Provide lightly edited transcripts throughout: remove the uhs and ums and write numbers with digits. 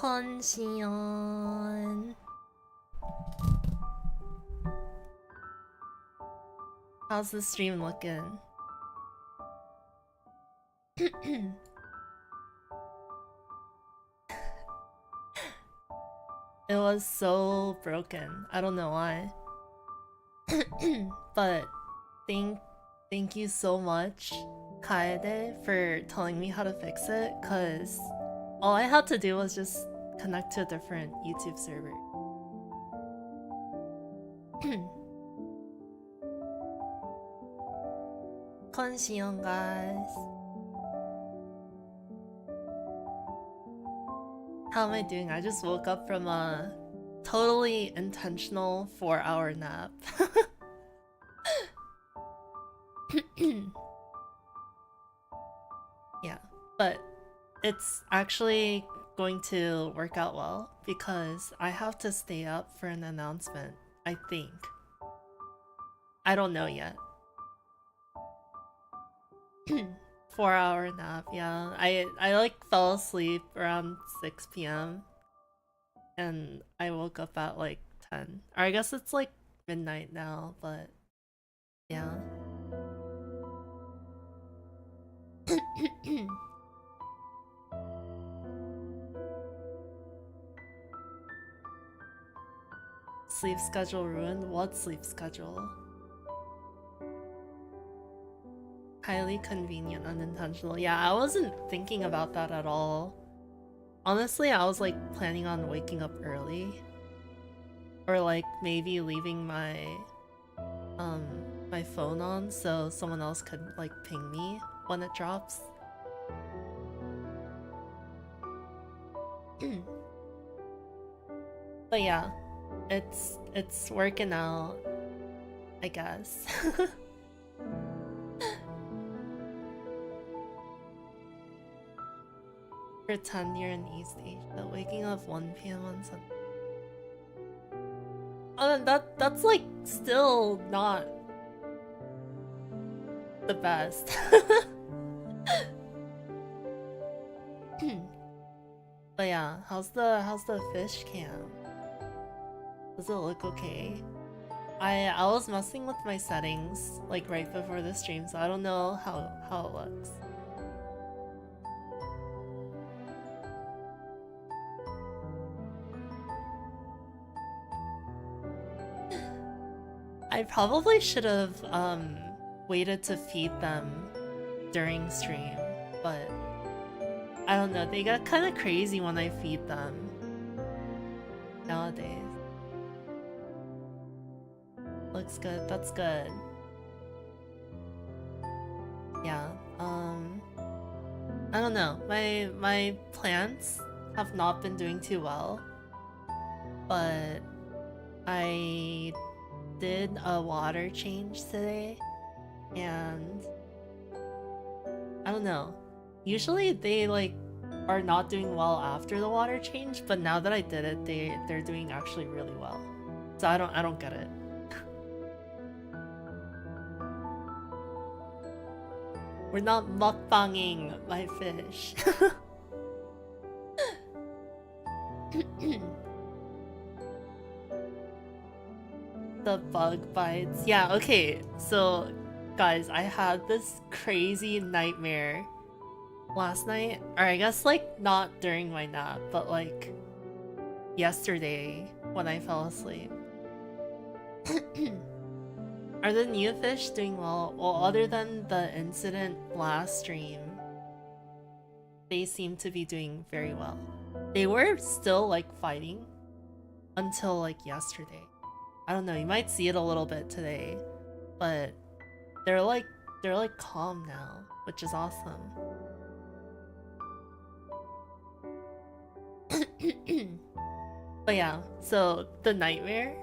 Synthion. How's the stream looking? It was so broken. I don't know why. But thank you so much, Kaede, for telling me how to fix it, cause all I had to do was just connect to a different YouTube server. Konnichiwa, guys. How am I doing? I just woke up from a totally intentional 4-hour nap. Yeah, but it's actually going to work out well because I have to stay up for an announcement, I think. I don't know yet. 4-hour nap, yeah. I like fell asleep around 6 p.m. and I woke up at like 10. Or I guess it's like midnight now, but yeah. Sleep schedule ruined? What sleep schedule? Highly convenient, unintentional. Yeah, I wasn't thinking about that at all. Honestly, I was like planning on waking up early. Or like maybe leaving my my phone on so someone else could like ping me when it drops. But yeah, it's working out, I guess. Pretend you're in East Asia, waking up 1 p.m. on Sunday. Oh, that's like still not the best. But yeah, how's the fish cam? Does it look okay? I was messing with my settings like right before the stream, so I don't know how it looks. I probably should have waited to feed them during stream, but I don't know, they got kind of crazy when I feed them nowadays. Looks good, that's good. Yeah, I don't know, my plants have not been doing too well, but I did a water change today, and I don't know. Usually they like are not doing well after the water change, but now that I did it, they're doing actually really well. So I don't get it. We're not mukbanging my fish. The bug bites. Yeah, okay. So, guys, I had this crazy nightmare last night. Or I guess, like, not during my nap, but, like, yesterday when I fell asleep. Are the new fish doing well? Well, other than the incident last stream, they seem to be doing very well. They were still, like, fighting until, like, yesterday. I don't know, you might see it a little bit today, but they're like calm now, which is awesome. But yeah, so the nightmare.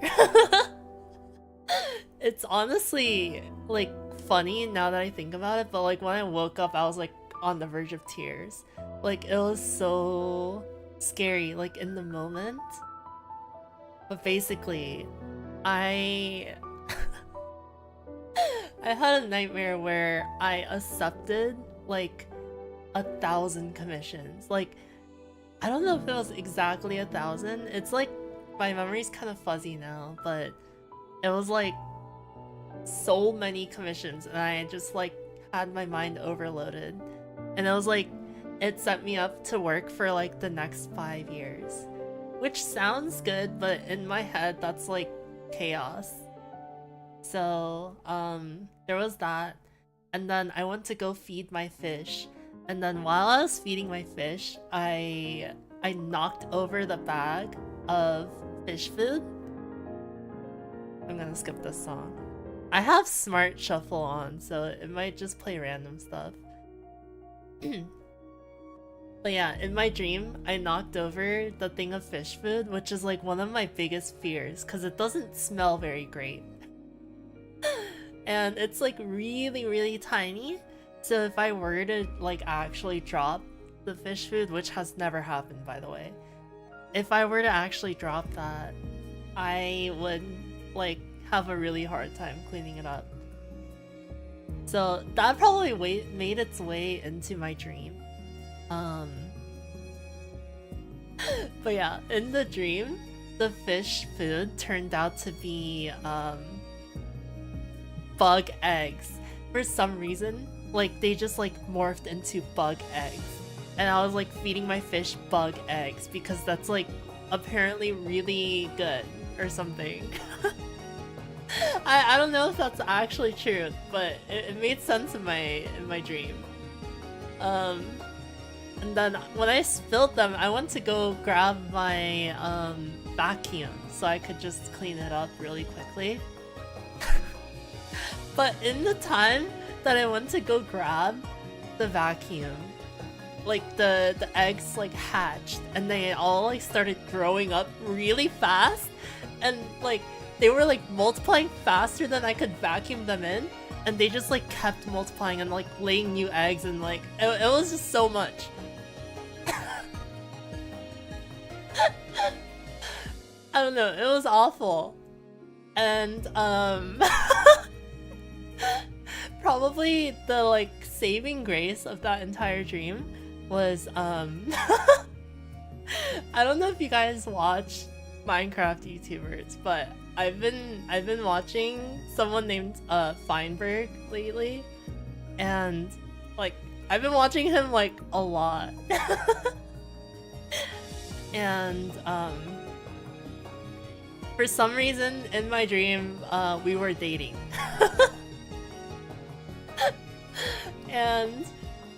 It's honestly like funny now that I think about it, but like when I woke up I was like on the verge of tears. Like it was so scary like in the moment. But basically I had a nightmare where I accepted like 1,000 commissions. Like I don't know if it was exactly 1,000. It's like my memory's kind of fuzzy now, but it was like so many commissions, and I just like had my mind overloaded. And it was like it set me up to work for like the next 5 years, which sounds good, but in my head that's like chaos. So there was that, and then I went to go feed my fish, and then while I was feeding my fish, I knocked over the bag of fish food. I'm gonna skip this song. I have smart shuffle on, so it might just play random stuff. But yeah, in my dream, I knocked over the thing of fish food, which is like one of my biggest fears because it doesn't smell very great. And it's like really, really tiny. So if I were to like actually drop the fish food, which has never happened by the way, if I were to actually drop that, I would like have a really hard time cleaning it up. So that probably made its way into my dream. But yeah, in the dream, the fish food turned out to be bug eggs. For some reason, like they just like morphed into bug eggs. And I was like feeding my fish bug eggs because that's like apparently really good or something. I don't know if that's actually true, but it made sense in my dream. And then when I spilled them, I went to go grab my vacuum so I could just clean it up really quickly. But in the time that I went to go grab the vacuum, like the eggs like hatched and they all like started growing up really fast, and like they were like multiplying faster than I could vacuum them in, and they just like kept multiplying and like laying new eggs, and like it was just so much. I don't know, it was awful. And probably the like saving grace of that entire dream was I don't know if you guys watch Minecraft YouTubers, but I've been watching someone named Feinberg lately, and like I've been watching him like a lot. And for some reason in my dream we were dating. And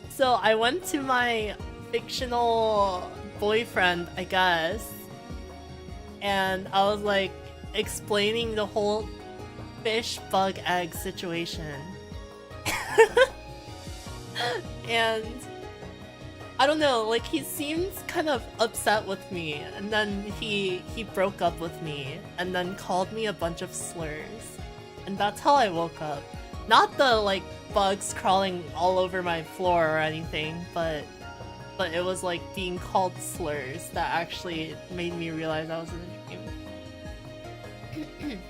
so I went to my fictional boyfriend, I guess, and I was like explaining the whole fish bug egg situation. And I don't know, like he seems kind of upset with me, and then he broke up with me and then called me a bunch of slurs. And that's how I woke up. Not the like bugs crawling all over my floor or anything, but it was like being called slurs that actually made me realize I was in a dream.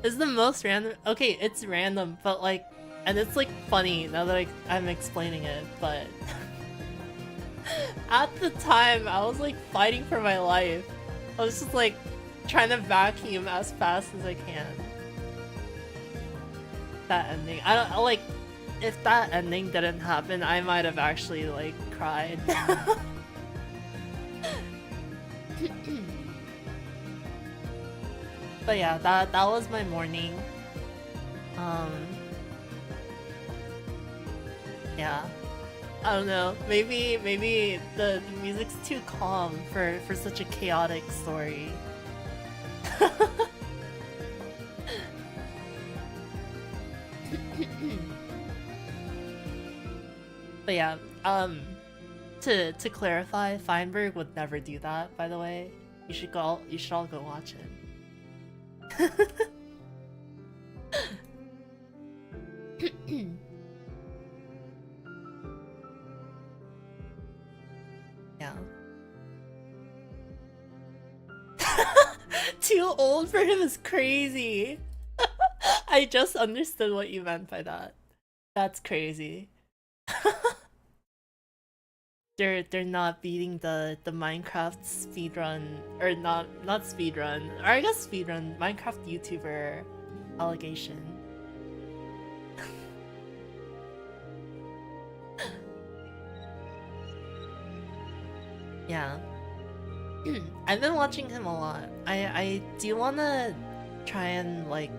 This is the most random. Okay, it's random, but like, and it's like funny now that I'm explaining it, but at the time I was like fighting for my life. I was just like trying to vacuum as fast as I can. That ending, I don't like, if that ending didn't happen, I might have actually like cried. But yeah, that was my morning. Yeah, I don't know, maybe the music's too calm for such a chaotic story. But yeah, to clarify, Feinberg would never do that, by the way. You should all go watch it. Yeah. Too old for him is crazy. I just understood what you meant by that. That's crazy. they're not beating the Minecraft speedrun, or not speedrun, or I guess speedrun Minecraft YouTuber allegation. Yeah. I've been watching him a lot. I do wanna try and like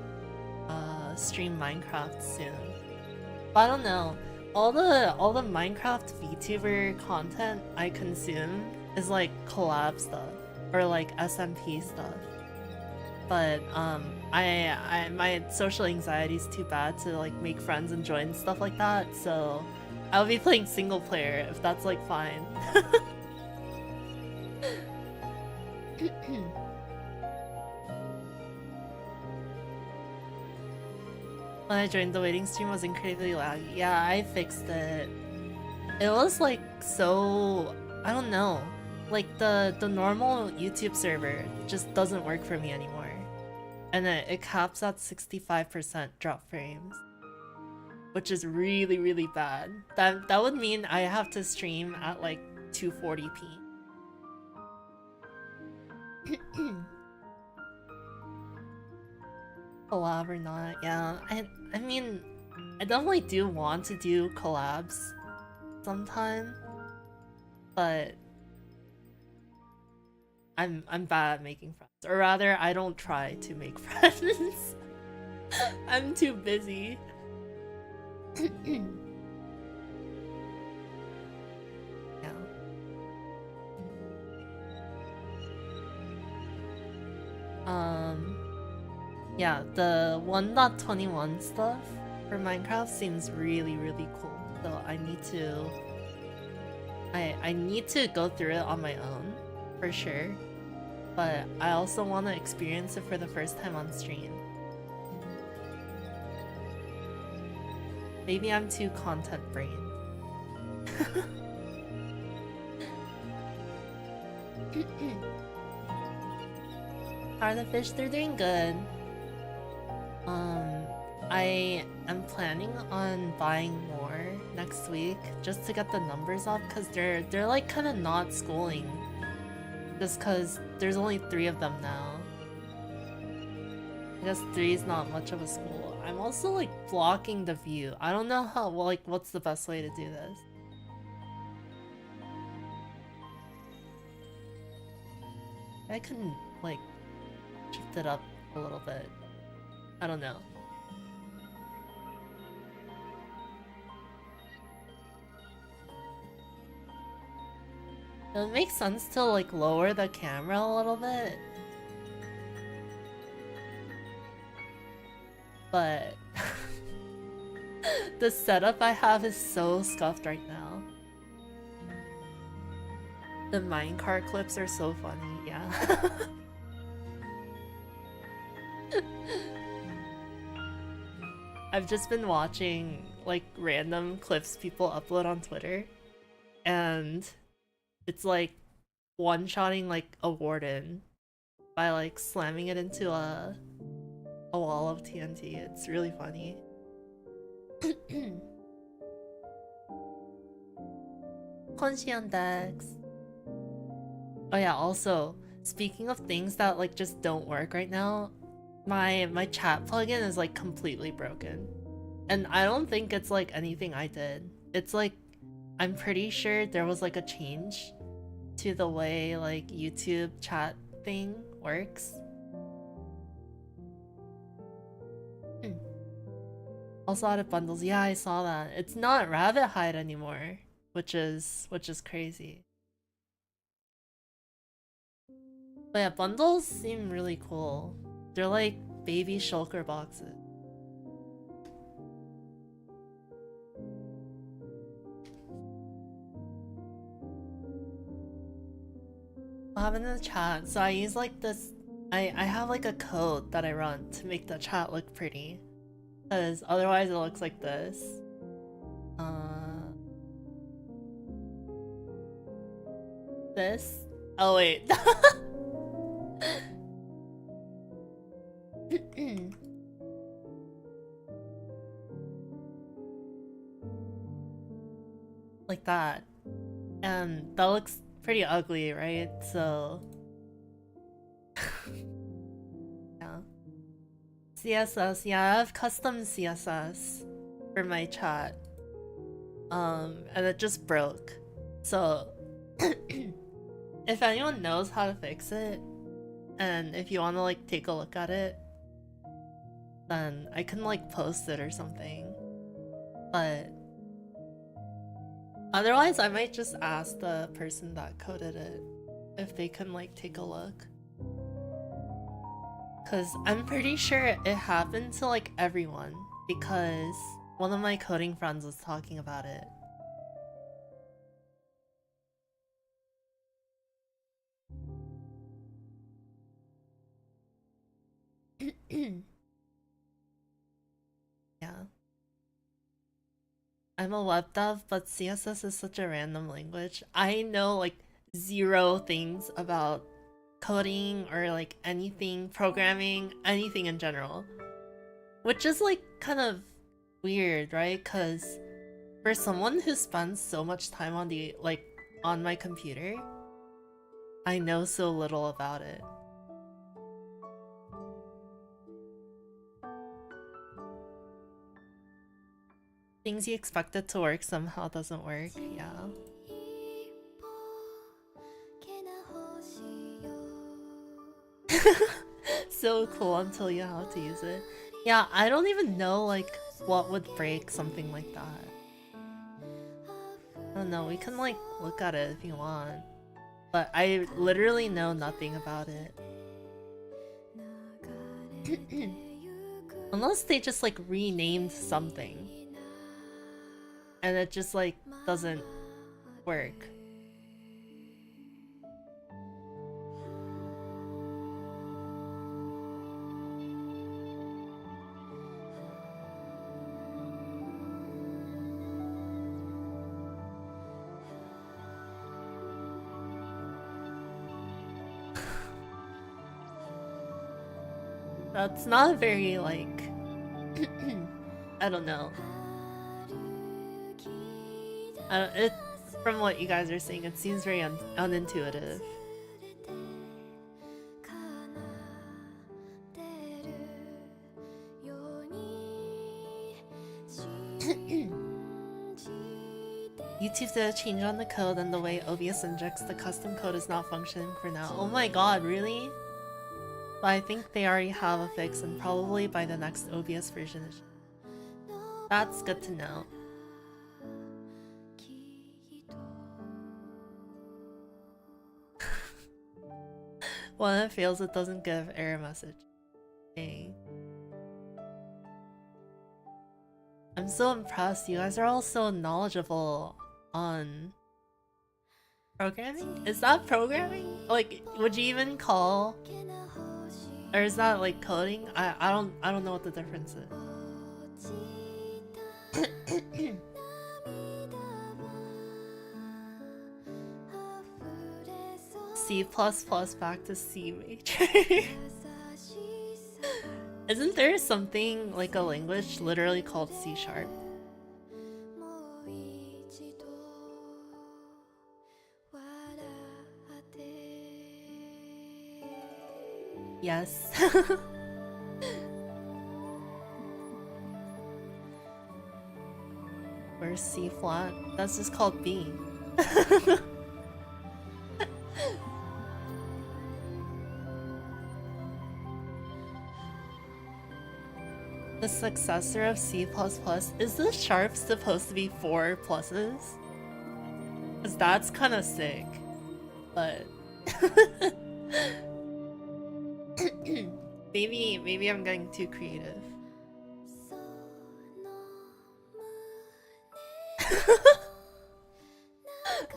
stream Minecraft soon. But I don't know. All the Minecraft VTuber content I consume is like collab stuff or like SMP stuff. But I my social anxiety is too bad to like make friends and join stuff like that, so I'll be playing single player if that's like fine. When I joined, the waiting stream was incredibly laggy. Yeah, I fixed it. It was like so, I don't know. Like the normal YouTube server just doesn't work for me anymore. And it caps at 65% drop frames. Which is really, really bad. That would mean I have to stream at like 240p. Collab or not, yeah. I mean, I definitely do want to do collabs sometime, but I'm bad at making friends. Or rather, I don't try to make friends. I'm too busy. Yeah. Yeah, the 1.21 stuff for Minecraft seems really, really cool. So I need to I need to go through it on my own, for sure. But I also want to experience it for the first time on stream. Maybe I'm too content brained. How are the fish? They're doing good. I am planning on buying more next week just to get the numbers up, because they're like kind of not schooling. Just because there's only 3 of them now. I guess 3 is not much of a school. I'm also like blocking the view. I don't know how, well, like what's the best way to do this. I can like shift it up a little bit. I don't know. It would make sense to like lower the camera a little bit. But the setup I have is so scuffed right now. The minecart clips are so funny, yeah. I've just been watching like random clips people upload on Twitter, and it's like one-shotting like a warden by like slamming it into a wall of TNT. It's really funny. Conscient Dex. Oh yeah, also, speaking of things that like just don't work right now, my chat plugin is like completely broken. And I don't think it's like anything I did. It's like, I'm pretty sure there was like a change to the way like YouTube chat thing works. Also added bundles. Yeah, I saw that. It's not rabbit hide anymore, which is crazy. But yeah, bundles seem really cool. They're like baby shulker boxes. What happened in the chat? So I use like this, I have like a code that I run to make the chat look pretty. Because otherwise it looks like this. This? Oh wait. Like that. And that looks pretty ugly, right? So yeah. CSS, yeah, I have custom CSS for my chat. And it just broke. So if anyone knows how to fix it, and if you want to like take a look at it, then I can like post it or something. But otherwise, I might just ask the person that coded it if they can like take a look. Cause I'm pretty sure it happened to like everyone, because one of my coding friends was talking about it. Yeah. I'm a web dev, but CSS is such a random language. I know like zero things about coding or like anything, programming, anything in general. Which is like kind of weird, right? Because for someone who spends so much time on the on my computer, I know so little about it. Things you expected to work somehow doesn't work, yeah. So cool until you know how to use it. Yeah, I don't even know like what would break something like that. I don't know, we can like look at it if you want. But I literally know nothing about it. Unless they just like renamed something. And it just like doesn't work. That's not very like I don't know. It from what you guys are saying, it seems very unintuitive. YouTube did a change on the code, and the way OBS injects the custom code is not functioning for now. Oh my god, really? But I think they already have a fix, and probably by the next OBS version. That's good to know. When it fails, it doesn't give error message. Dang. I'm so impressed. You guys are all so knowledgeable on programming? Is that programming? Like, would you even call, or is that like coding? I don't know what the difference is. C++ back to C major. Isn't there something like a language literally called C#? Yes. Where's C flat? That's just called B. The successor of C++, is the sharp supposed to be 4 pluses? Cause that's kind of sick, but maybe I'm getting too creative.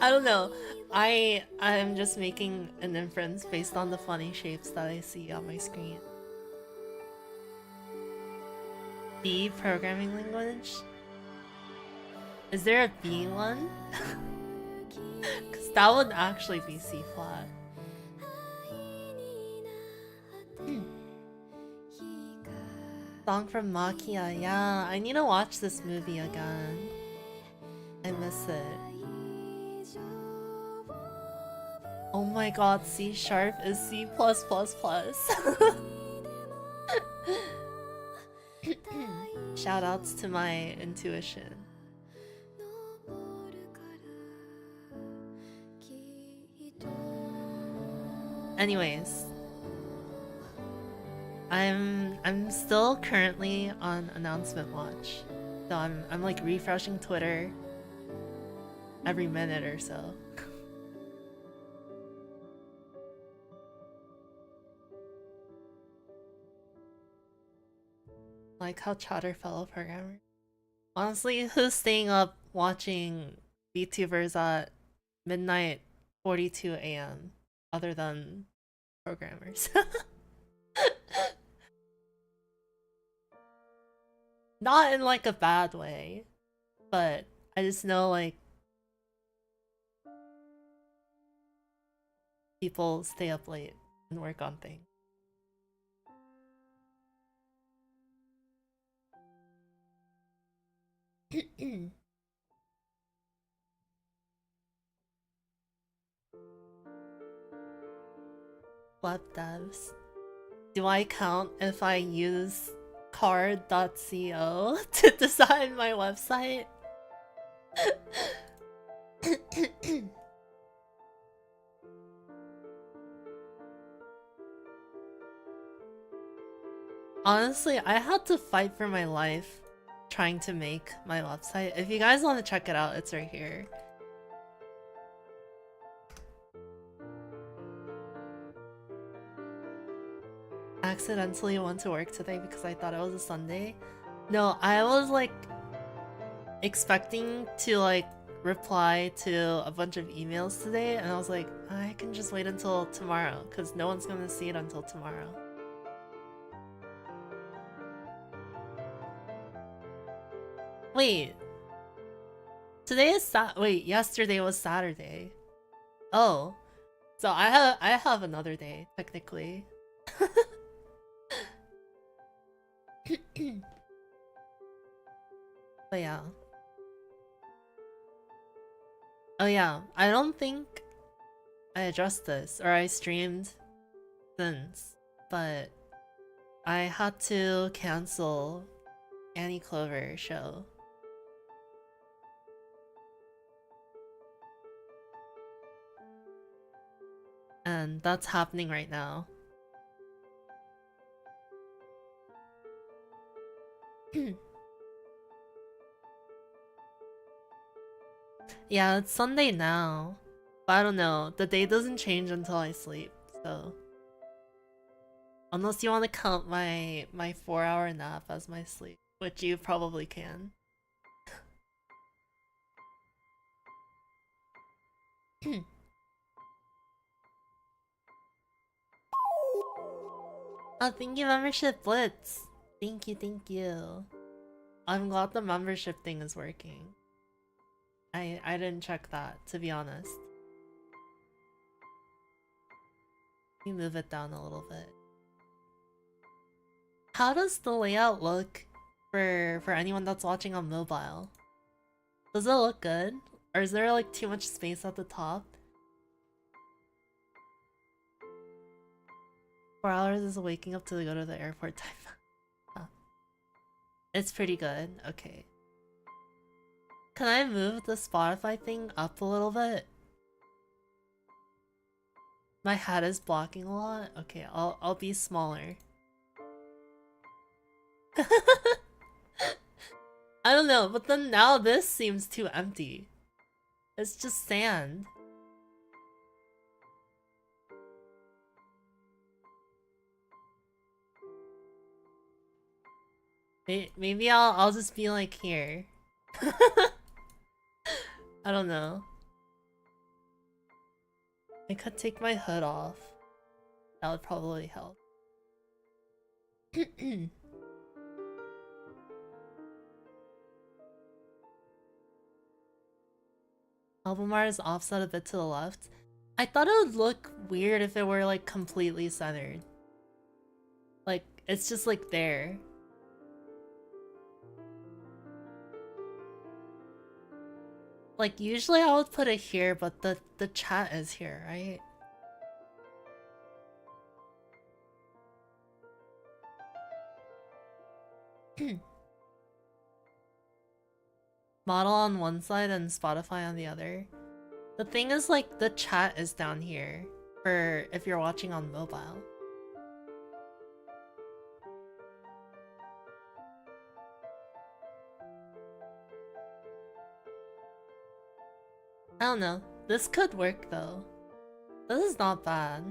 I don't know. I'm just making an inference based on the funny shapes that I see on my screen. B programming language? Is there a B one? Cause that would actually be C flat. Song from Makia, yeah, I need to watch this movie again. I miss it. my god, C# is C+++. Shoutouts to my intuition. Anyways, I'm still currently on announcement watch. So I'm like refreshing Twitter every minute or so. Like how chatter fellow programmer. Honestly, who's staying up watching VTubers at midnight 42 a.m. other than programmers? Not in like a bad way, but I just know like people stay up late and work on things. Web devs. Do I count if I use card.co to design my website? Honestly, I had to fight for my life trying to make my website. If you guys want to check it out, it's right here. Accidentally went to work today because I thought it was a Sunday. No, I was like expecting to like reply to a bunch of emails today, and I was like, I can just wait until tomorrow because no one's gonna see it until tomorrow. Wait. Today is wait, yesterday was Saturday. Oh. So I have another day, technically. But yeah. Oh yeah, I don't think I addressed this or I streamed since, but I had to cancel Annie Clover show. And that's happening right now. Yeah, it's Sunday now. But I don't know. The day doesn't change until I sleep, so unless you want to count my 4-hour nap as my sleep, which you probably can. Oh, thank you, membership Blitz. Thank you, thank you. I'm glad the membership thing is working. I didn't check that, to be honest. Let me move it down a little bit. How does the layout look for anyone that's watching on mobile? Does it look good? Or is there like too much space at the top? 4 hours is waking up to go to the airport time. Huh. It's pretty good. Okay. Can I move the Spotify thing up a little bit? My head is blocking a lot. Okay, I'll be smaller. I don't know, but then now this seems too empty. It's just sand. Maybe I'll just be like here. I don't know. I could take my hood off. That would probably help. Album art is offset a bit to the left. I thought it would look weird if it were like completely centered. Like, it's just like there. Like, usually I would put it here, but the chat is here, right? Model on one side and Spotify on the other. The thing is, like, the chat is down here for if you're watching on mobile. I don't know. This could work though. This is not bad.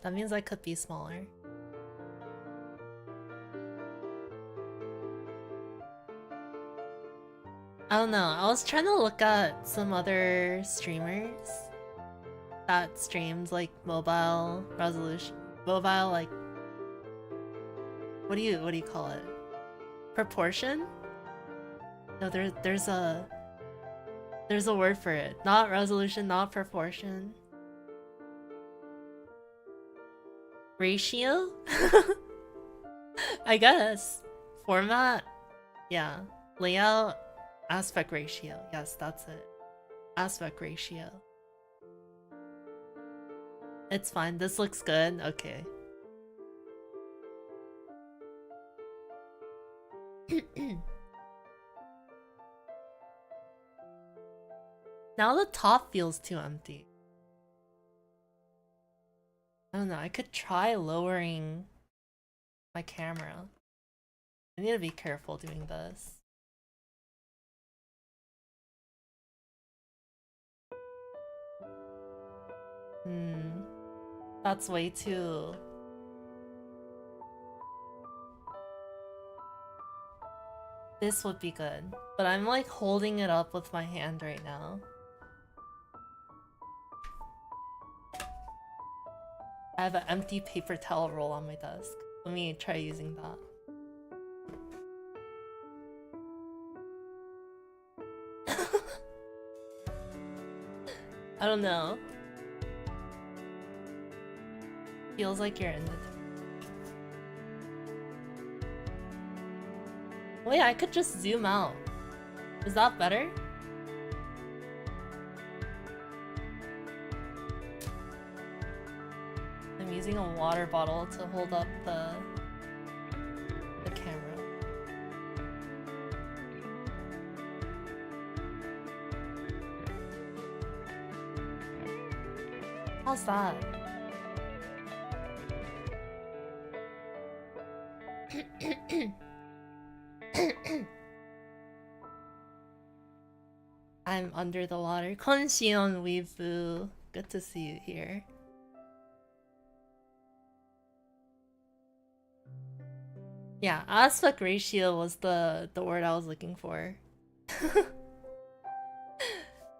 That means I could be smaller. I don't know. I was trying to look at some other streamers that streamed like mobile resolution, mobile like what do you call it? Proportion? No, there's a word for it. Not resolution, not proportion. Ratio? I guess. Format? Yeah. Layout? Aspect ratio. Yes, that's it. Aspect ratio. It's fine. This looks good. Okay. Now the top feels too empty. I don't know. I could try lowering my camera. I need to be careful doing this. That's way too... This would be good. But I'm like holding it up with my hand right now. I have an empty paper towel roll on my desk. Let me try using that. I don't know. Feels like you're in the... Wait, I could just zoom out. Is that better? I'm using a water bottle to hold up the camera. How's that? I'm under the water. Konshion Weebu. Good to see you here. Yeah, aspect ratio was the word I was looking for.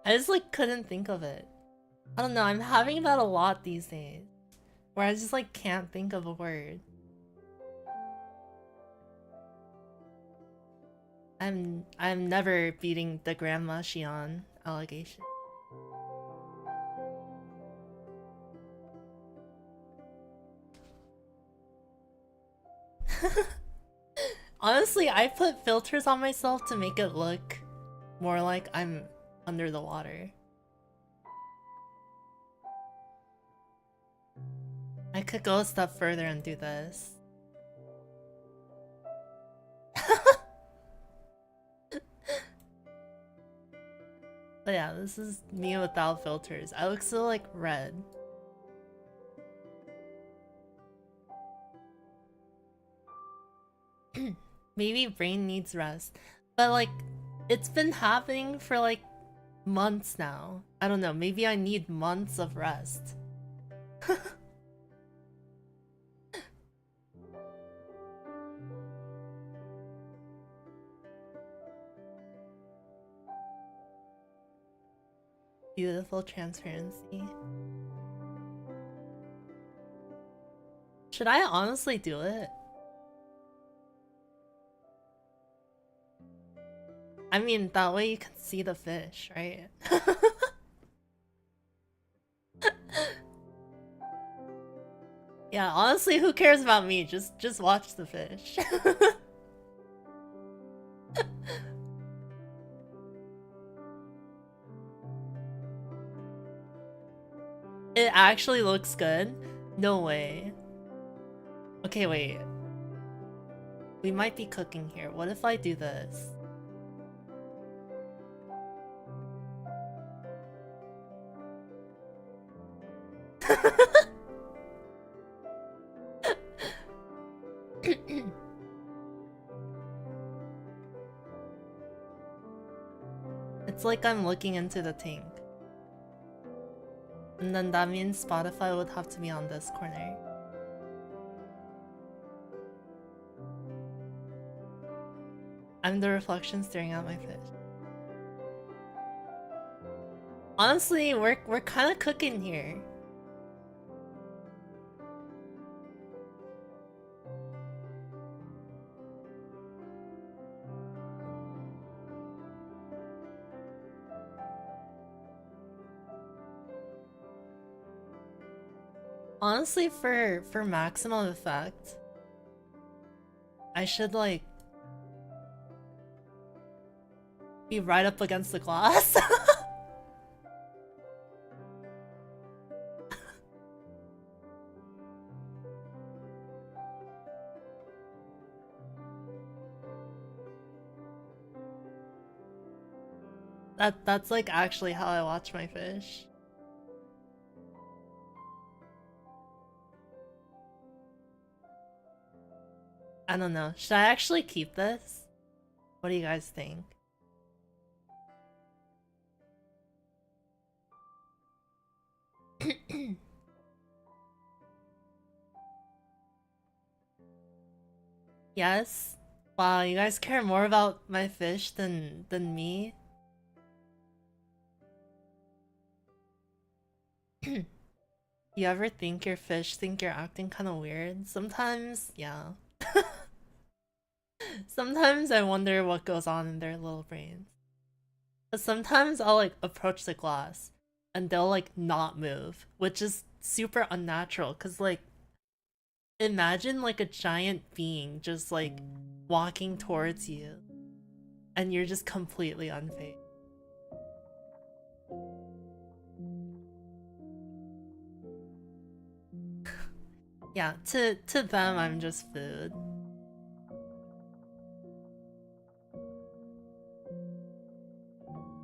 I just like couldn't think of it. I don't know, I'm having that a lot these days. Where I just like can't think of a word. I'm never beating the Grandma Shion allegation. Honestly, I put filters on myself to make it look more like I'm under the water. I could go a step further and do this. But yeah, this is me without filters. I look so like red. Maybe brain needs rest. But like, it's been happening for like months now. I don't know, maybe I need months of rest. Beautiful transparency. Should I honestly do it? I mean, that way you can see the fish, right? Yeah, honestly, who cares about me? Just watch the fish. It actually looks good? No way. Okay, wait. We might be cooking here. What if I do this? It's like I'm looking into the tank. And then that means Spotify would have to be on this corner. I'm the reflection staring at my fish. Honestly, we're kind of cooking here. Honestly, for maximum effect, I should like be right up against the glass. That's like actually how I watch my fish. I don't know. Should I actually keep this? What do you guys think? Yes? Wow, you guys care more about my fish than me? You ever think your fish think you're acting kind of weird? Sometimes, yeah. Sometimes I wonder what goes on in their little brains. But sometimes I'll like approach the glass and they'll like not move, which is super unnatural because like imagine like a giant being just like walking towards you and you're just completely unfazed. Yeah, to them I'm just food.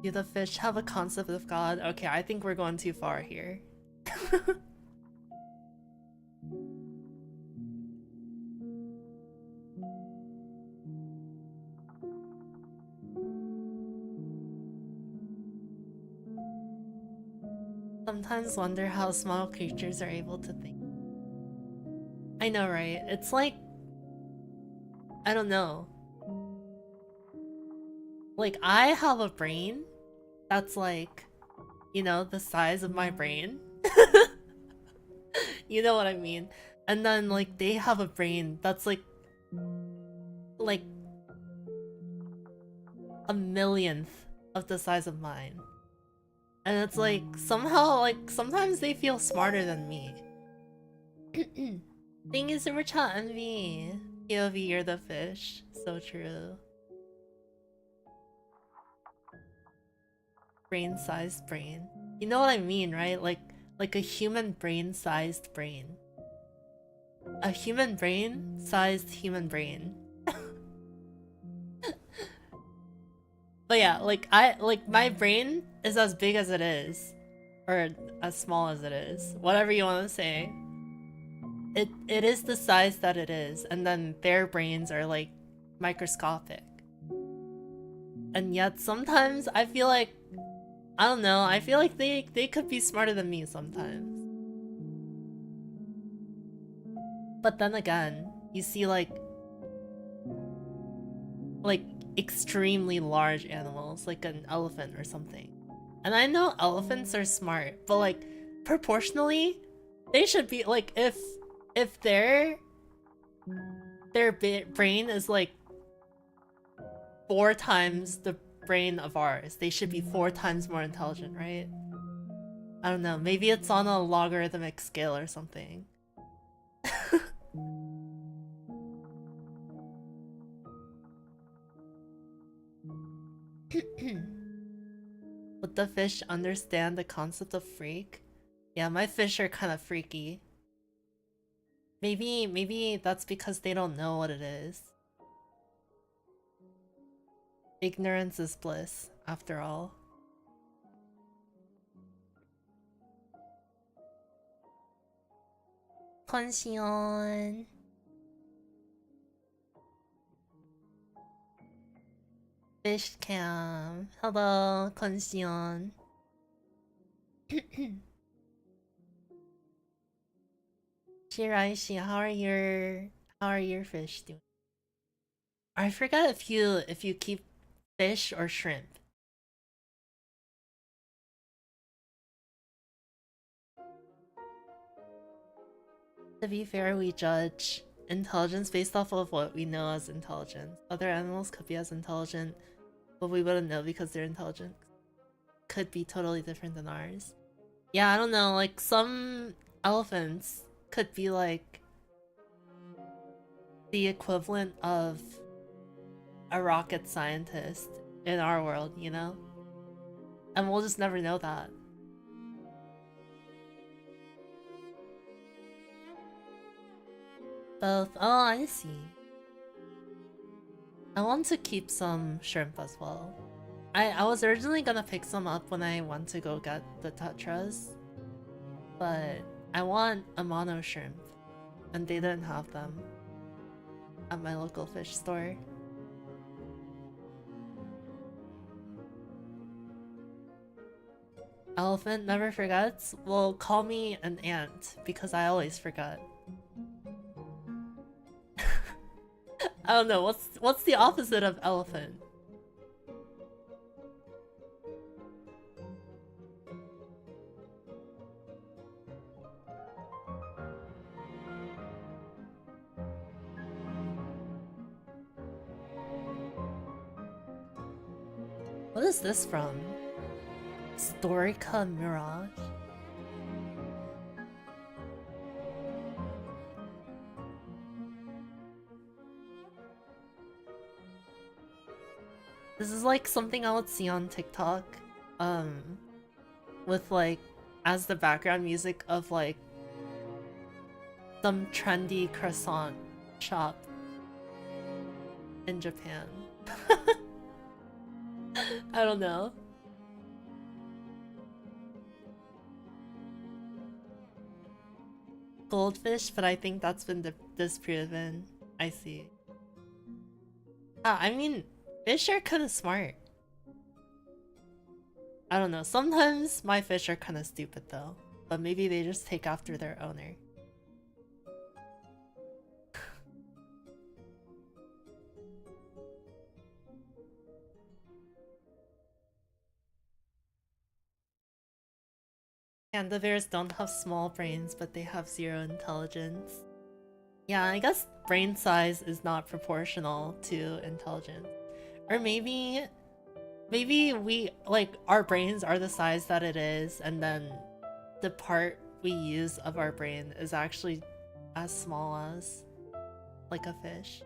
Do the fish have a concept of God? Okay, I think we're going too far here. Sometimes wonder how small creatures are able to think. I know, right? It's like, I don't know. Like, I have a brain that's like, you know, the size of my brain. You know what I mean? And then like they have a brain that's like a millionth of the size of mine. And it's like somehow like sometimes they feel smarter than me. Thank you super chat envy. POV, you're the fish. So true. Brain-sized brain. You know what I mean, right? Like a human brain-sized brain. A human brain-sized human brain. But yeah, like my brain is as big as it is. Or as small as it is. Whatever you want to say. It is the size that it is, and then their brains are like microscopic. And yet sometimes I feel like I don't know, I feel like they could be smarter than me sometimes. But then again, you see like extremely large animals, like an elephant or something. And I know elephants are smart, but like proportionally, they should be like if their brain is like 4 times the brain of ours, they should be 4 times more intelligent, right? I don't know, maybe it's on a logarithmic scale or something. Would the fish understand the concept of freak? Yeah, my fish are kind of freaky. Maybe that's because they don't know what it is. Ignorance is bliss, after all. Konsion. Fishcam. Hello, Konsion. Shiraishi, how are your fish doing? I forgot if you keep fish or shrimp. To be fair, we judge intelligence based off of what we know as intelligence. Other animals could be as intelligent, but we wouldn't know because their intelligence could be totally different than ours. Yeah, I don't know, like some elephants could be like the equivalent of a rocket scientist in our world, you know? And we'll just never know that. Both. Oh, I see. I want to keep some shrimp as well. I was originally gonna pick some up when I went to go get the tetras, but I want a mono shrimp, and they didn't have them at my local fish store. Elephant never forgets? Well, call me an ant, because I always forget. I don't know, what's the opposite of elephant? What is this from? Storica Mirage? This is like something I would see on TikTok, with like, as the background music of like some trendy croissant shop in Japan. I don't know. Goldfish, but I think that's been disproven. I see. I mean, fish are kind of smart. I don't know, sometimes my fish are kind of stupid though, but maybe they just take after their owner. Panda bears don't have small brains, but they have zero intelligence. Yeah, I guess brain size is not proportional to intelligence. Or maybe we, like, our brains are the size that it is, and then the part we use of our brain is actually as small as, like, a fish.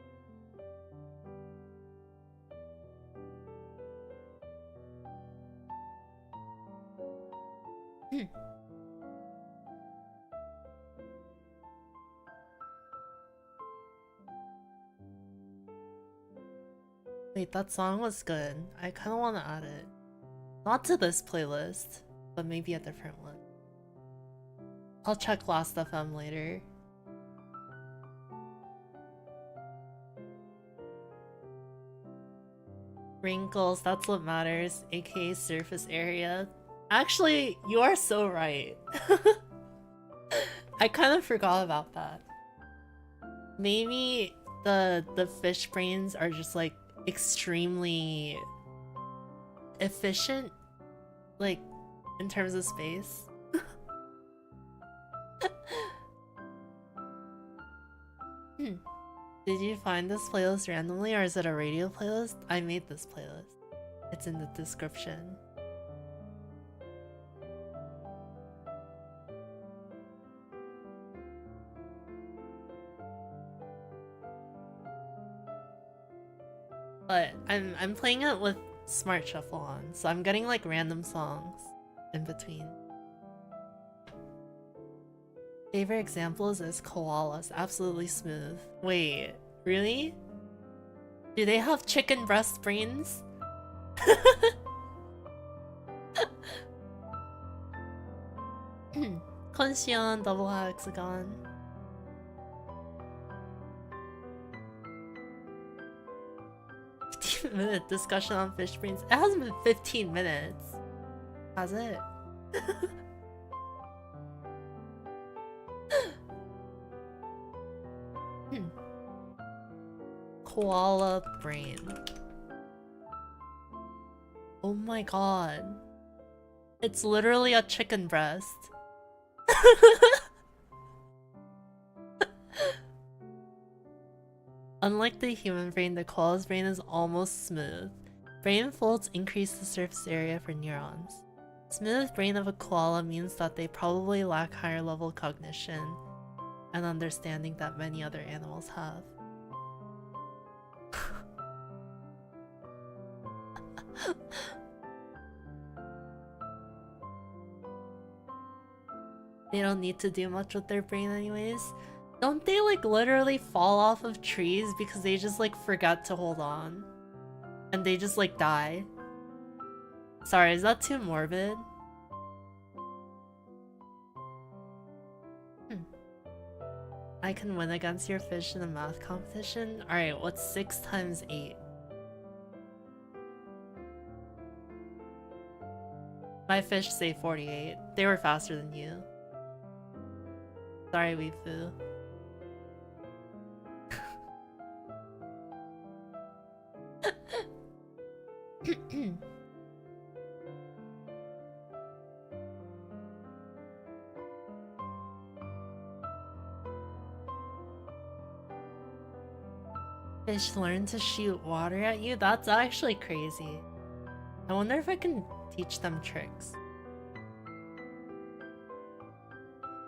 Wait, that song was good. I kind of want to add it. Not to this playlist, but maybe a different one. I'll check Last FM later. Wrinkles, that's what matters, aka surface area. Actually, you are so right. I kind of forgot about that. Maybe the fish brains are just like extremely efficient, like in terms of space. Did you find this playlist randomly, or is it a radio playlist? I made this playlist. It's in the description. But I'm playing it with Smart Shuffle on, so I'm getting like random songs in between. Favorite examples is koalas, absolutely smooth. Wait, really? Do they have chicken breast brains? Conscion, double hexagon. 15-minute discussion on fish brains. It hasn't been 15 minutes. Has it? Koala brain. Oh my god. It's literally a chicken breast. Unlike the human brain, the koala's brain is almost smooth. Brain folds increase the surface area for neurons. Smooth brain of a koala means that they probably lack higher level cognition and understanding that many other animals have. They don't need to do much with their brain anyways. Don't they like literally fall off of trees because they just like forgot to hold on? And they just like die? Sorry, is that too morbid? I can win against your fish in a math competition? Alright, what's 6 times 8? My fish say 48. They were faster than you. Sorry, Weefu. Fish learn to shoot water at you? That's actually crazy. I wonder if I can teach them tricks.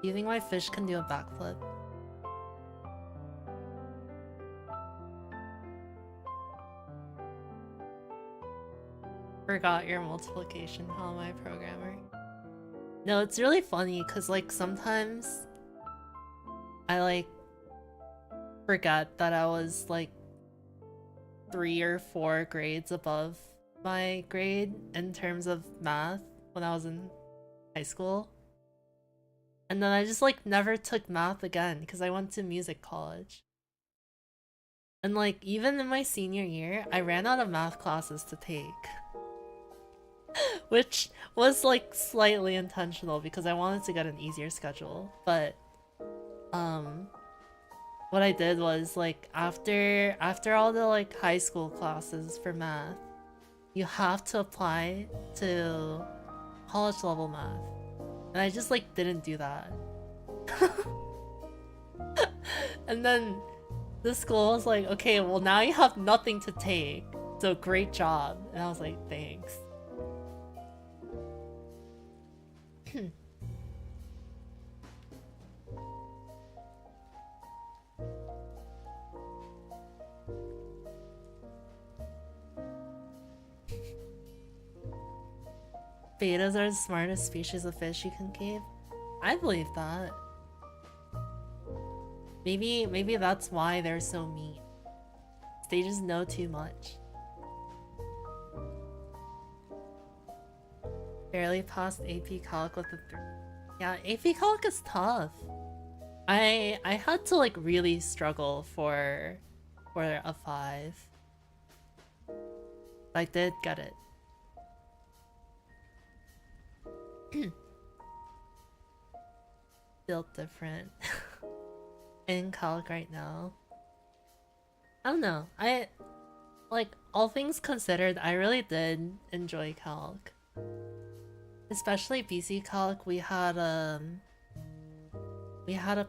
Do you think my fish can do a backflip? Forgot your multiplication. How am I a programmer? No, it's really funny because like sometimes I like forgot that I was like 3 or 4 grades above my grade in terms of math when I was in high school. And then I just like never took math again because I went to music college. And like even in my senior year, I ran out of math classes to take. Which was like slightly intentional because I wanted to get an easier schedule. But what I did was like after all the like high school classes for math, you have to apply to college level math. And I just like didn't do that. And then the school was like, okay, well now you have nothing to take, so great job. And I was like, thanks. Betas are the smartest species of fish you can keep. I believe that. Maybe that's why they're so mean. They just know too much. Barely passed AP Calc with a 3. Yeah, AP Calc is tough. I had to like really struggle for a 5. I did get it. Built different. In Calc right now. I don't know. Like, all things considered, I really did enjoy Calc. Especially BC Calc, we had a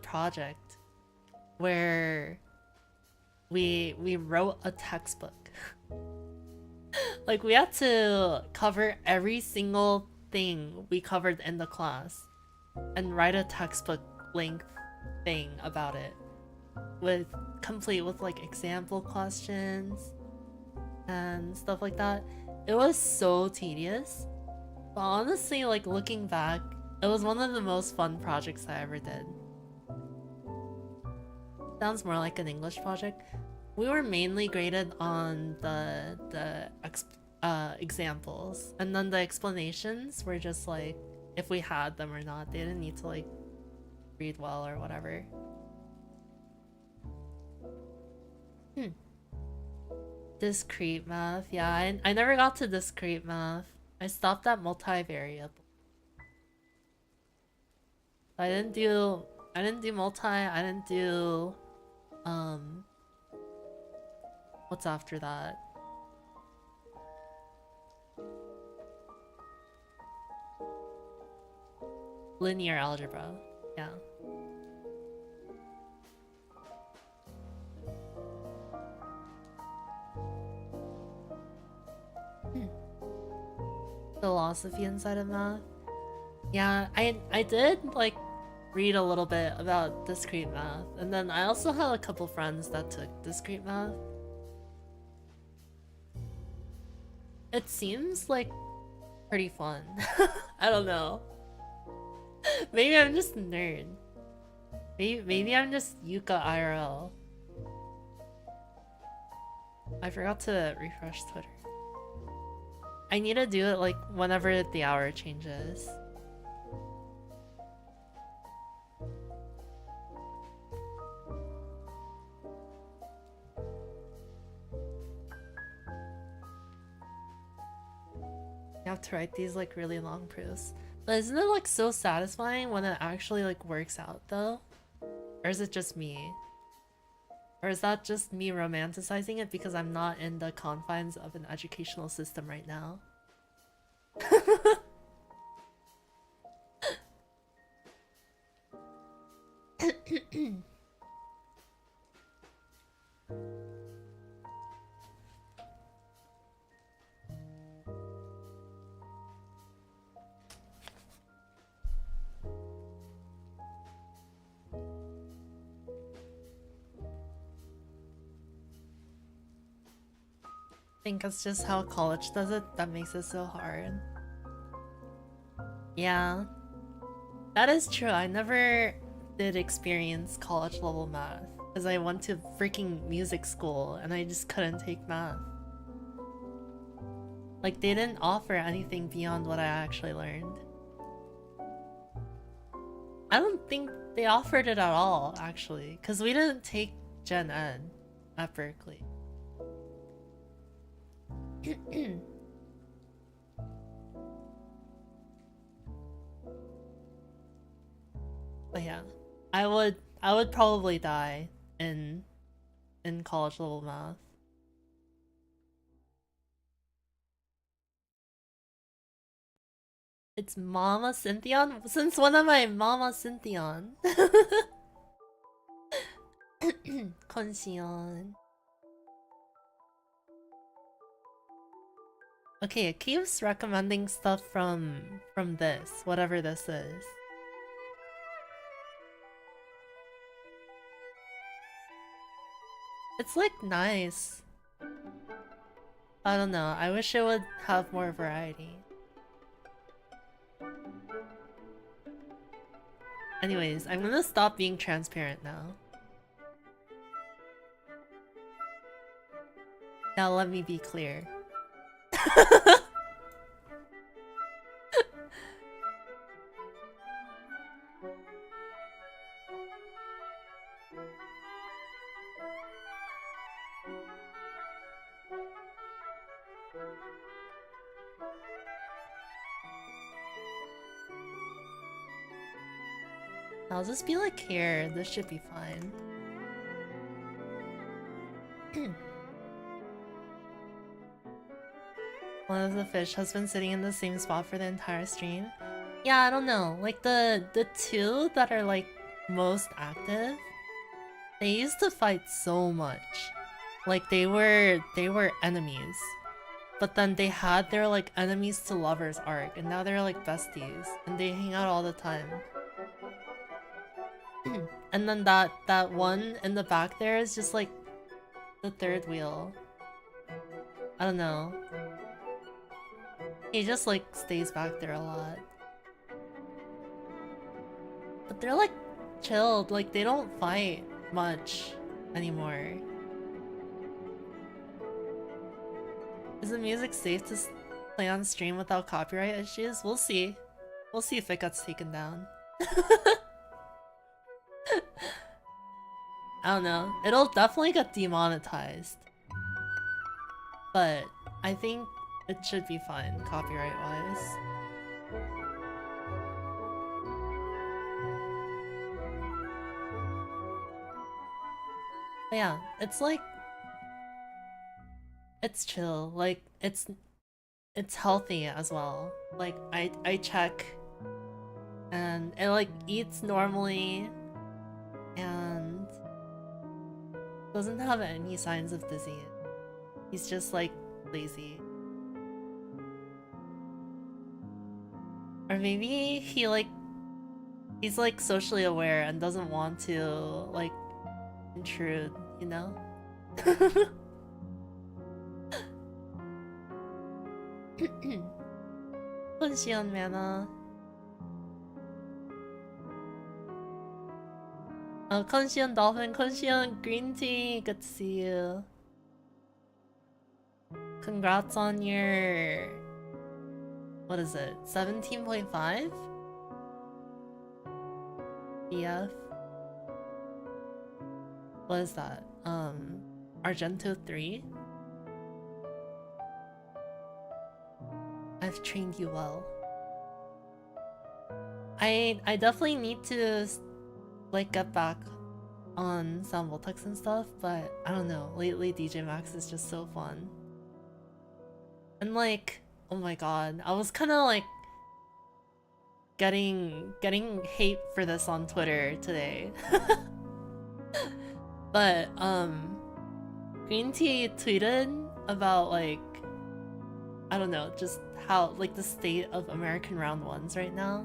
project where we wrote a textbook. Like, we had to cover every single thing we covered in the class and write a textbook length thing about it, complete with like example questions and stuff like that. It was so tedious, but honestly, like looking back, it was one of the most fun projects I ever did. Sounds more like an English project. We were mainly graded on the examples, and then the explanations were just like if we had them or not. They didn't need to like read well or whatever. Discrete math, yeah, I never got to discrete math. I stopped at multivariable. I didn't do multi, I didn't do what's after that? Linear algebra, yeah. Philosophy inside of math. Yeah, I did like read a little bit about discrete math, and then I also had a couple friends that took discrete math. It seems like pretty fun. I don't know. Maybe I'm just a nerd. Maybe I'm just Yuka IRL. I forgot to refresh Twitter. I need to do it like whenever the hour changes. You have to write these like really long proofs. But isn't it like so satisfying when it actually like works out though? Or is it just me? Or is that just me romanticizing it because I'm not in the confines of an educational system right now? I think it's just how college does it that makes it so hard. Yeah, that is true. I never did experience college level math because I went to freaking music school and I just couldn't take math. Like, they didn't offer anything beyond what I actually learned. I don't think they offered it at all, actually, because we didn't take Gen Ed at Berkeley. But yeah, I would probably die in college level math. It's Mama Synthion? Since when am I Mama Synthion? Konsion. Okay, it keeps recommending stuff from this, whatever this is. It's like nice. I don't know, I wish it would have more variety. Anyways, I'm gonna stop being transparent now. Now let me be clear. I'll just be like, here, this should be fine. One of the fish has been sitting in the same spot for the entire stream. Yeah, I don't know. Like the two that are like most active, they used to fight so much. Like they were enemies. But then they had their like enemies to lovers arc, and now they're like besties, and they hang out all the time. And then that one in the back there is just like the third wheel. I don't know. He just like stays back there a lot. But they're like chilled, like they don't fight. much anymore. Is the music safe to play on stream without copyright issues? We'll see. We'll see if it gets taken down. I don't know. It'll definitely get demonetized. But I think it should be fine, copyright-wise. But yeah, it's like... It's chill. Like, it's healthy as well. Like, I check... And it, like, eats normally... And... doesn't have any signs of disease. He's just, like, lazy. Or maybe he, like... He's, like, socially aware and doesn't want to, like, intrude, you know? Kunxion mana. Oh, Kunxion Dolphin, Kunxion Green Tea, good to see you. Congrats on your... What is it? 17.5? BF? What is that? Argento 3? I've trained you well. I definitely need to like get back on some Voltex and stuff, but I don't know. Lately DJ Max is just so fun. And like, oh my god, I was kind of like getting hate for this on Twitter today. But Green Tea tweeted about like, I don't know, just how like the state of American round ones right now,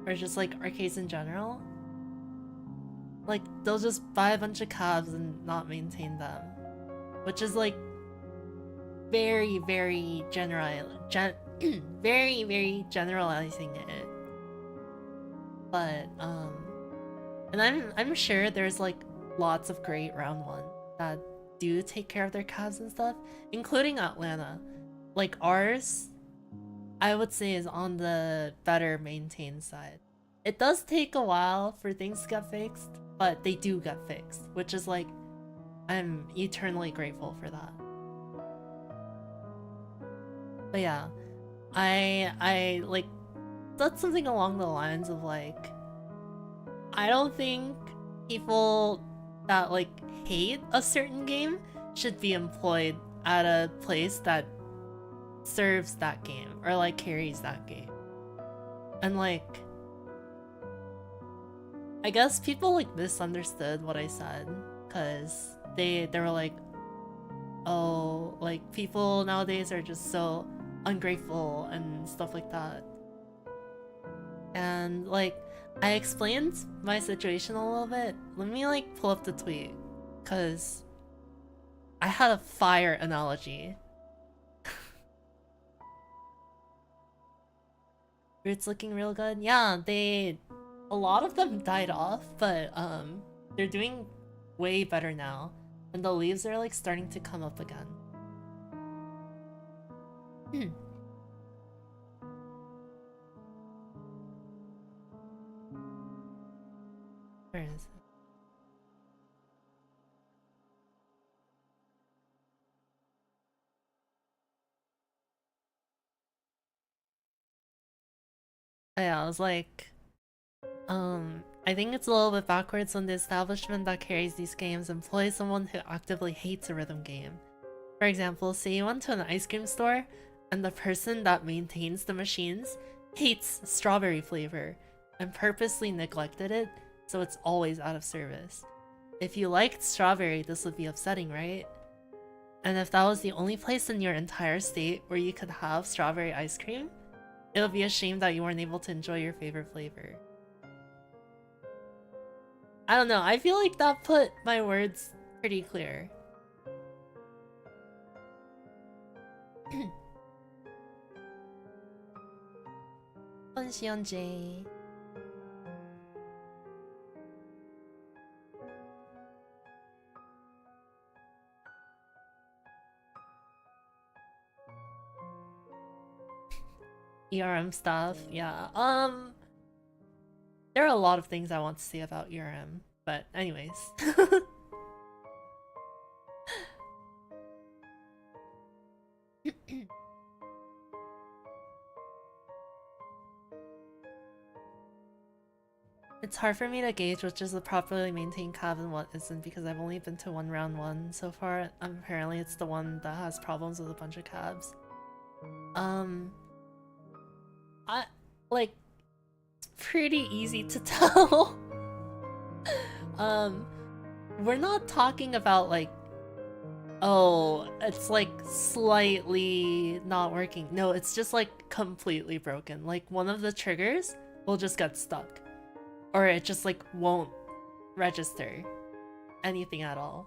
or just like arcades in general. Like they'll just buy a bunch of cabs and not maintain them, which is like very very generalizing it. But and I'm sure there's like lots of great round ones that do take care of their cabs and stuff, including Atlanta. Like ours, I would say is on the better maintained side. It does take a while for things to get fixed, but they do get fixed, which is like, I'm eternally grateful for that. But yeah, I like, that's something along the lines of like, I don't think people that like hate a certain game should be employed at a place that serves that game or like carries that game. And like, I guess people like misunderstood what I said, because they were like, oh, like people nowadays are just so ungrateful and stuff like that. And like, I explained my situation a little bit. Let me like pull up the tweet, because I had a fire analogy. Roots looking real good. Yeah, a lot of them died off, but they're doing way better now, and the leaves are like starting to come up again. Where is it? Yeah, I was like, I think it's a little bit backwards when the establishment that carries these games employs someone who actively hates a rhythm game. For example, say you went to an ice cream store and the person that maintains the machines hates strawberry flavor and purposely neglected it, so it's always out of service. If you liked strawberry, this would be upsetting, right? And if that was the only place in your entire state where you could have strawberry ice cream, it would be a shame that you weren't able to enjoy your favorite flavor. I don't know, I feel like that put my words pretty clear. Kunxion J. ERM stuff, yeah. There are a lot of things I want to say about ERM, but anyways. It's hard for me to gauge which is a properly maintained cab and what isn't because I've only been to one round one so far. Apparently it's the one that has problems with a bunch of cabs. I like it's pretty easy to tell. We're not talking about like, oh, it's like slightly not working. No, it's just like completely broken. Like one of the triggers will just get stuck. Or it just like won't register anything at all.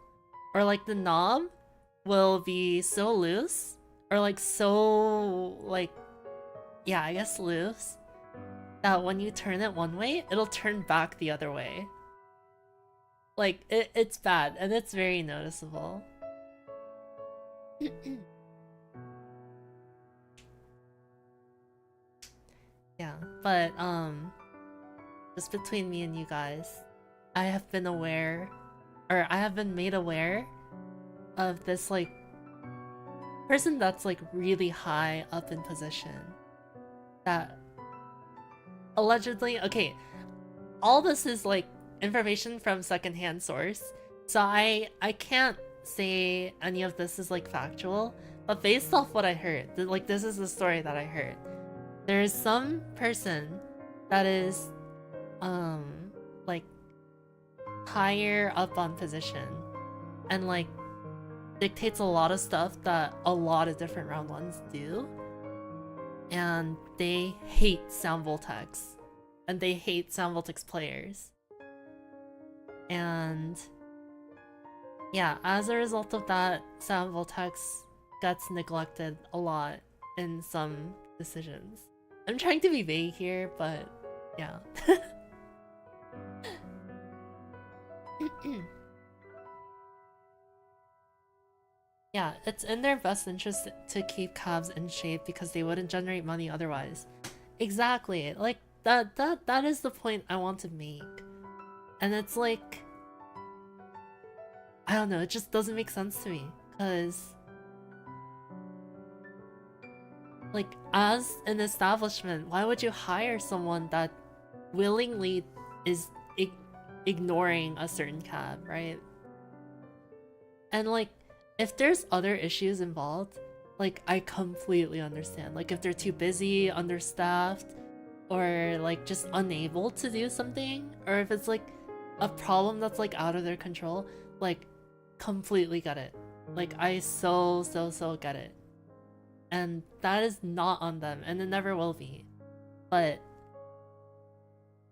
Or like the knob will be so loose or like so like, yeah, I guess loose that when you turn it one way, it'll turn back the other way. Like it's bad and it's very noticeable. Yeah, but just between me and you guys, I have been aware, or I have been made aware of this like person that's like really high up in position that allegedly, okay, all this is like information from secondhand source, so I can't say any of this is like factual, but based off what I heard, like this is the story that I heard. There is some person that is like higher up on position and like dictates a lot of stuff that a lot of different round ones do, and they hate Sound Voltex and they hate Sound Voltex players, and yeah, as a result of that, Sound Voltex gets neglected a lot in some decisions. I'm trying to be vague here, but yeah. Yeah, it's in their best interest to keep cabs in shape because they wouldn't generate money otherwise. Exactly. Like that is the point I want to make. And it's like, I don't know, it just doesn't make sense to me cuz like as an establishment, why would you hire someone that willingly is ignoring a certain cab, right? And like if there's other issues involved, like I completely understand. Like if they're too busy, understaffed, or like just unable to do something, or if it's like a problem that's like out of their control, like completely get it. Like I so get it. And that is not on them, and it never will be. But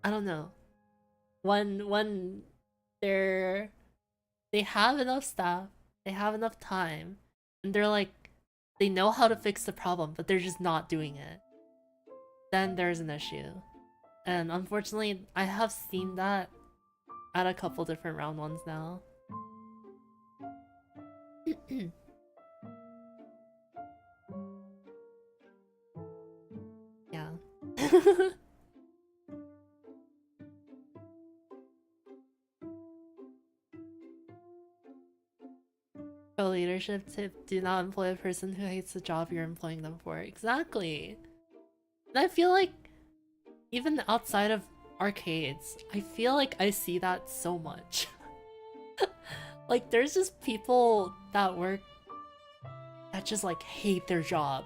I don't know. When they have enough staff, they have enough time, and they're like, they know how to fix the problem, but they're just not doing it, then there's an issue. And unfortunately, I have seen that at a couple different round ones now. Yeah. Pro leadership tip: do not employ a person who hates the job you're employing them for. Exactly. And I feel like even outside of arcades, I feel like I see that so much. Like there's just people that work that just like hate their job.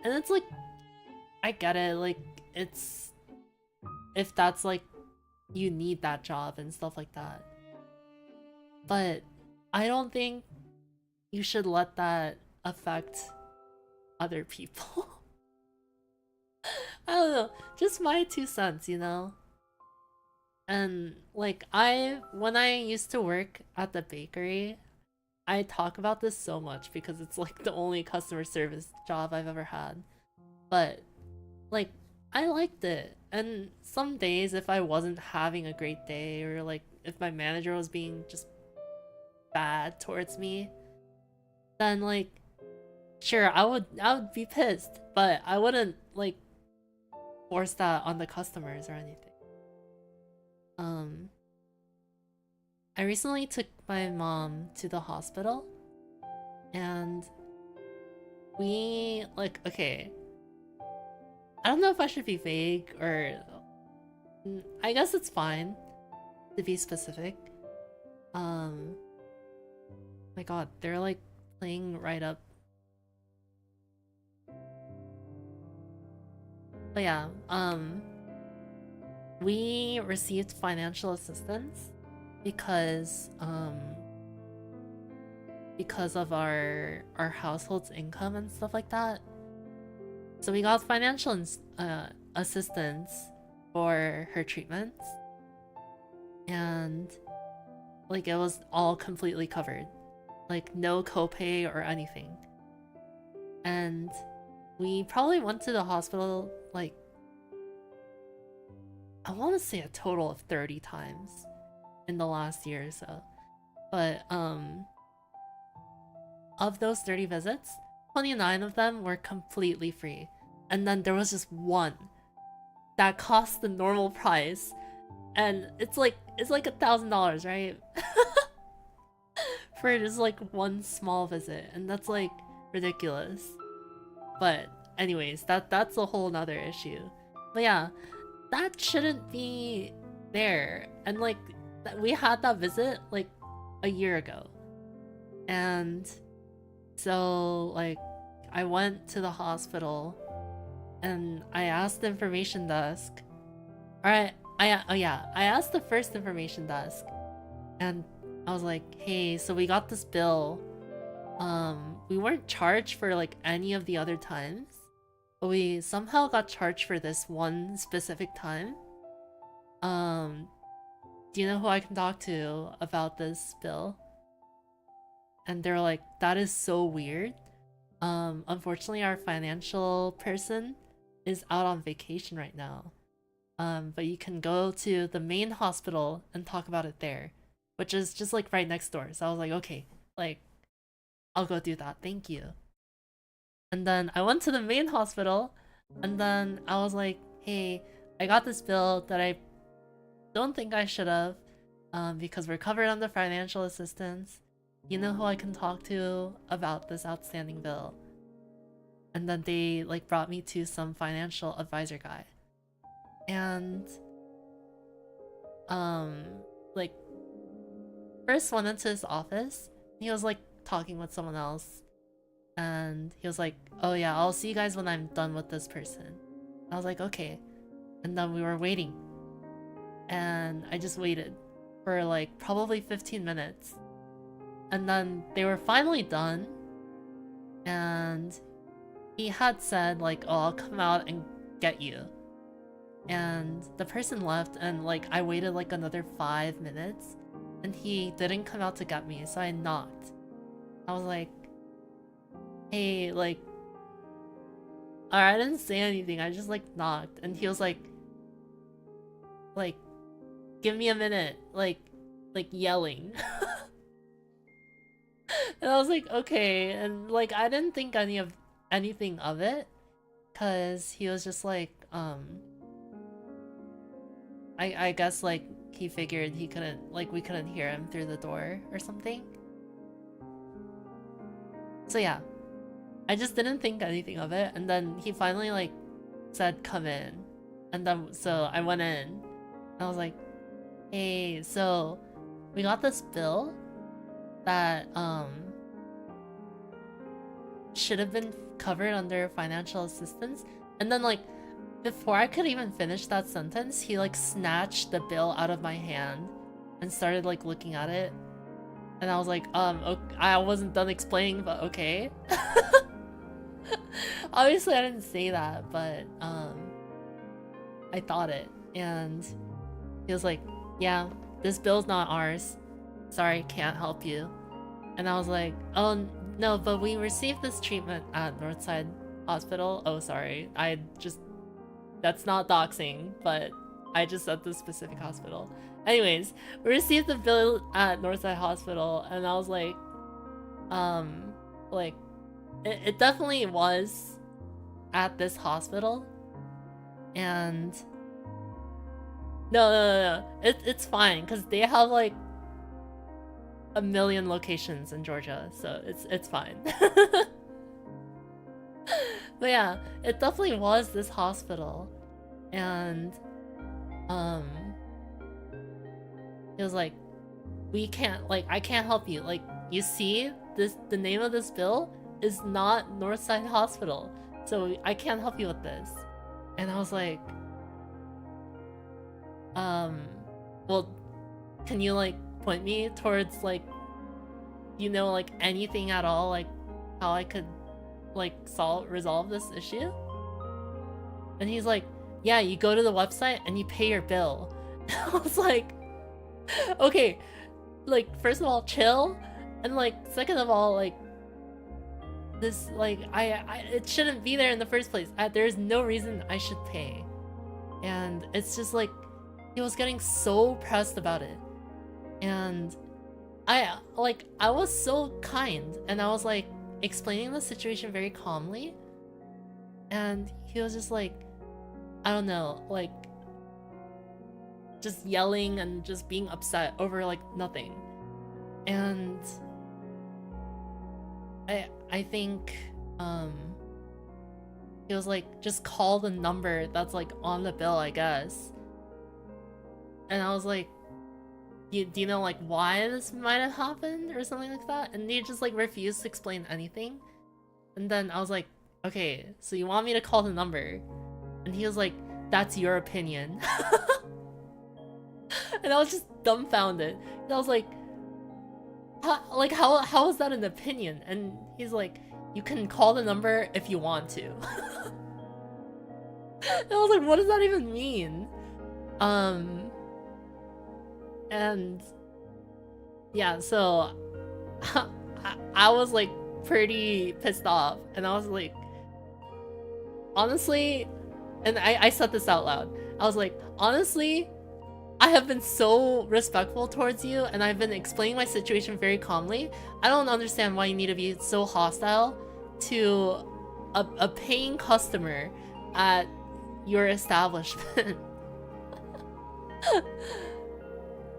And it's like, I get it, like it's, if that's like you need that job and stuff like that. But I don't think you should let that affect other people. I don't know, just my 2 cents, you know? And like when I used to work at the bakery, I talk about this so much because it's like the only customer service job I've ever had. But like I liked it. And some days if I wasn't having a great day, or like if my manager was being just bad towards me, then like sure, I would be pissed, but I wouldn't like force that on the customers or anything. I recently took my mom to the hospital, and we, like, okay, I don't know if I should be vague or I guess it's fine to be specific. My god, they're like playing right up. But yeah, we received financial assistance because of our household's income and stuff like that. So we got financial assistance for her treatments, and like it was all completely covered, like no copay or anything. And we probably went to the hospital like, I want to say a total of 30 times in the last year or so. But of those 30 visits, 29 of them were completely free. And then there was just one that cost the normal price, and it's like $1,000, right? For just like one small visit, and that's like ridiculous. But anyways, that's a whole nother issue. But yeah, that shouldn't be there. And like we had that visit like a year ago, and so like I went to the hospital and I asked the information desk. I asked the first information desk, and I was like, hey, so we got this bill. We weren't charged for like any of the other times, but we somehow got charged for this one specific time. Do you know who I can talk to about this bill? And they're like, that is so weird. Unfortunately, our financial person is out on vacation right now. But you can go to the main hospital and talk about it there, which is just like right next door. So I was like, okay, like, I'll go do that. Thank you. And then I went to the main hospital, and then I was like, hey, I got this bill that I don't think I should have, because we're covered under financial assistance. You know who I can talk to about this outstanding bill? And then they like brought me to some financial advisor guy. And like first went into his office, he was like talking with someone else, and he was like, oh yeah, I'll see you guys when I'm done with this person. I was like, okay. And then we were waiting, and I just waited for like probably 15 minutes, and then they were finally done, and he had said like, oh, I'll come out and get you. And the person left, and like I waited like another 5 minutes, and he didn't come out to get me, so I knocked. I was like, hey, like, I didn't say anything, I just like knocked, and he was like, give me a minute, like yelling. And I was like, okay, and like I didn't think anything of it, cause he was just like, I guess like he figured he couldn't, like we couldn't hear him through the door or something. So yeah, I just didn't think anything of it, and then he finally like said come in, and then so I went in, and I was like, hey, so we got this bill that should have been covered under financial assistance. And then like before I could even finish that sentence, he like snatched the bill out of my hand and started like looking at it, and I was like, okay, I wasn't done explaining, but okay. Obviously I didn't say that, but I thought it, and he was like, yeah, this bill's not ours, sorry, can't help you. And I was like, oh no, but we received this treatment at Northside Hospital. Oh sorry, that's not doxing, but I just said the specific hospital. Anyways, we received the bill at Northside Hospital, and I was like, it definitely was at this hospital, And no. It's fine because they have like a million locations in Georgia, so it's fine. But yeah, it definitely was this hospital, and um, it was like, we can't, like, I can't help you. Like, you see, the name of this bill is not Northside Hospital, so I can't help you with this. And I was like, well, can you like point me towards like, like anything at all, like how I could like resolve this issue? And he's like, yeah, you go to the website and you pay your bill. I was like, okay, like, first of all, chill, and like, second of all, like, this, like, I it shouldn't be there in the first place. There's no reason I should pay. And it's just like, he was getting so pressed about it, and I was so kind, and I was like explaining the situation very calmly, and he was just like, I don't know, like just yelling and just being upset over like nothing. And I think he was like, just call the number that's like on the bill, I guess. And I was like, do you know like why this might have happened or something like that? And he just like refused to explain anything. And then I was like, okay, so you want me to call the number? And he was like, that's your opinion. And I was just dumbfounded. And I was like, how is that an opinion? And he's like, you can call the number if you want to. And I was like, what does that even mean? And yeah, so I was like pretty pissed off, and I was like, honestly, and I said this out loud, I was like, honestly, I have been so respectful towards you, and I've been explaining my situation very calmly. I don't understand why you need to be so hostile to a paying customer at your establishment.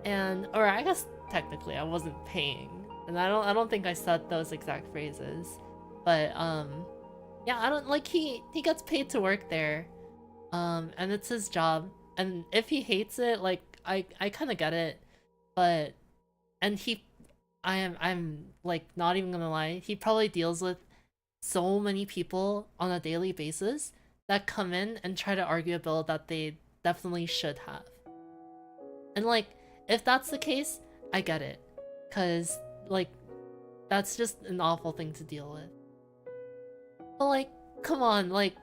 And, or I guess technically I wasn't paying, and I don't think I said those exact phrases, but yeah, I don't like, he gets paid to work there, and it's his job, and if he hates it, like, I kind of get it, but, and I'm like not even gonna lie, he probably deals with so many people on a daily basis that come in and try to argue a bill that they definitely should have. And like, if that's the case, I get it, cause like, that's just an awful thing to deal with. But like, come on, like,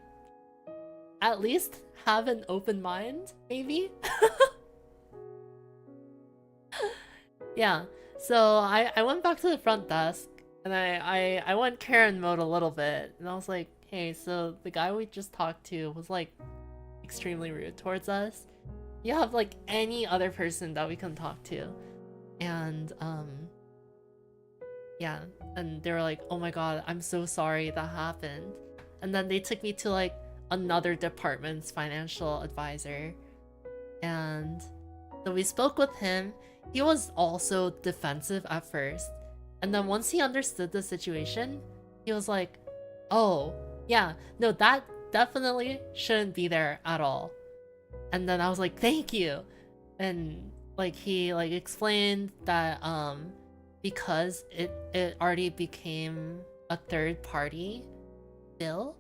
at least have an open mind, maybe? Yeah, so I went back to the front desk, and I went Karen mode a little bit, and I was like, hey, so the guy we just talked to was like extremely rude towards us. You have like any other person that we can talk to? And yeah, and they were like, oh my god, I'm so sorry that happened. And then they took me to like another department's financial advisor, and so we spoke with him. He was also defensive at first, and then once he understood the situation, he was like, oh yeah, no, that definitely shouldn't be there at all. And then I was like, thank you. And like, he like explained that because it already became a third party bill,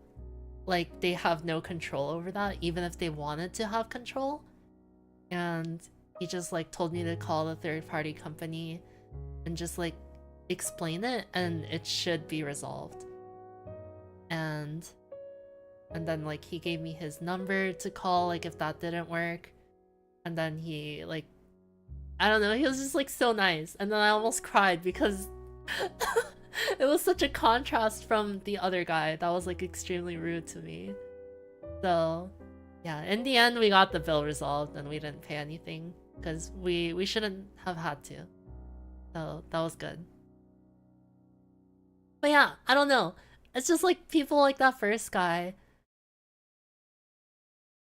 like they have no control over that, even if they wanted to have control. And he just like told me to call the third party company and just like explain it, and it should be resolved. And then like he gave me his number to call, like if that didn't work. And then he like, I don't know, he was just like so nice. And then I almost cried because it was such a contrast from the other guy that was like extremely rude to me. So yeah, in the end we got the bill resolved and we didn't pay anything because we shouldn't have had to. So that was good. But yeah, I don't know. It's just like people like that first guy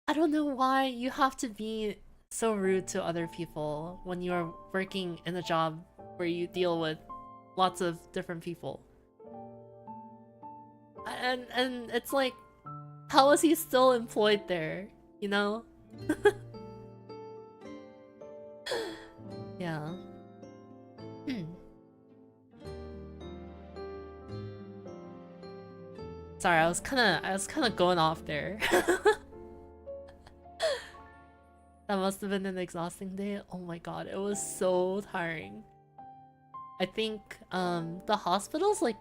I don't know why you have to be so rude to other people when you're working in a job where you deal with lots of different people. And it's like, how is he still employed there? You know? Yeah. Sorry, I was kinda going off there. That must have been an exhausting day. Oh my god, it was so tiring. I think the hospital's like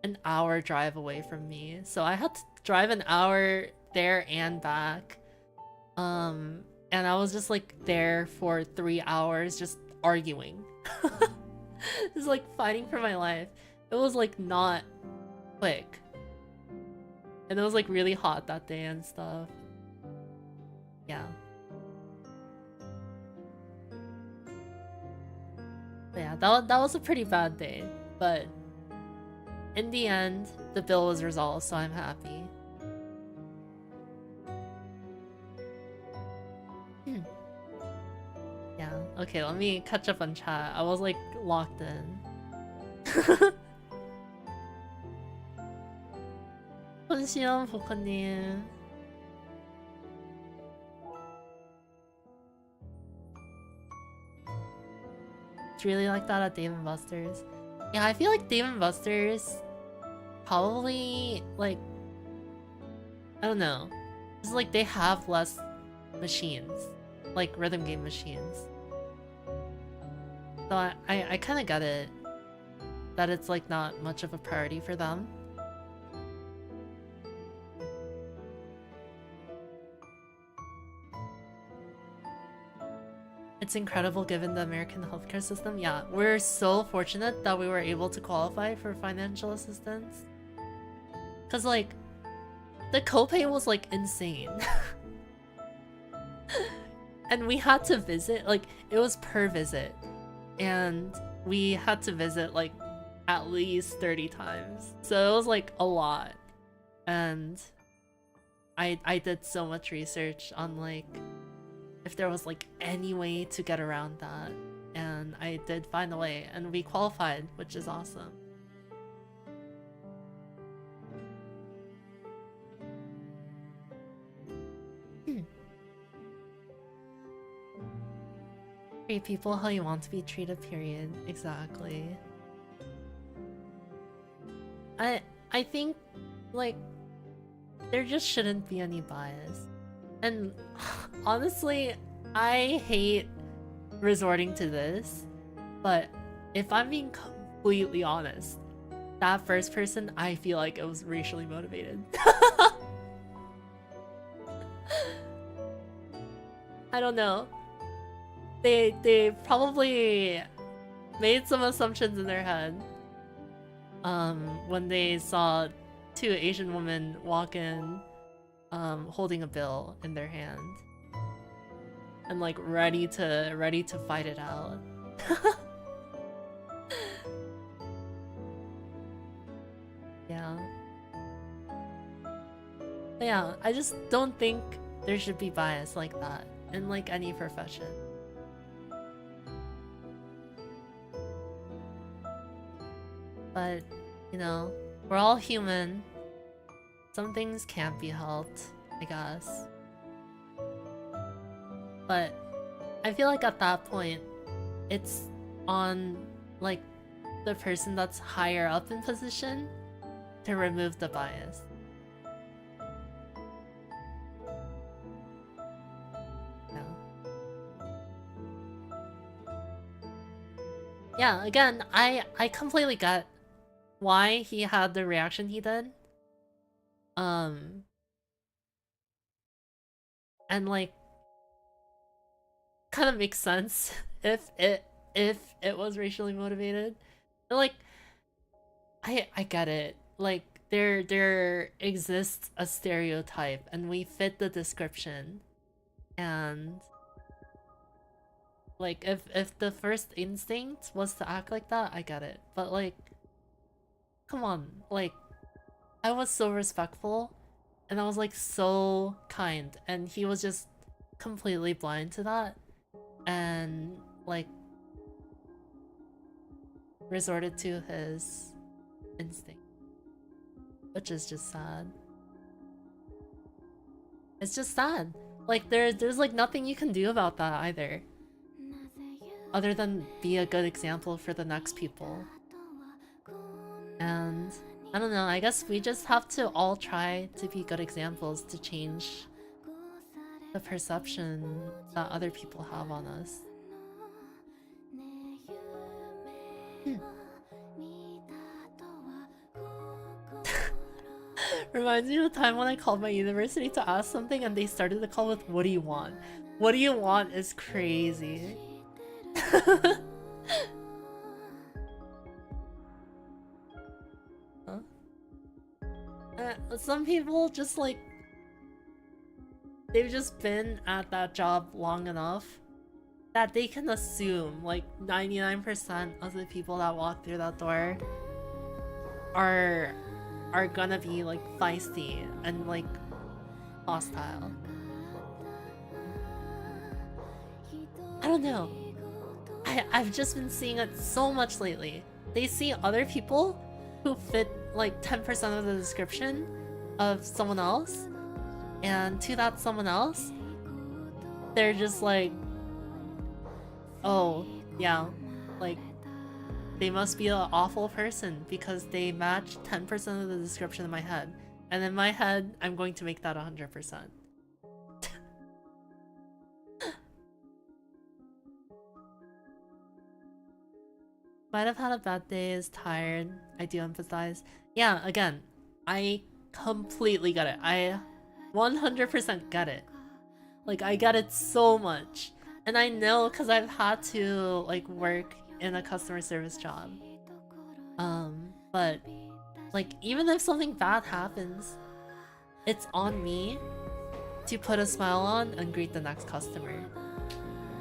an hour drive away from me, so I had to drive an hour there and back. And I was just like there for 3 hours just arguing. Just like fighting for my life. It was like not quick. And it was like really hot that day and stuff. Yeah. But yeah, that was a pretty bad day. But in the end, the bill was resolved, so I'm happy. Yeah, okay, let me catch up on chat. I was like locked in. 손시영 보커님. It's really like that at Dave & Buster's. Yeah, I feel like Dave & Buster's probably like, I don't know. It's like they have less machines, like rhythm game machines. So I kind of get it that it's like not much of a priority for them. It's incredible given the American healthcare system. Yeah, we're so fortunate that we were able to qualify for financial assistance. Cause like, the copay was like insane. And we had to visit, like, it was per visit. And we had to visit like at least 30 times. So it was like a lot. And I did so much research on like if there was like any way to get around that, and I did find a way, and we qualified, which is awesome. Treat people how you want to be treated, period. Exactly. I think like there just shouldn't be any bias. And honestly, I hate resorting to this, but if I'm being completely honest, that first person, I feel like it was racially motivated. I don't know. They probably made some assumptions in their head when they saw two Asian women walk in holding a bill in their hand and like ready to fight it out. Yeah. But yeah, I just don't think there should be bias like that in like any profession. But, you know, we're all human. Some things can't be helped, I guess. But I feel like at that point, it's on like the person that's higher up in position to remove the bias. Yeah, again, I completely get why he had the reaction he did. And like kind of makes sense if it was racially motivated. But, like I get it. Like there exists a stereotype and we fit the description. And like if the first instinct was to act like that, I get it. But like come on, like I was so respectful And I was like so kind, and he was just completely blind to that and like resorted to his instinct, which is just sad. It's just sad. Like there's like nothing you can do about that either, other than be a good example for the next people. And I don't know, I guess we just have to all try to be good examples to change the perception that other people have on us. Reminds me of the time when I called my university to ask something and they started the call with, "What do you want?" What do you want is crazy. Huh? Some people just like, they've just been at that job long enough that they can assume like 99% of the people that walk through that door are gonna be like feisty and like hostile. I don't know. I've just been seeing it so much lately. They see other people who fit like 10% of the description of someone else, and to that someone else, they're just like, oh, yeah, like, they must be an awful person because they match 10% of the description in my head. And in my head, I'm going to make that 100%. Might have had a bad day, is tired. I do empathize. Yeah, again, I completely get it. I 100% get it. Like, I get it so much. And I know because I've had to, like, work in a customer service job. But, like, even if something bad happens, it's on me to put a smile on and greet the next customer.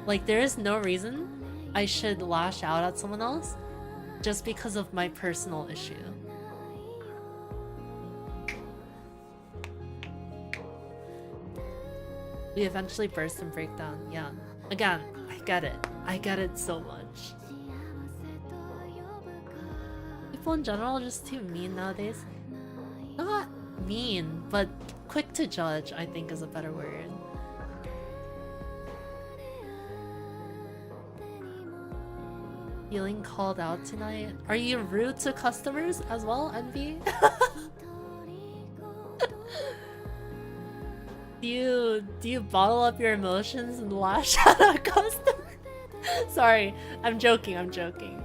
Like, there is no reason I should lash out at someone else just because of my personal issue. We eventually burst and break down, yeah. Again, I get it. I get it so much. People in general are just too mean nowadays. Not mean, but quick to judge, I think is a better word. Feeling called out tonight? Are you rude to customers as well, Envy? Do you bottle up your emotions and lash out at customers? Sorry, I'm joking, I'm joking.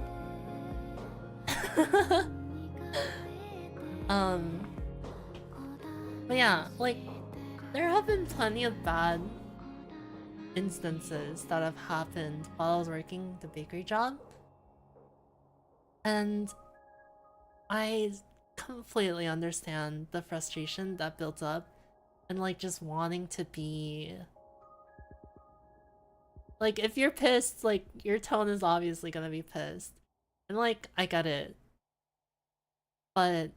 But yeah, like, there have been plenty of bad instances that have happened while I was working the bakery job. And I completely understand the frustration that builds up and like just wanting to be... Like, if you're pissed, like, your tone is obviously gonna be pissed. And like, I get it. But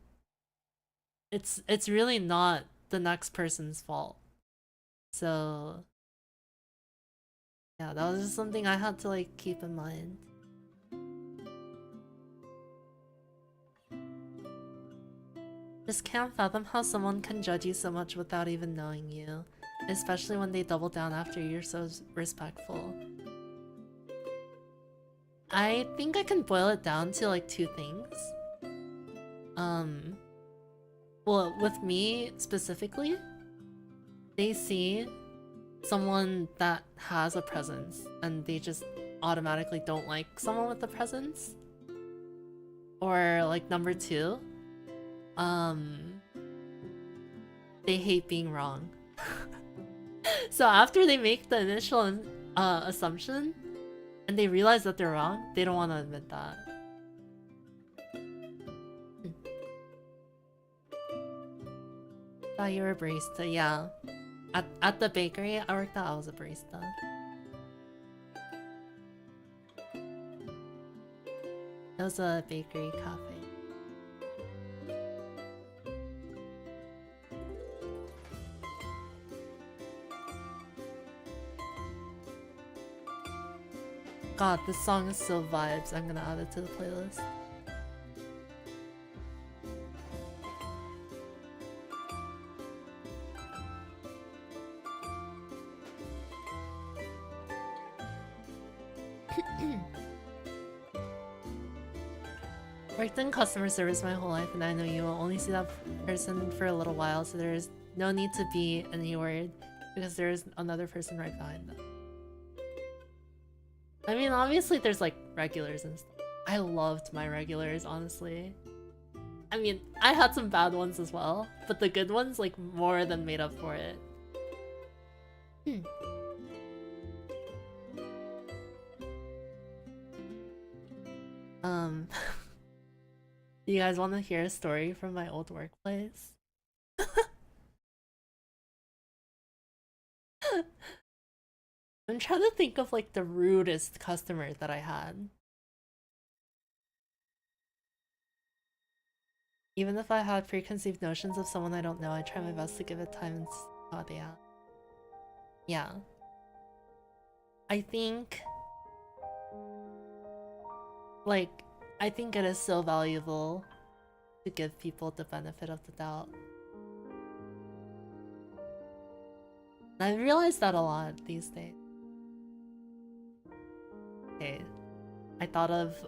it's really not the next person's fault. So yeah, that was just something I had to like keep in mind. Just can't fathom how someone can judge you so much without even knowing you. Especially when they double down after you're so respectful. I think I can boil it down to like two things. Well, with me specifically, they see someone that has a presence and they just automatically don't like someone with a presence. Or like number two, they hate being wrong. So after they make the initial assumption and they realize that they're wrong, they don't want to admit that. Thought you were a barista, yeah. At the bakery I worked at, I was a barista. It was a bakery cafe. God, this song is so vibes. I'm gonna add it to the playlist. Worked in customer service my whole life, and I know you will only see that person for a little while, so there is no need to be any worried, because there is another person right behind them. I mean, obviously there's like regulars and stuff. I loved my regulars, honestly. I mean, I had some bad ones as well, but the good ones like more than made up for it. Do you guys want to hear a story from my old workplace? I'm trying to think of like the rudest customer that I had. Even if I had preconceived notions of someone I don't know, I try my best to give it time and see how they act. Yeah. I think it is so valuable to give people the benefit of the doubt. And I realize that a lot these days. Okay. I thought of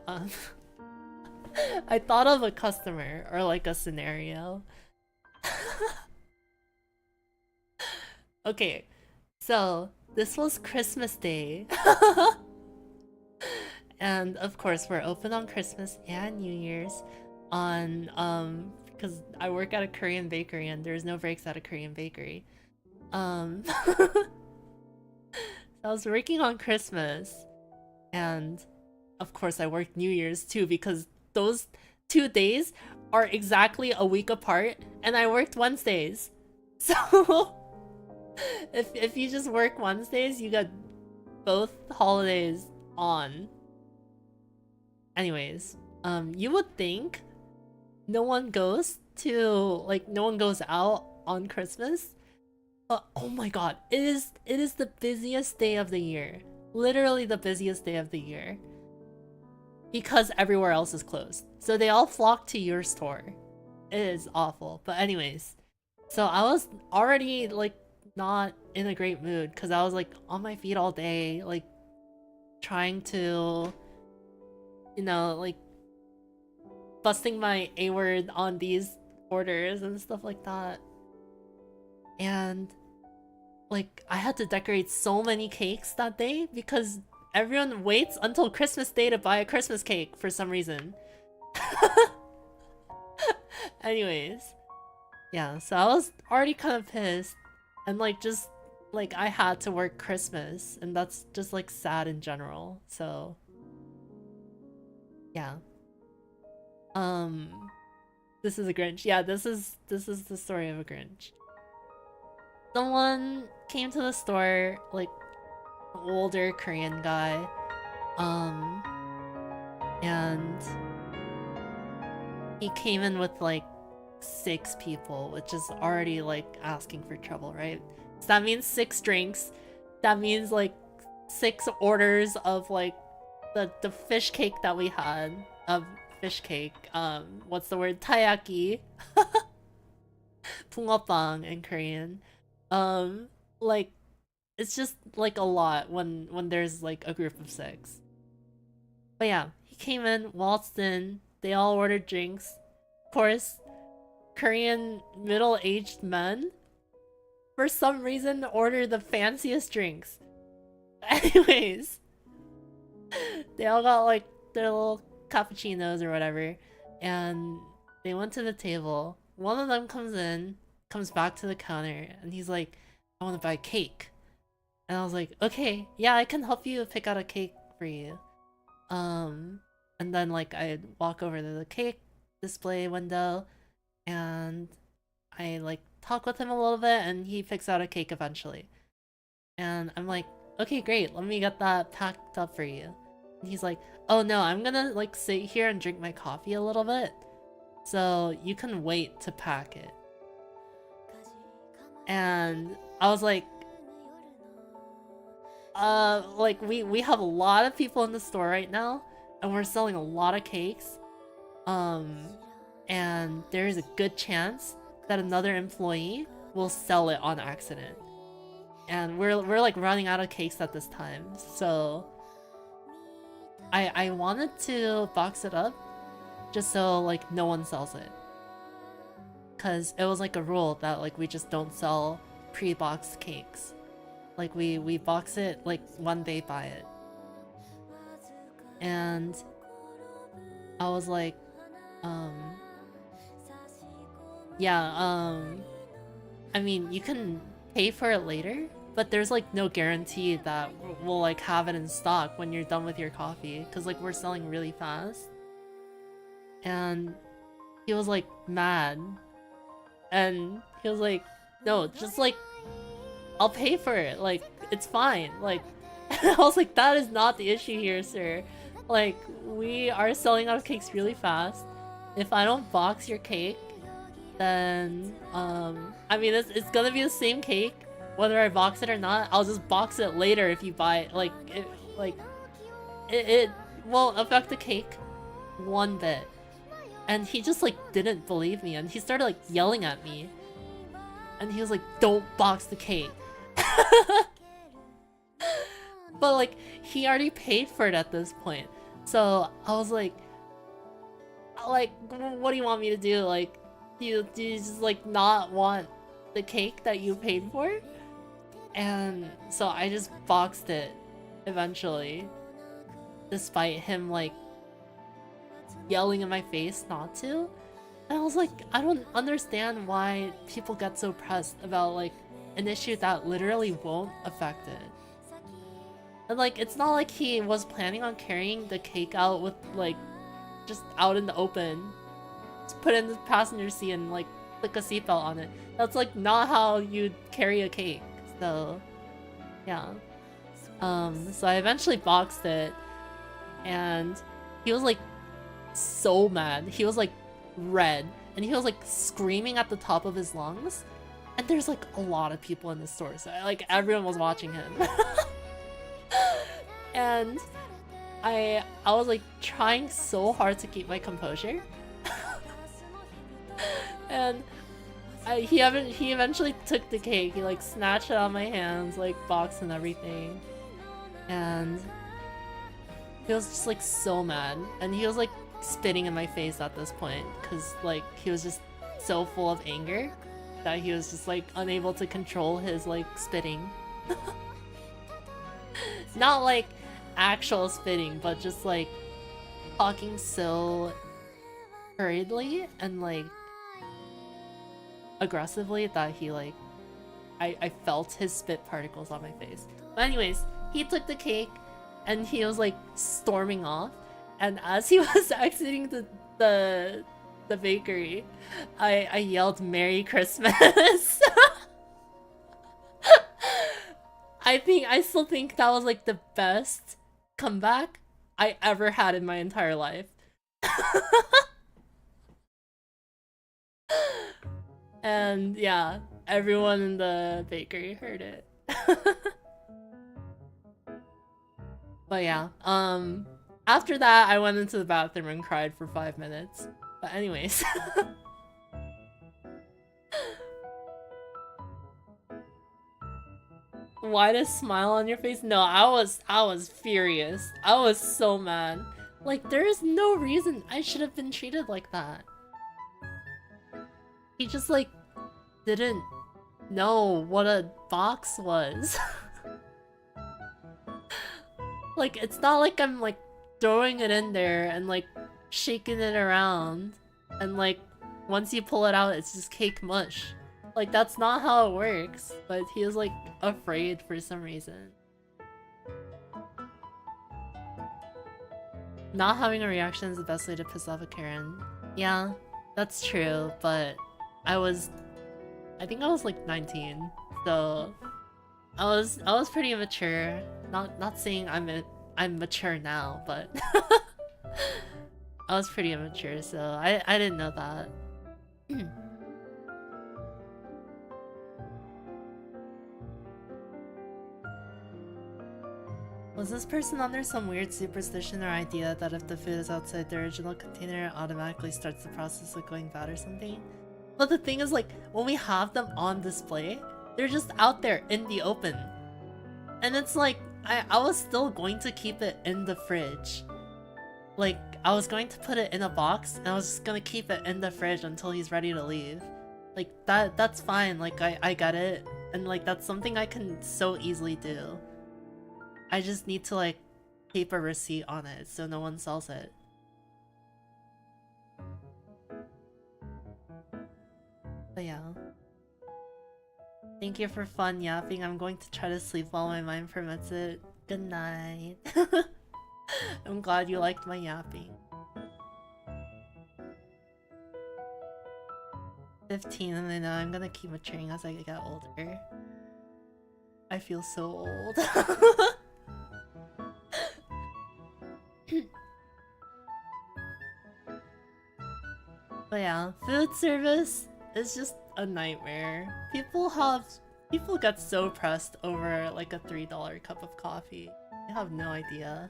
I thought of a customer or like a scenario. Okay. So, this was Christmas Day. And of course, we're open on Christmas and New Year's on because I work at a Korean bakery and there's no breaks at a Korean bakery. So I was working on Christmas, and of course I worked New Year's too, because those 2 days are exactly a week apart, and I worked Wednesdays. So if you just work Wednesdays, you get both holidays on. Anyways, you would think no one goes out on Christmas. But oh my god, it is the busiest day of the year. Literally the busiest day of the year. Because everywhere else is closed. So they all flock to your store. It is awful. But anyways, so I was already like not in a great mood because I was like on my feet all day, like trying to, you know, like busting my A word on these orders and stuff like that. And like I had to decorate so many cakes that day because everyone waits until Christmas Day to buy a Christmas cake for some reason. Anyways, yeah, so I was already kind of pissed, and like just like I had to work Christmas, and that's just like sad in general. So yeah. This is a Grinch. Yeah, this is the story of a Grinch. Someone came to the store, like an older Korean guy, and he came in with like 6 people, which is already like asking for trouble, right? So that means 6 drinks. That means like 6 orders of like the fish cake that we had. Fish cake. What's the word? Taiyaki. Bungeoppang in Korean. Like it's just like a lot when there's like a group of 6. But yeah, he came in, waltzed in, they all ordered drinks. Of course, Korean middle-aged men for some reason order the fanciest drinks. Anyways, they all got like their little cappuccinos or whatever, and they went to the table. One of them comes back to the counter, and he's like, I want to buy cake. And I was like, okay, yeah, I can help you pick out a cake for you. And then like I walk over to the cake display window, and I like talk with him a little bit, and he picks out a cake eventually. And I'm like, okay, great, let me get that packed up for you. And he's like, oh no, I'm gonna like sit here and drink my coffee a little bit, so you can wait to pack it. And I was like, like we have a lot of people in the store right now, and we're selling a lot of cakes. And there is a good chance that another employee will sell it on accident. And we're like running out of cakes at this time, so I wanted to box it up just so like no one sells it. Cause it was like a rule that like we just don't sell pre-boxed cakes. Like we box it like when they buy it. And I was like, yeah, I mean, you can pay for it later, but there's like no guarantee that we'll like have it in stock when you're done with your coffee, because like we're selling really fast. And he was like mad, and he was like, no, just like I'll pay for it, like it's fine. Like I was like, that is not the issue here, sir. Like, we are selling out cakes really fast. If I don't box your cake, then I mean it's gonna be the same cake whether I box it or not. I'll just box it later if you buy it. It won't affect the cake one bit. And he just like didn't believe me, and he started like yelling at me, and he was like, don't box the cake. But like he already paid for it at this point, so I was like what do you want me to do? Like, do you just like not want the cake that you paid for? And so I just boxed it eventually, despite him like yelling in my face not to. And I was like, I don't understand why people get so pressed about like an issue that literally won't affect it. And like, it's not like he was planning on carrying the cake out with like just out in the open, just put it in the passenger seat and like click a seatbelt on it. That's like not how you carry a cake. So yeah, so I eventually boxed it, and he was like so mad. He was like red, and he was like screaming at the top of his lungs, and there's like a lot of people in the store, so like everyone was watching him. And I was like trying so hard to keep my composure. And he eventually took the cake. He like snatched it out of my hands, like boxed and everything. And he was just like so mad, and he was like spitting in my face at this point, because like he was just so full of anger that he was just like unable to control his like spitting. Not like actual spitting, but just like talking so hurriedly and like aggressively that he like I felt his spit particles on my face. But anyways, he took the cake and he was like storming off, and as he was exiting the bakery, I yelled Merry Christmas. I still think that was like the best comeback I ever had in my entire life. And yeah, everyone in the bakery heard it. But yeah, after that I went into the bathroom and cried for 5 minutes. But anyways. Why the smile on your face? No, I was furious. I was so mad. Like, there is no reason I should have been treated like that. He just like didn't know what a box was. Like, it's not like I'm like throwing it in there and like shaking it around, and like once you pull it out it's just cake mush. Like, that's not how it works. But he was like afraid for some reason. Not having a reaction is the best way to piss off a Karen. Yeah, that's true, but I think I was like 19, so I was pretty mature. Not saying I'm mature now, but I was pretty immature, so I didn't know that. Was this person under some weird superstition or idea that if the food is outside the original container, it automatically starts the process of going bad or something? But the thing is, like, when we have them on display, they're just out there in the open. And it's like, I was still going to keep it in the fridge. Like, I was going to put it in a box, and I was just gonna keep it in the fridge until he's ready to leave. Like, that's fine, like, I get it. And, like, that's something I can so easily do. I just need to, like, keep a receipt on it so no one sells it. But yeah. Thank you for fun yapping. I'm going to try to sleep while my mind permits it. Good night. I'm glad you liked my yapping. 15, and I know I'm gonna keep maturing as I get older. I feel so old. But yeah, food service is just a nightmare. People get so pressed over like a $3 cup of coffee. You have no idea.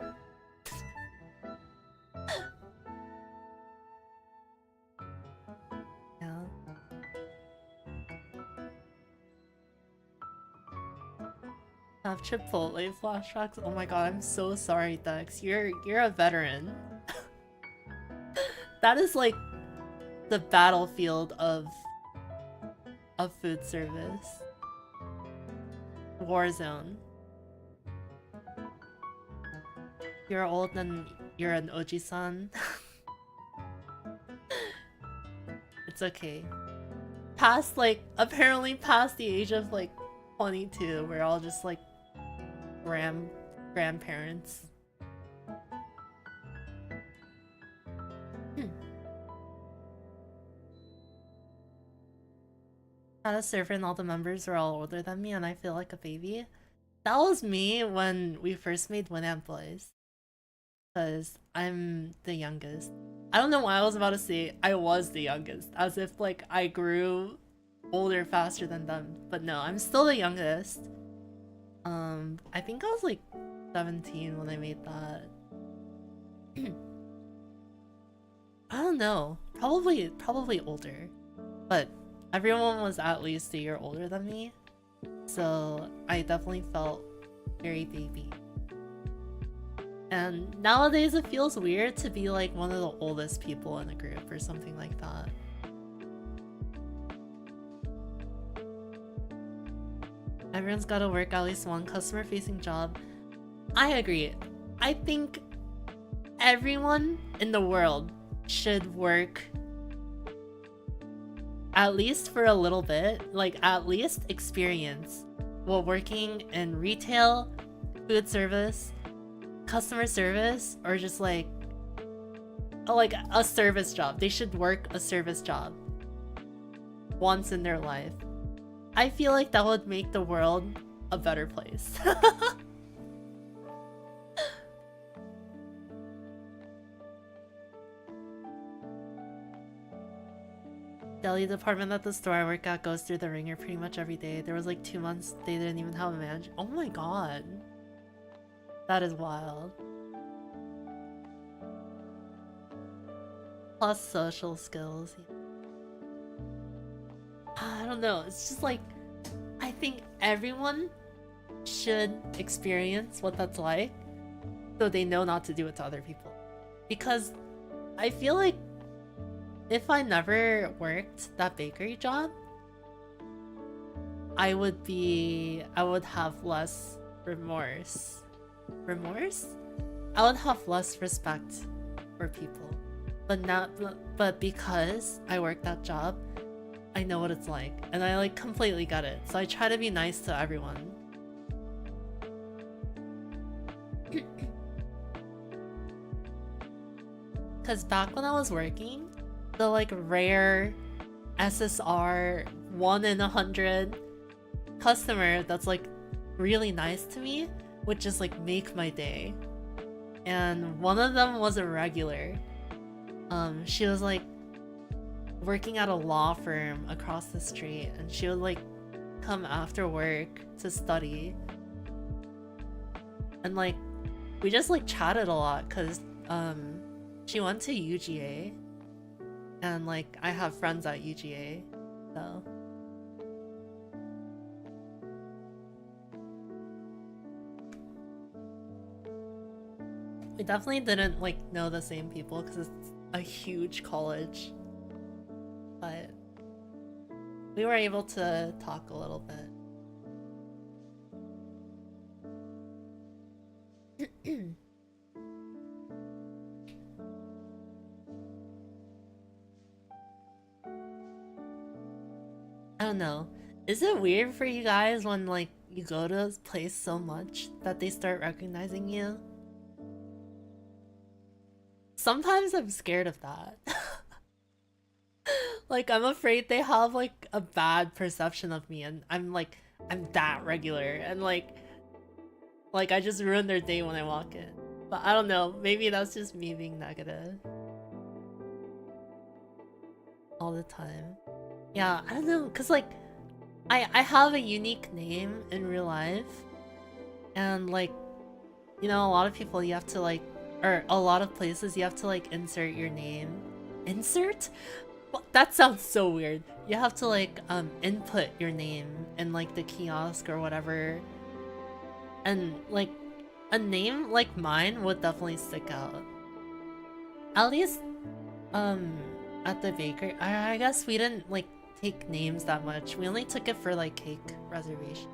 Yeah. Have Chipotle flashbacks? Oh my god, I'm so sorry, Dex. You're a veteran. That is like the battlefield of food service. Warzone. You're old and you're an Oji-san. It's okay. Apparently past the age of like 22, we're all just like grandparents. Had a server and all the members were all older than me and I feel like a baby. That was me when we first made Winamp Boys. Because I'm the youngest. I don't know why I was about to say I was the youngest. As if like I grew older faster than them. But no, I'm still the youngest. I think I was like 17 when I made that. I don't know. Probably older. But everyone was at least a year older than me, so I definitely felt very baby. And nowadays it feels weird to be like one of the oldest people in a group or something like that. Everyone's gotta work at least one customer-facing job. I agree. I think everyone in the world should work at least for a little bit, like at least experience while working in retail, food service, customer service, or just like a service job. They should work a service job once in their life. I feel like that would make the world a better place. Deli department at the store I work at goes through the ringer pretty much every day. There was like 2 months they didn't even have a manager. Oh my god. That is wild. Plus social skills. I don't know. It's just like, I think everyone should experience what that's like so they know not to do it to other people. Because I feel like if I never worked that bakery job, I would have less remorse. Remorse? I would have less respect for people. But because I worked that job, I know what it's like, and I like completely get it. So I try to be nice to everyone. Cause back when I was working, the like rare SSR 1 in 100 customer that's like really nice to me would just like make my day. And one of them was a regular. She was like working at a law firm across the street, and she would like come after work to study. And like we just like chatted a lot because she went to UGA and like I have friends at UGA, so we definitely didn't like know the same people because it's a huge college, but we were able to talk a little bit. I don't know. Is it weird for you guys when like you go to this place so much that they start recognizing you? Sometimes I'm scared of that. Like I'm afraid they have like a bad perception of me and I'm that regular and like I just ruin their day when I walk in. But I don't know, maybe that's just me being negative all the time. Yeah, I don't know, cause like I have a unique name in real life, and like, you know, a lot of people you have to like, or a lot of places you have to like insert your name. Insert? Well, that sounds so weird. You have to like input your name in like the kiosk or whatever, and like a name like mine would definitely stick out. At least at the bakery, I guess we didn't like take names that much. We only took it for like cake reservation.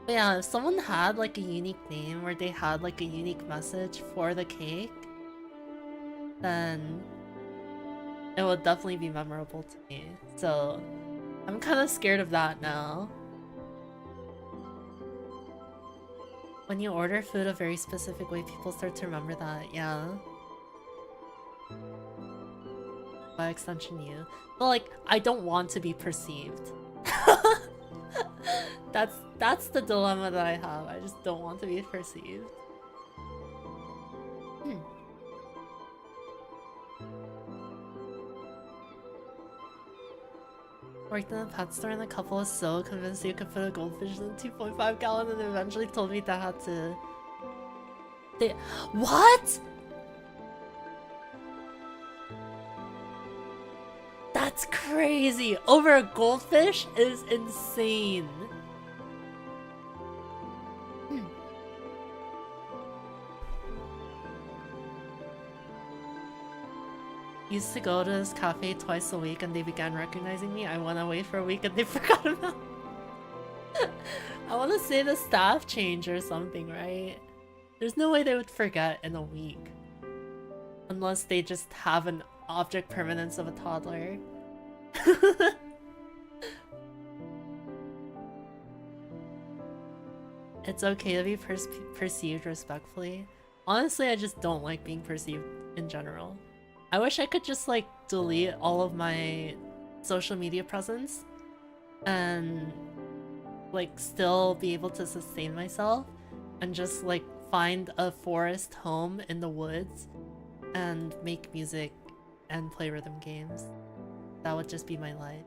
But yeah, if someone had like a unique name or they had like a unique message for the cake, then it would definitely be memorable to me. So I'm kind of scared of that now. When you order food a very specific way, people start to remember that, yeah. By extension you. But like, I don't want to be perceived. That's the dilemma that I have. I just don't want to be perceived. Worked in a pet store and the couple was so convinced you could put a goldfish in a 2.5 gallon and eventually told me that I had to... What?! That's crazy! Over a goldfish is insane! Used to go to this cafe twice a week and they began recognizing me. I went away for a week and they forgot about me. I want to say the staff change or something, right? There's no way they would forget in a week. Unless they just have an object permanence of a toddler. It's okay to be perceived respectfully. Honestly, I just don't like being perceived in general. I wish I could just like delete all of my social media presence and like still be able to sustain myself and just like find a forest home in the woods and make music and play rhythm games. That would just be my life.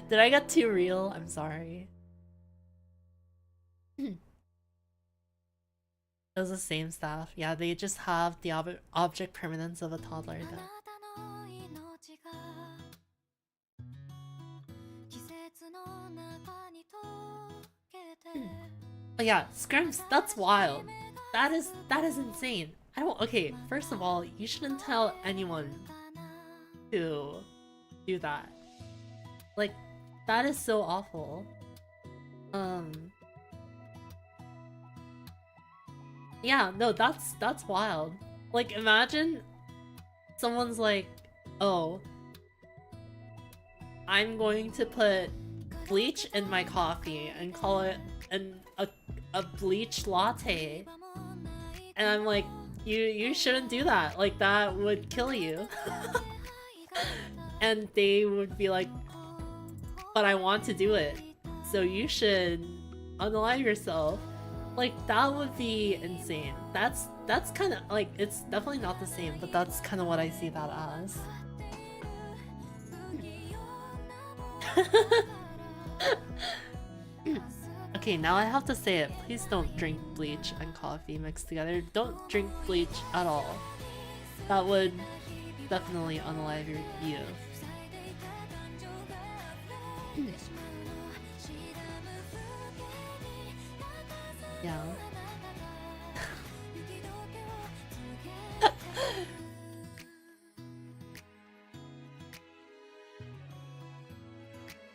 Did I get too real? I'm sorry. It was the same staff. Yeah, they just have the object permanence of a toddler now. Oh yeah, Scrimps, that's wild. That is insane. I don't. Okay, first of all, you shouldn't tell anyone to do that. Like, that is so awful. Yeah, no, that's wild. Like, imagine someone's like, oh, I'm going to put bleach in my coffee and call it a bleach latte. And I'm like, you shouldn't do that. Like, that would kill you. And they would be like, but I want to do it. So you should unalive yourself. Like, that would be insane. That's kind of like, it's definitely not the same, but that's kind of what I see that as. Okay, now I have to say it. Please don't drink bleach and coffee mixed together. Don't drink bleach at all. That would definitely unalive you. Yeah.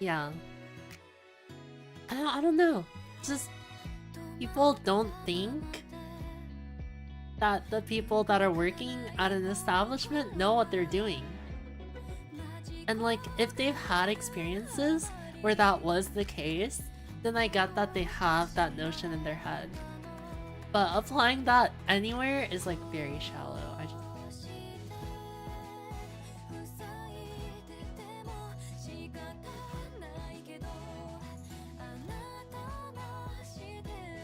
Yeah. I don't know. Just people don't think that the people that are working at an establishment know what they're doing. And like, if they've had experiences where that was the case, then I get that they have that notion in their head. But applying that anywhere is like very shallow.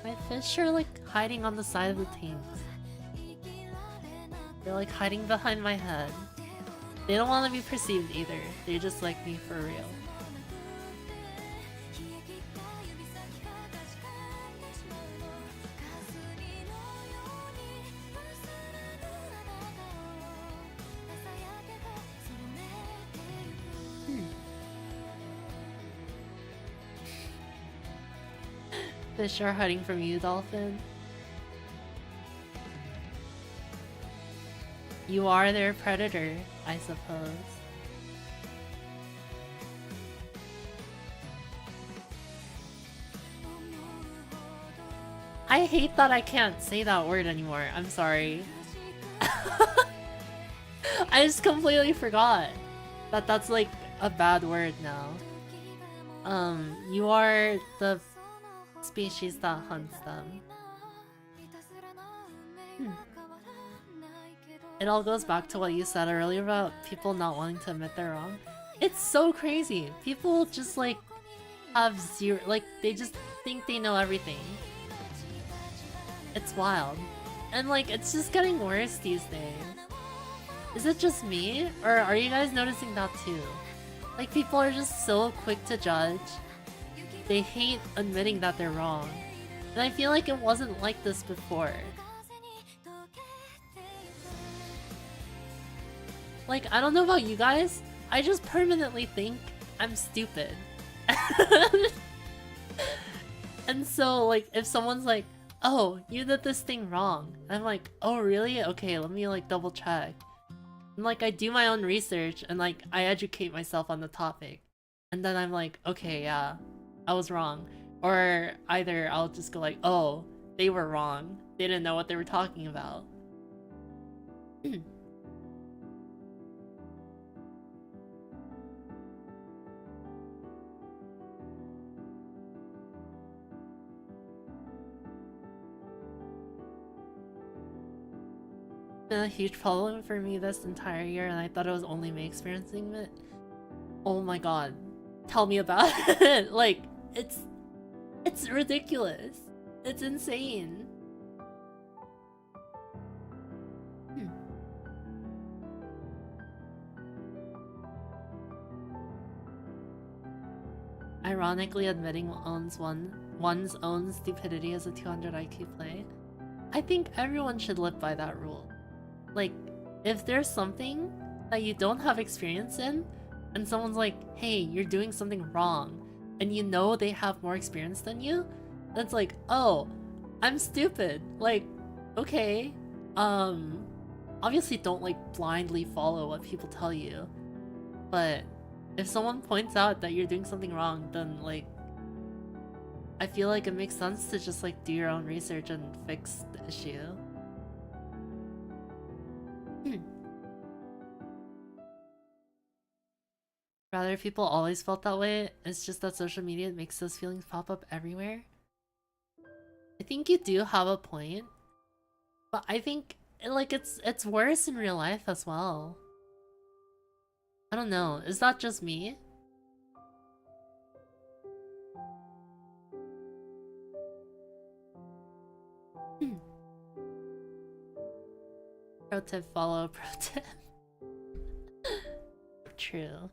My fish are like hiding on the side of the tanks. They're like hiding behind my head. They don't want to be perceived either. They just like me for real. Fish are hiding from you, Dolphin. You are their predator, I suppose. I hate that I can't say that word anymore. I'm sorry. I just completely forgot that that's like a bad word now. You are the species that hunts them. It all goes back to what you said earlier about people not wanting to admit they're wrong. It's so crazy. People just like have zero, like they just think they know everything. It's wild. And like it's just getting worse these days. Is it just me? Or are you guys noticing that too? Like people are just so quick to judge. They hate admitting that they're wrong. And I feel like it wasn't like this before. Like, I don't know about you guys, I just permanently think I'm stupid. And so, like, if someone's like, oh, you did this thing wrong, I'm like, oh really? Okay, let me like double check. And like, I do my own research and like, I educate myself on the topic. And then I'm like, okay, yeah, I was wrong. Or either I'll just go like, oh, they were wrong. They didn't know what they were talking about. Been a huge problem for me this entire year, and I thought it was only me experiencing it. Oh my god. Tell me about it. Like, it's ridiculous. It's insane. Ironically, admitting one's own stupidity is a 200 IQ play. I think everyone should live by that rule. Like, if there's something that you don't have experience in, and someone's like, hey, you're doing something wrong, and you know they have more experience than you, that's like, oh, I'm stupid. Like, okay. Obviously don't like blindly follow what people tell you. But if someone points out that you're doing something wrong, then like, I feel like it makes sense to just like do your own research and fix the issue. Rather, people always felt that way. It's just that social media makes those feelings pop up everywhere. I think you do have a point, but I think like it's worse in real life as well. I don't know. Is that just me? Pro tip, follow pro tip. True.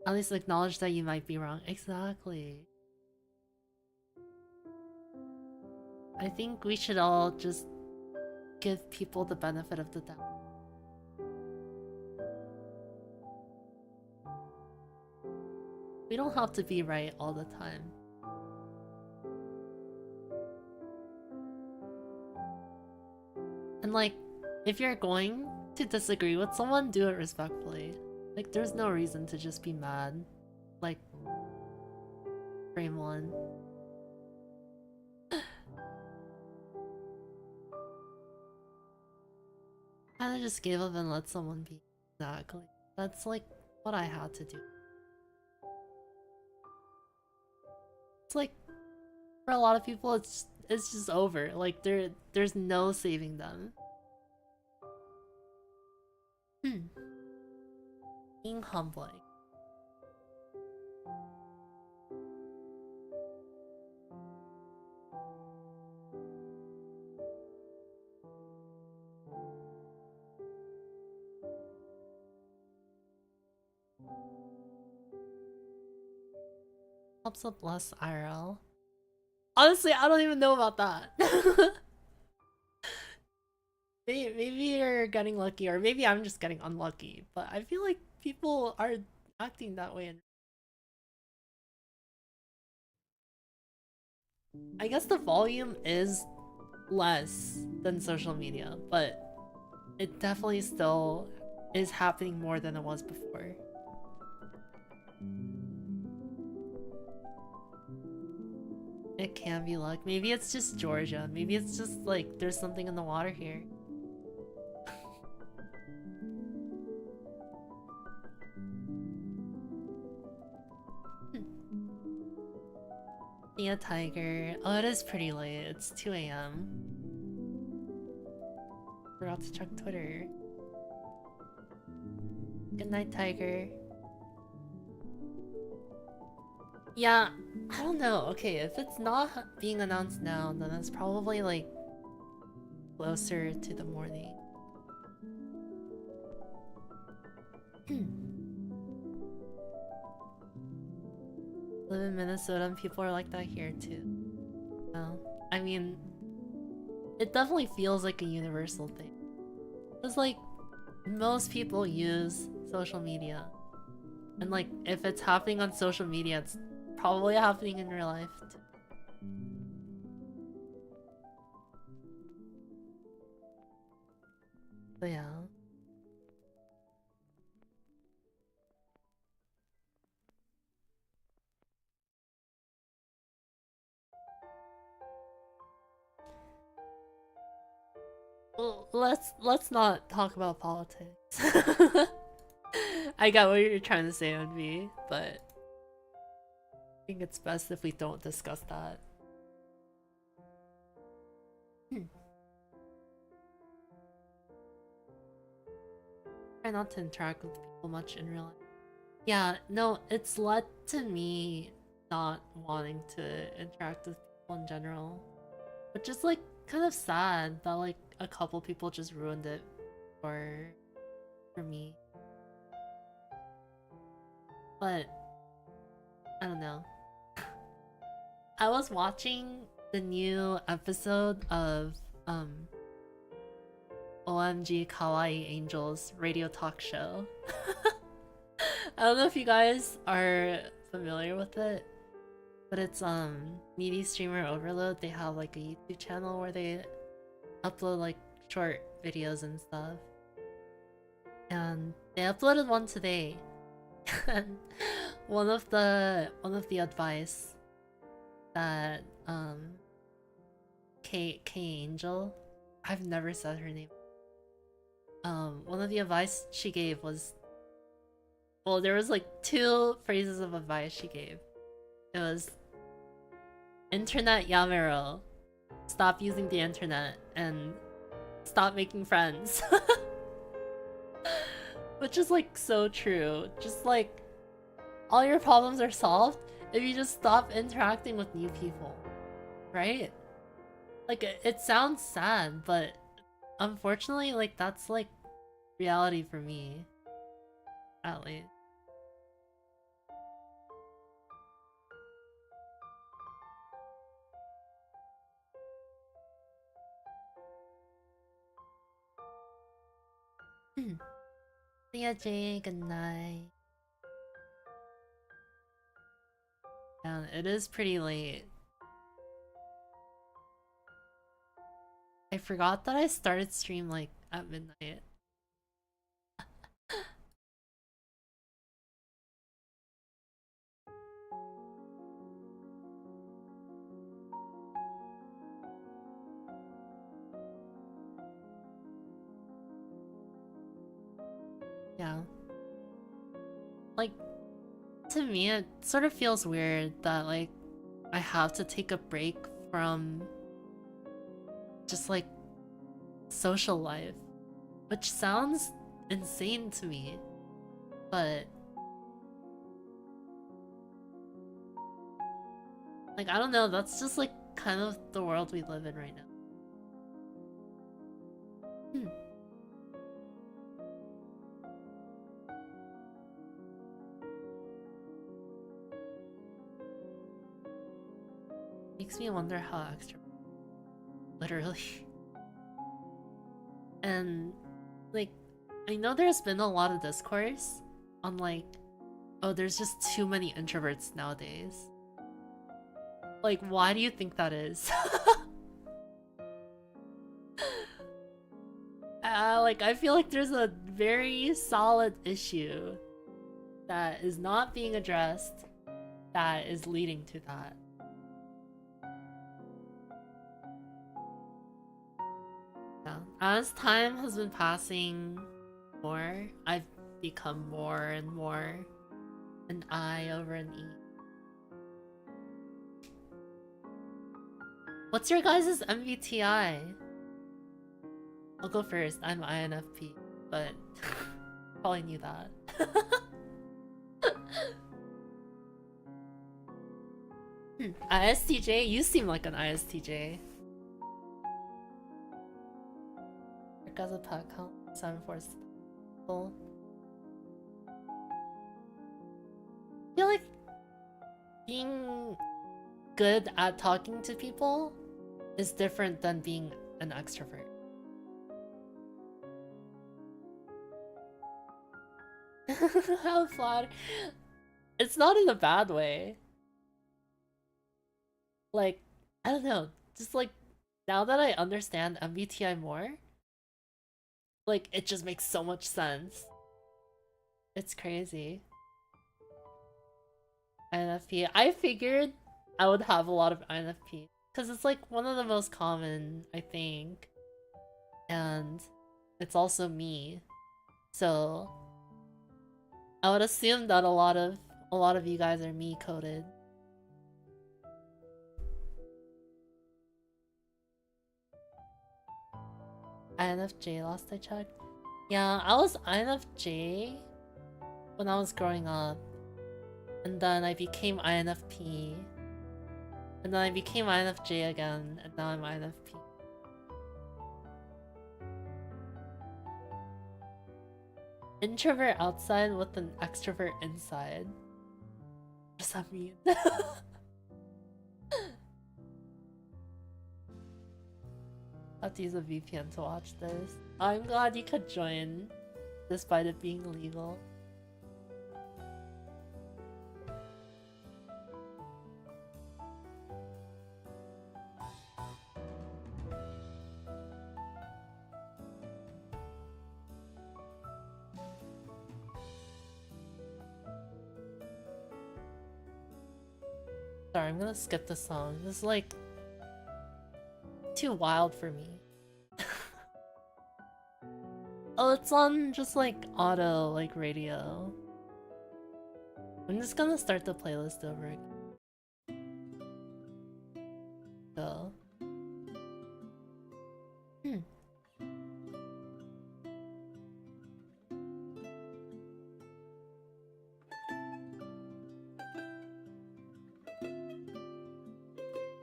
At least acknowledge that you might be wrong. Exactly. I think we should all just give people the benefit of the doubt. We don't have to be right all the time. And like, if you're going to disagree with someone, do it respectfully. Like, there's no reason to just be mad. Like, frame one. Kinda just gave up and let someone be. Exactly. That's like what I had to do. It's like, for a lot of people, it's just over. Like, there's no saving them. Being humbling. Helps up less IRL. Honestly, I don't even know about that. Maybe you're getting lucky, or maybe I'm just getting unlucky. But I feel like people are acting that way. I guess the volume is less than social media, but it definitely still is happening more than it was before. It can be luck. Maybe it's just Georgia. Maybe it's just like there's something in the water here. See a tiger. Oh, it is pretty late. It's 2 a.m. Forgot to check Twitter. Good night, tiger. Yeah, I don't know. Okay, if it's not being announced now, then it's probably like closer to the morning. Live in Minnesota and people are like that here too. No, I mean, it definitely feels like a universal thing. It's like most people use social media, and like if it's happening on social media, it's probably happening in real life too. So yeah. Well, let's not talk about politics. I got what you're trying to say on me, but I think it's best if we don't discuss that. Try not to interact with people much in real life. Yeah, no, it's led to me not wanting to interact with people in general. Which is like kind of sad that like a couple people just ruined it for me. But I don't know. I was watching the new episode of OMG Kawaii Angel's radio talk show. I don't know if you guys are familiar with it, but it's Meaty Streamer Overload. They have like a YouTube channel where they upload like short videos and stuff. And they uploaded one today. And one of the advice that K Angel, I've never said her name. One of the advice she gave was, well, there was like 2 phrases of advice she gave. It was internet yamero, stop using the internet, and stop making friends. Which is like so true. Just like all your problems are solved if you just stop interacting with new people, right? Like it sounds sad, but unfortunately, like that's like reality for me, at least. See ya, Jay. Good night. Yeah, it is pretty late. I forgot that I started stream like at midnight. Yeah. Like, to me, it sort of feels weird that, like, I have to take a break from just, like, social life. Which sounds insane to me. But, like, I don't know, that's just, like, kind of the world we live in right now. Makes me wonder how extra. Literally. And, like, I know there's been a lot of discourse on, like, oh, there's just too many introverts nowadays. Like, why do you think that is? Like, I feel like there's a very solid issue that is not being addressed that is leading to that. Yeah. As time has been passing more, I've become more and more an I over an E. What's your guys' MBTI? I'll go first. I'm INFP, but probably knew that. ISTJ? You seem like an ISTJ. As a pet count, 7-4. I feel like being good at talking to people is different than being an extrovert. How flawed. It's not in a bad way. Like, I don't know. Just like, now that I understand MBTI more, like, it just makes so much sense. It's crazy. INFP. I figured I would have a lot of INFP. Because it's like one of the most common, I think. And it's also me. So I would assume that a lot of you guys are me coded. INFJ last I checked. Yeah, I was INFJ when I was growing up. And then I became INFP. And then I became INFJ again, and now I'm INFP. Introvert outside with an extrovert inside. What does that mean? I have to use a VPN to watch this. I'm glad you could join, despite it being illegal. Sorry, I'm gonna skip the song. This is like too wild for me. Oh, it's on just like auto, like radio. I'm just gonna start the playlist over again. Go.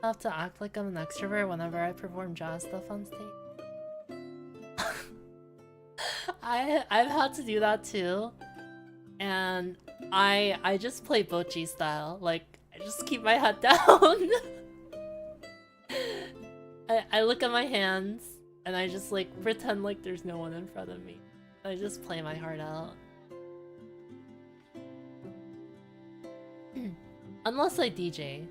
I have to act like I'm an extrovert whenever I perform jazz stuff on stage. I've had to do that too, and I just play Bochi style. Like, I just keep my head down. I look at my hands and I just like pretend like there's no one in front of me. I just play my heart out. Unless I DJ,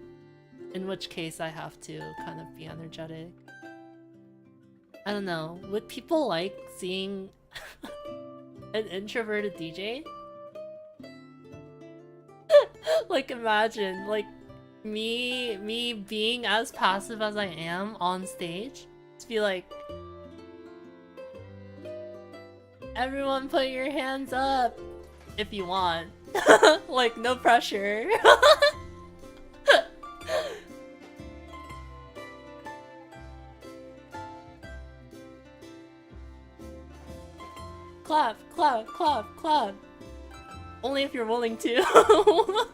in which case I have to kind of be energetic. I don't know, would people like seeing an introverted DJ? Like imagine, like me being as passive as I am on stage. Just be like, everyone put your hands up if you want. Like no pressure. Clap, clap, clap, clap. Only if you're willing to.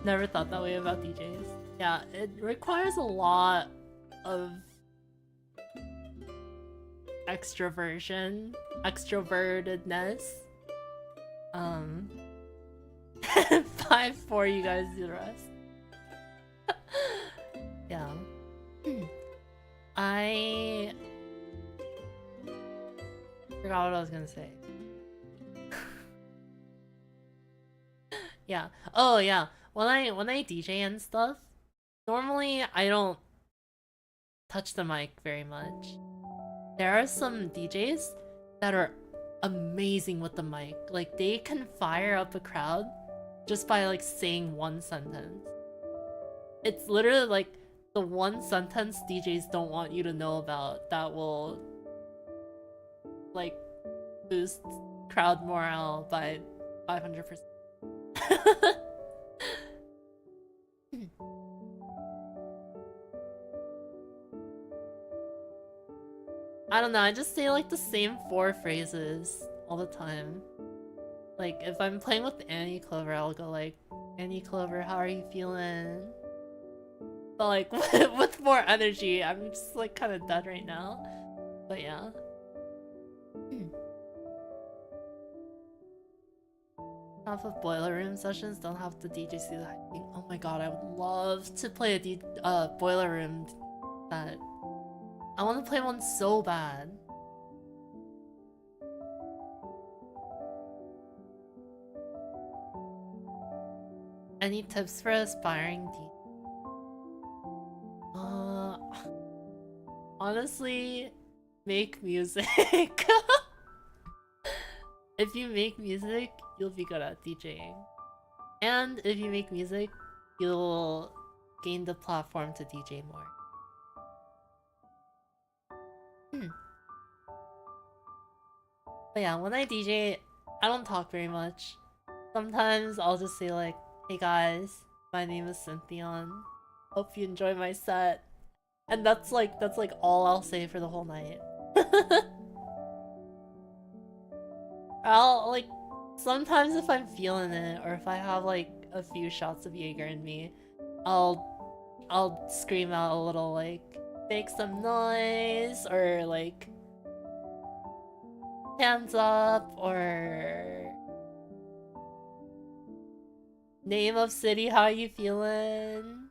Never thought that way about DJs. Yeah, it requires a lot of extrovertedness. 5-4, you guys do the rest. Yeah. I forgot what I was gonna say. Yeah. Oh yeah. When I DJ and stuff, normally I don't touch the mic very much. There are some DJs that are amazing with the mic. Like they can fire up a crowd just by like saying one sentence. It's literally like the one sentence DJs don't want you to know about that will like boost crowd morale by 500%. I don't know, I just say like the same 4 phrases all the time. Like if I'm playing with Annie Clover, I'll go like, Annie Clover, how are you feeling? But like with more energy. I'm just like kind of dead right now. But yeah. Half of Boiler Room sessions don't have the DJ see the hyping. Oh my god, I would love to play a Boiler Room set. I want to play one so bad. Any tips for aspiring DJ? Honestly, make music. If you make music, you'll be good at DJing. And if you make music, you'll gain the platform to DJ more. But yeah, when I DJ, I don't talk very much. Sometimes I'll just say like, hey guys, my name is Synthion. Hope you enjoy my set. And that's like all I'll say for the whole night. I'll like sometimes if I'm feeling it or if I have like a few shots of Jaeger in me, I'll scream out a little like make some noise or like hands up or name of city, how you feeling?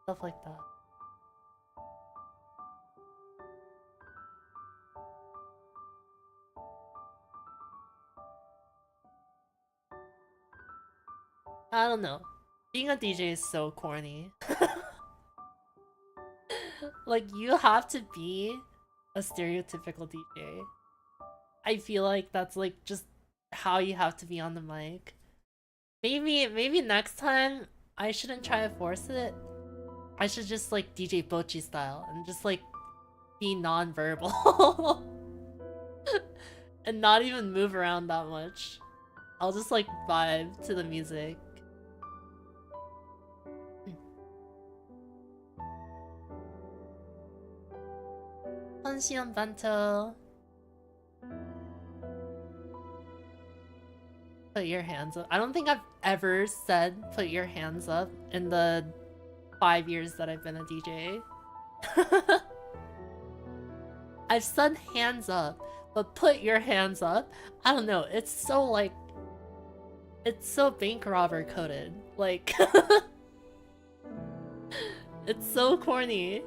Stuff like that. I don't know. Being a DJ is so corny. Like, you have to be a stereotypical DJ. I feel like that's like just how you have to be on the mic. Maybe next time I shouldn't try to force it. I should just like DJ Bochi style and just like be non-verbal. And not even move around that much. I'll just like vibe to the music. Pension bento. Put your hands up. I don't think I've ever said put your hands up in the 5 years that I've been a DJ. I've said hands up, but put your hands up? I don't know, it's so like... It's so bank robber coded. Like, it's so corny.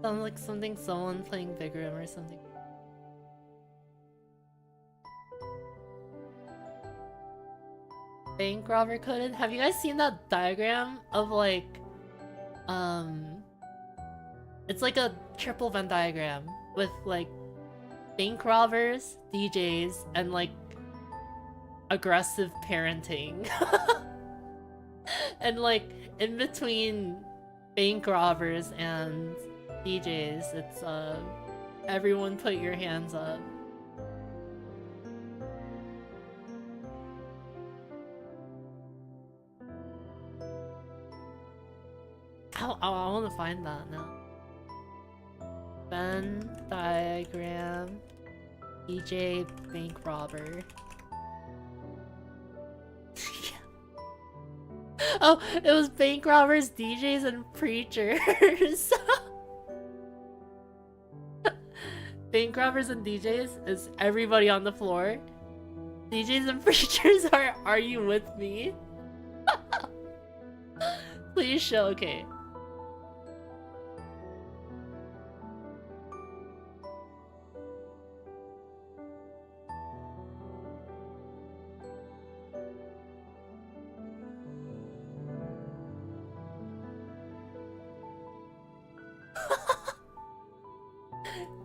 Sounds like someone playing Big Room or something. Bank robber coded. Have you guys seen that diagram of like, it's like a triple Venn diagram with like bank robbers, DJs, and like aggressive parenting. And like in between bank robbers and DJs, it's everyone put your hands up. I want to find that now. Venn diagram, DJ bank robber. Oh, it was bank robbers, DJs, and preachers. Bank robbers and DJs is everybody on the floor. DJs and preachers are you with me? Please show, okay.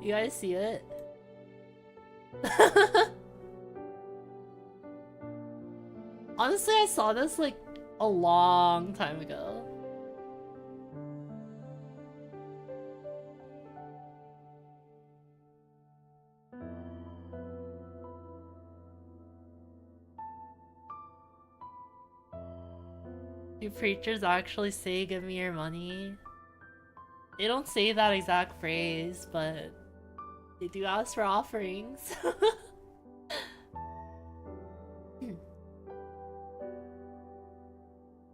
You guys see it? Honestly, I saw this like a long time ago. Do preachers actually say give me your money? They don't say that exact phrase, but they do ask for offerings.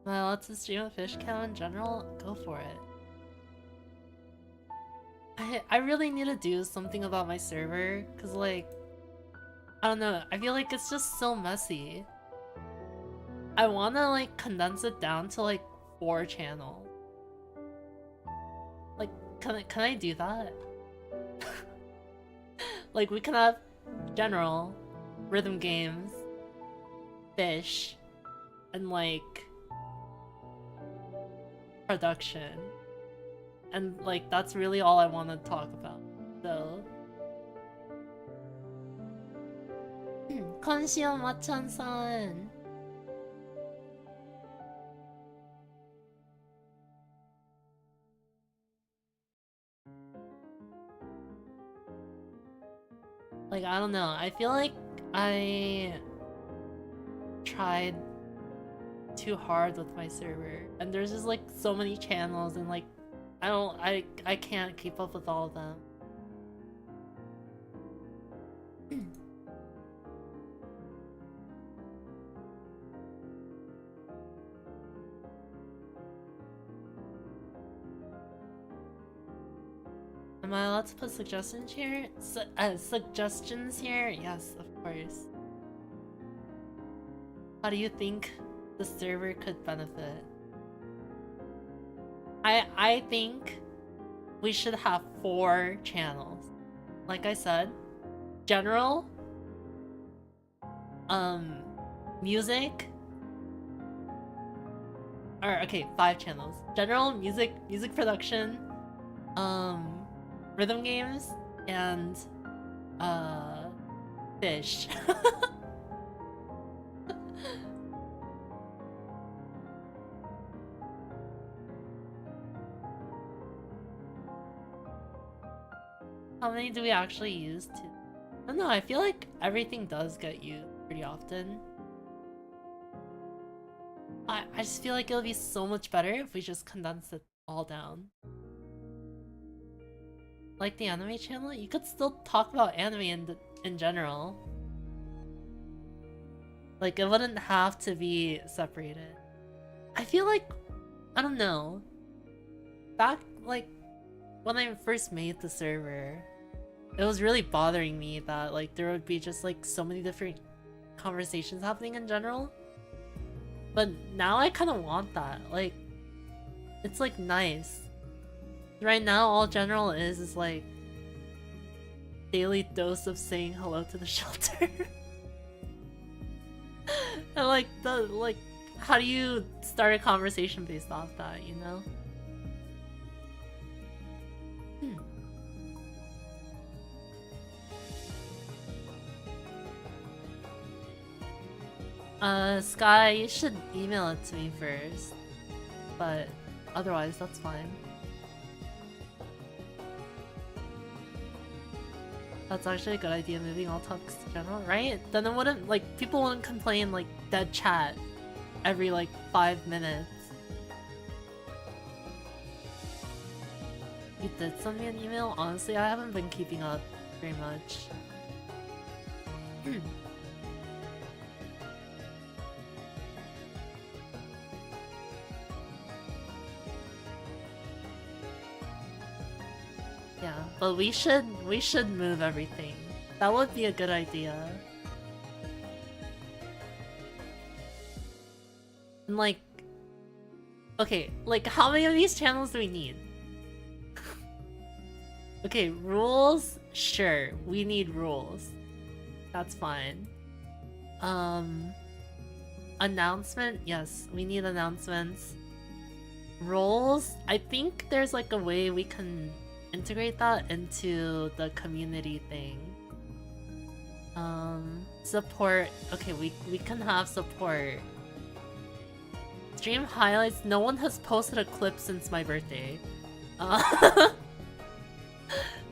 Well, let's stream a fish cow in general. Go for it. I really need to do something about my server, cause like, I don't know, I feel like it's just so messy. I wanna like condense it down to like 4 channels. Like, can I do that? Like, we can have general, rhythm games, fish, and like production, and like that's really all I want to talk about. So, Konshio Machan-san. Like, I don't know, I feel like I tried too hard with my server, and there's just like so many channels, and like I can't keep up with all of them. Am I allowed to put suggestions here? Suggestions here? Yes, of course. How do you think the server could benefit? I think we should have 4 channels. Like I said, general, music, or okay, 5 channels. General, music production, rhythm games, and fish. How many do we actually use to? I don't know, I feel like everything does get used pretty often. I just feel like it'll be so much better if we just condense it all down. Like the anime channel, you could still talk about anime in general. Like, it wouldn't have to be separated. I feel like, I don't know, back like when I first made the server, it was really bothering me that like there would be just like so many different conversations happening in general. But now I kind of want that. Like, it's like nice. Right now, all general is like daily dose of saying hello to the shelter. And like how do you start a conversation based off that, you know? Sky, you should email it to me first. But otherwise, that's fine. That's actually a good idea, moving all topics to general, right? Then it wouldn't, like, people wouldn't complain, like, dead chat every, like, 5 minutes. You did send me an email? Honestly, I haven't been keeping up very much. Yeah, but we should move everything. That would be a good idea. And like, okay, like how many of these channels do we need? Okay, rules, sure, we need rules. That's fine. Announcement, yes, we need announcements. Roles, I think there's like a way we can integrate that into the community thing. Support, okay, we can have support. Stream highlights, no one has posted a clip since my birthday.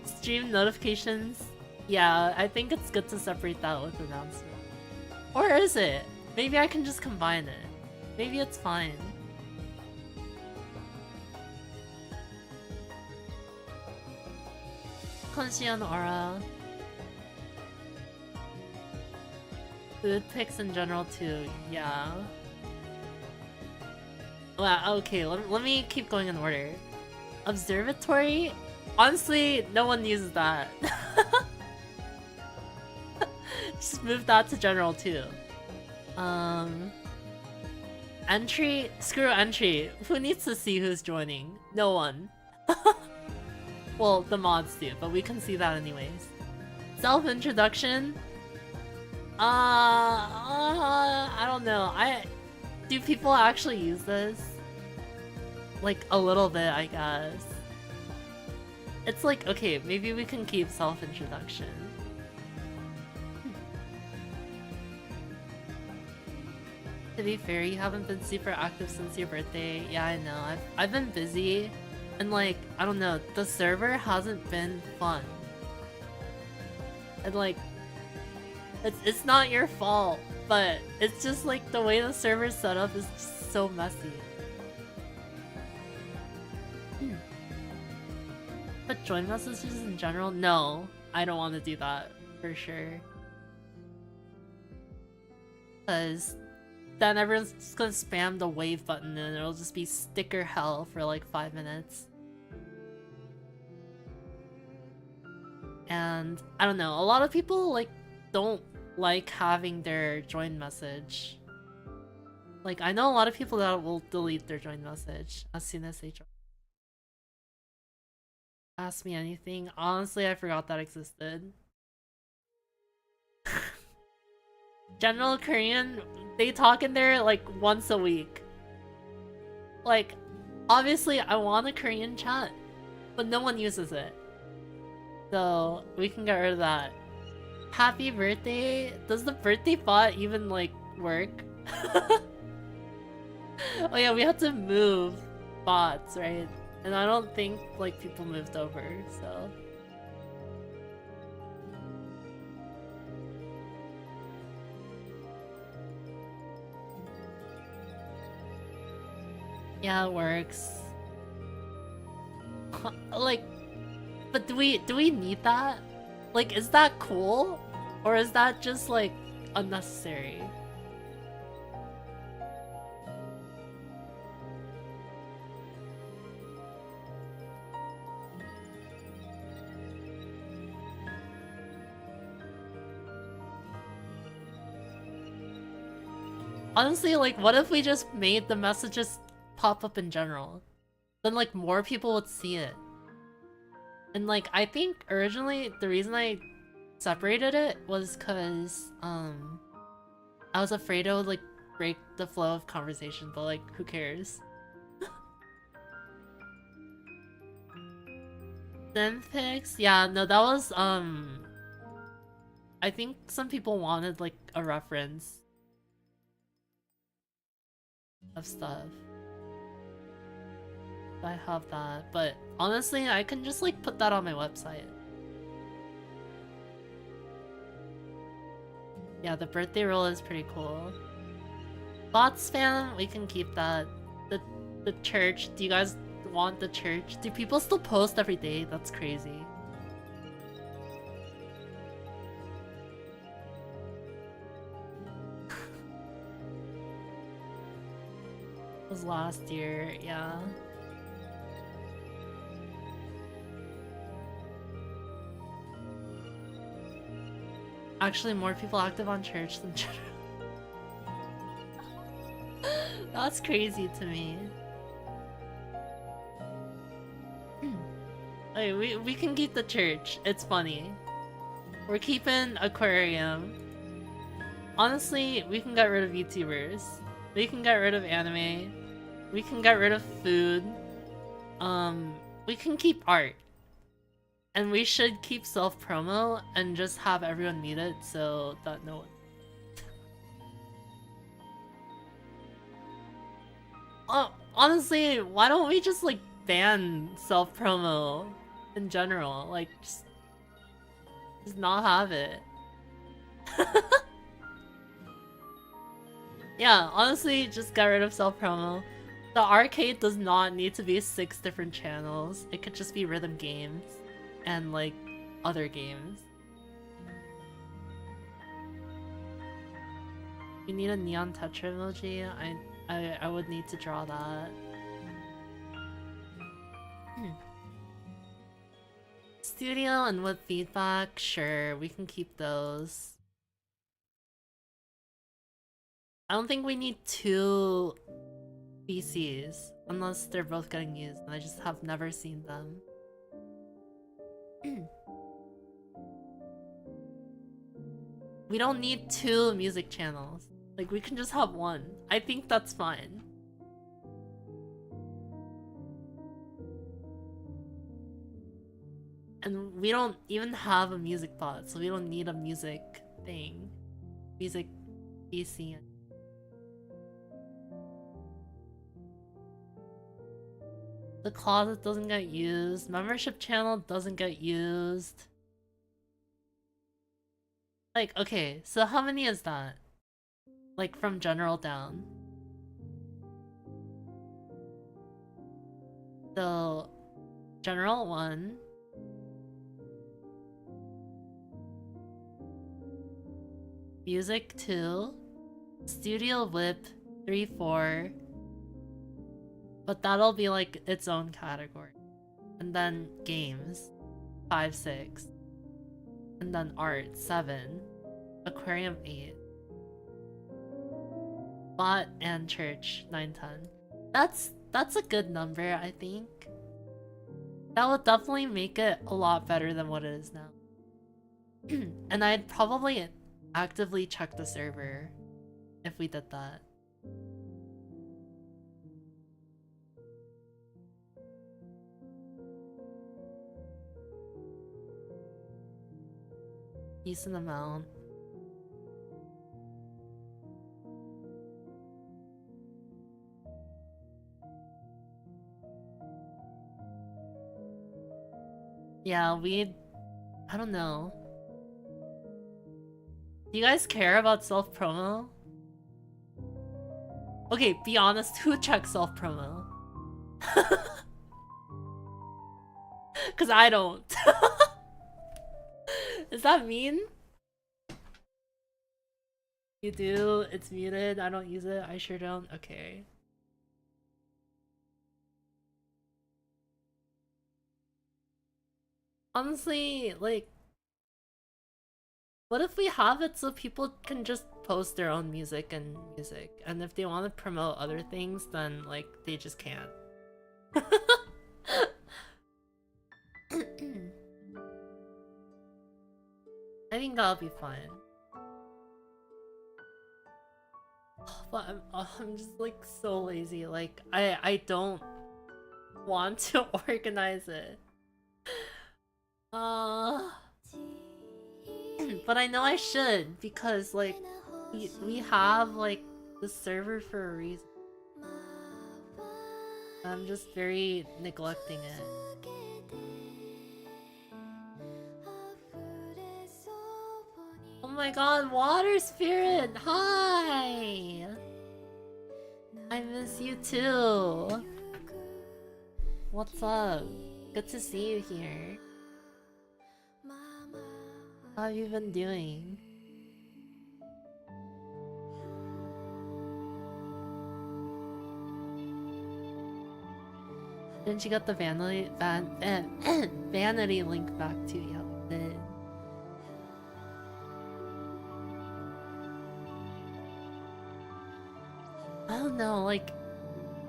Stream notifications, yeah, I think it's good to separate that with announcement. Or is it? Maybe I can just combine it. Maybe it's fine. Conscion aura. Food picks in general too, yeah. Wow, okay, let me keep going in order. Observatory? Honestly, no one uses that. Just move that to general too. Entry? Screw entry. Who needs to see who's joining? No one. Well, the mods do, but we can see that anyways. Self-introduction? I don't know. Do people actually use this? Like, a little bit, I guess. It's like, okay, maybe we can keep self-introduction. To be fair, you haven't been super active since your birthday. Yeah, I know. I've been busy. And like, I don't know, the server hasn't been fun. And like, it's not your fault, but it's just like the way the server's set up is just so messy. But join messages in general? No, I don't want to do that, for sure. Cause then everyone's just gonna spam the wave button and it'll just be sticker hell for like 5 minutes. And I don't know, a lot of people like don't like having their join message. Like, I know a lot of people that will delete their join message as soon as they join. Ask me anything. Honestly, I forgot that existed. General Korean, they talk in there like once a week. Like, obviously I want a Korean chat, but no one uses it. So we can get rid of that. Happy birthday? Does the birthday bot even like work? Oh yeah, we have to move bots, right? And I don't think like people moved over, so. Yeah, it works. Like, but do we need that? Like, is that cool? Or is that just like unnecessary? Honestly, like, what if we just made the messages pop up in general? Then, like, more people would see it. And, like, I think originally the reason I separated it was because, I was afraid it would, like, break the flow of conversation, but, like, who cares? Synthix? Yeah, no, that was, I think some people wanted, like, a reference of stuff. I have that, but honestly, I can just, like, put that on my website. Yeah, the birthday roll is pretty cool. Bots fan, we can keep that. The church, do you guys want the church? Do people still post every day? That's crazy. It was last year, yeah. Actually, more people active on church than Twitter. That's crazy to me. Hey, we can keep the church. It's funny. We're keeping aquarium. Honestly, we can get rid of YouTubers. We can get rid of anime. We can get rid of food. We can keep art. And we should keep self-promo and just have everyone mute it so that no one... honestly, why don't we just, like, ban self-promo in general? Like, just not have it. Yeah, honestly, just get rid of self-promo. The arcade does not need to be 6 different channels. It could just be rhythm games and, like, other games. We need a neon tetra emoji. I would need to draw that. Studio and with feedback, sure, we can keep those. I don't think we need 2 PCs unless they're both getting used and I just have never seen them. We don't need 2 music channels. Like, we can just have 1. I think that's fine. And we don't even have a music bot, so we don't need a music thing. Music PC. The closet doesn't get used. Membership channel doesn't get used. Like, okay, so how many is that? Like, from general down. So, general 1. Music 2. Studio whip 3, 4. But that'll be like its own category. And then games 5, 6. And then art 7. Aquarium 8. Bot and church 9, 10. That's a good number, I think. That would definitely make it a lot better than what it is now. And I'd probably actively check the server if we did that. Decent amount. Yeah, I don't know. Do you guys care about self-promo? Okay, be honest, who checks self-promo? Cause I don't. Is that mean? You do? It's muted, I don't use it, I sure don't? Okay. Honestly, like, What if we have it so people can just post their own music, and if they want to promote other things, then like they just can't. I think that'll be fun. But I'm just like so lazy. Like I don't want to organize it. But I know I should, because like we have like the server for a reason. I'm just very neglecting it. Oh my god, water spirit! Hi! I miss you too. What's up? Good to see you here. How have you been doing? Didn't you get the vanity link back to you? Yeah, I don't know, like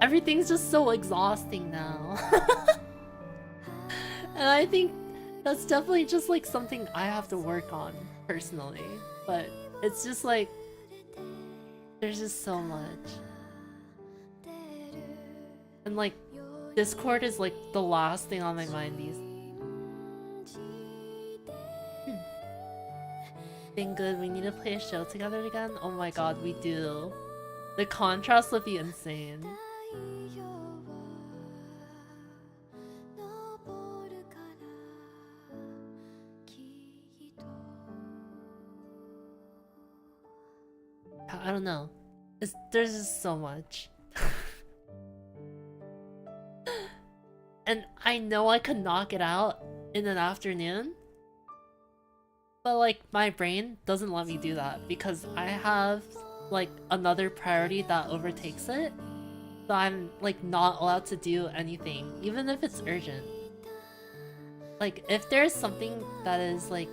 everything's just so exhausting now. And I think that's definitely just like something I have to work on personally. But it's just like there's just so much. And like Discord is like the last thing on my mind these days. Been good, we need to play a show together again? Oh my god, we do. The contrast would be insane. I don't know. There's just so much. And I know I could knock it out in an afternoon. But like my brain doesn't let me do that because I have like another priority that overtakes it. So I'm like not allowed to do anything, even if it's urgent. Like if there's something that is like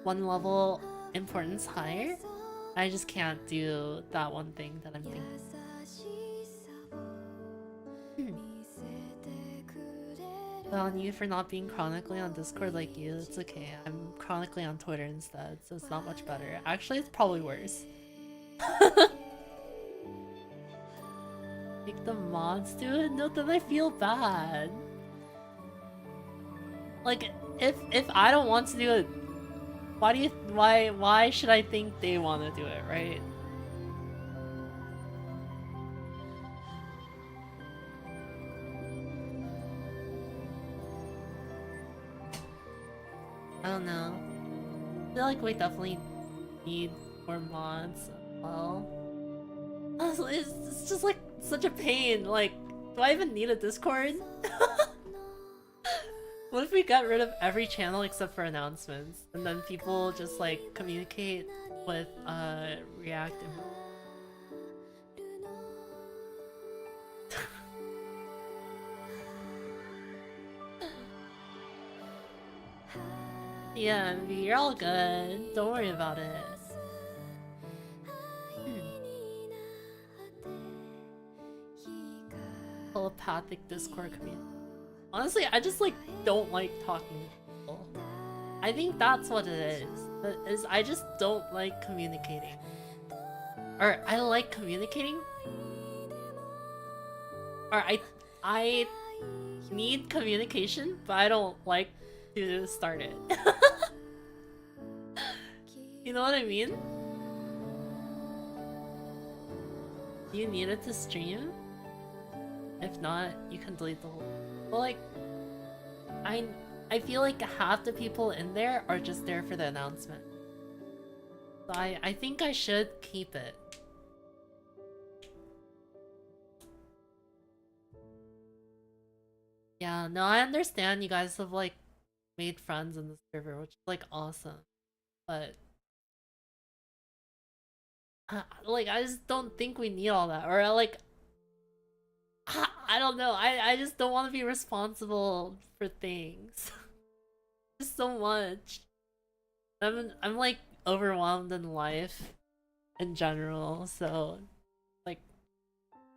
one level importance higher, I just can't do that one thing that I'm thinking. Well, on you for not being chronically on Discord like you, it's okay. I'm chronically on Twitter instead, so it's not much better. Actually, it's probably worse. Make the mods do it? No, then I feel bad. Like, if I don't want to do it, why should I think they want to do it, right? I don't know. I feel like we definitely need more mods as well. It's just like such a pain. Like, do I even need a Discord? What if we got rid of every channel except for announcements, and then people just like communicate with React and yeah, you're all good. Don't worry about it. Telepathic Discord community. Honestly, I just like don't like talking to people. I think that's what it is. I just don't like communicating. Or I like communicating. Or I need communication, but I don't like to start it. You know what I mean? You need it to stream? If not, you can delete the whole. Well, like, I feel like half the people in there are just there for the announcement. So I think I should keep it. Yeah, no, I understand you guys have like made friends in the server, which is like awesome. But like I just don't think we need all that. Or like I don't know. I just don't want to be responsible for things. Just so much. I'm like overwhelmed in life in general, so like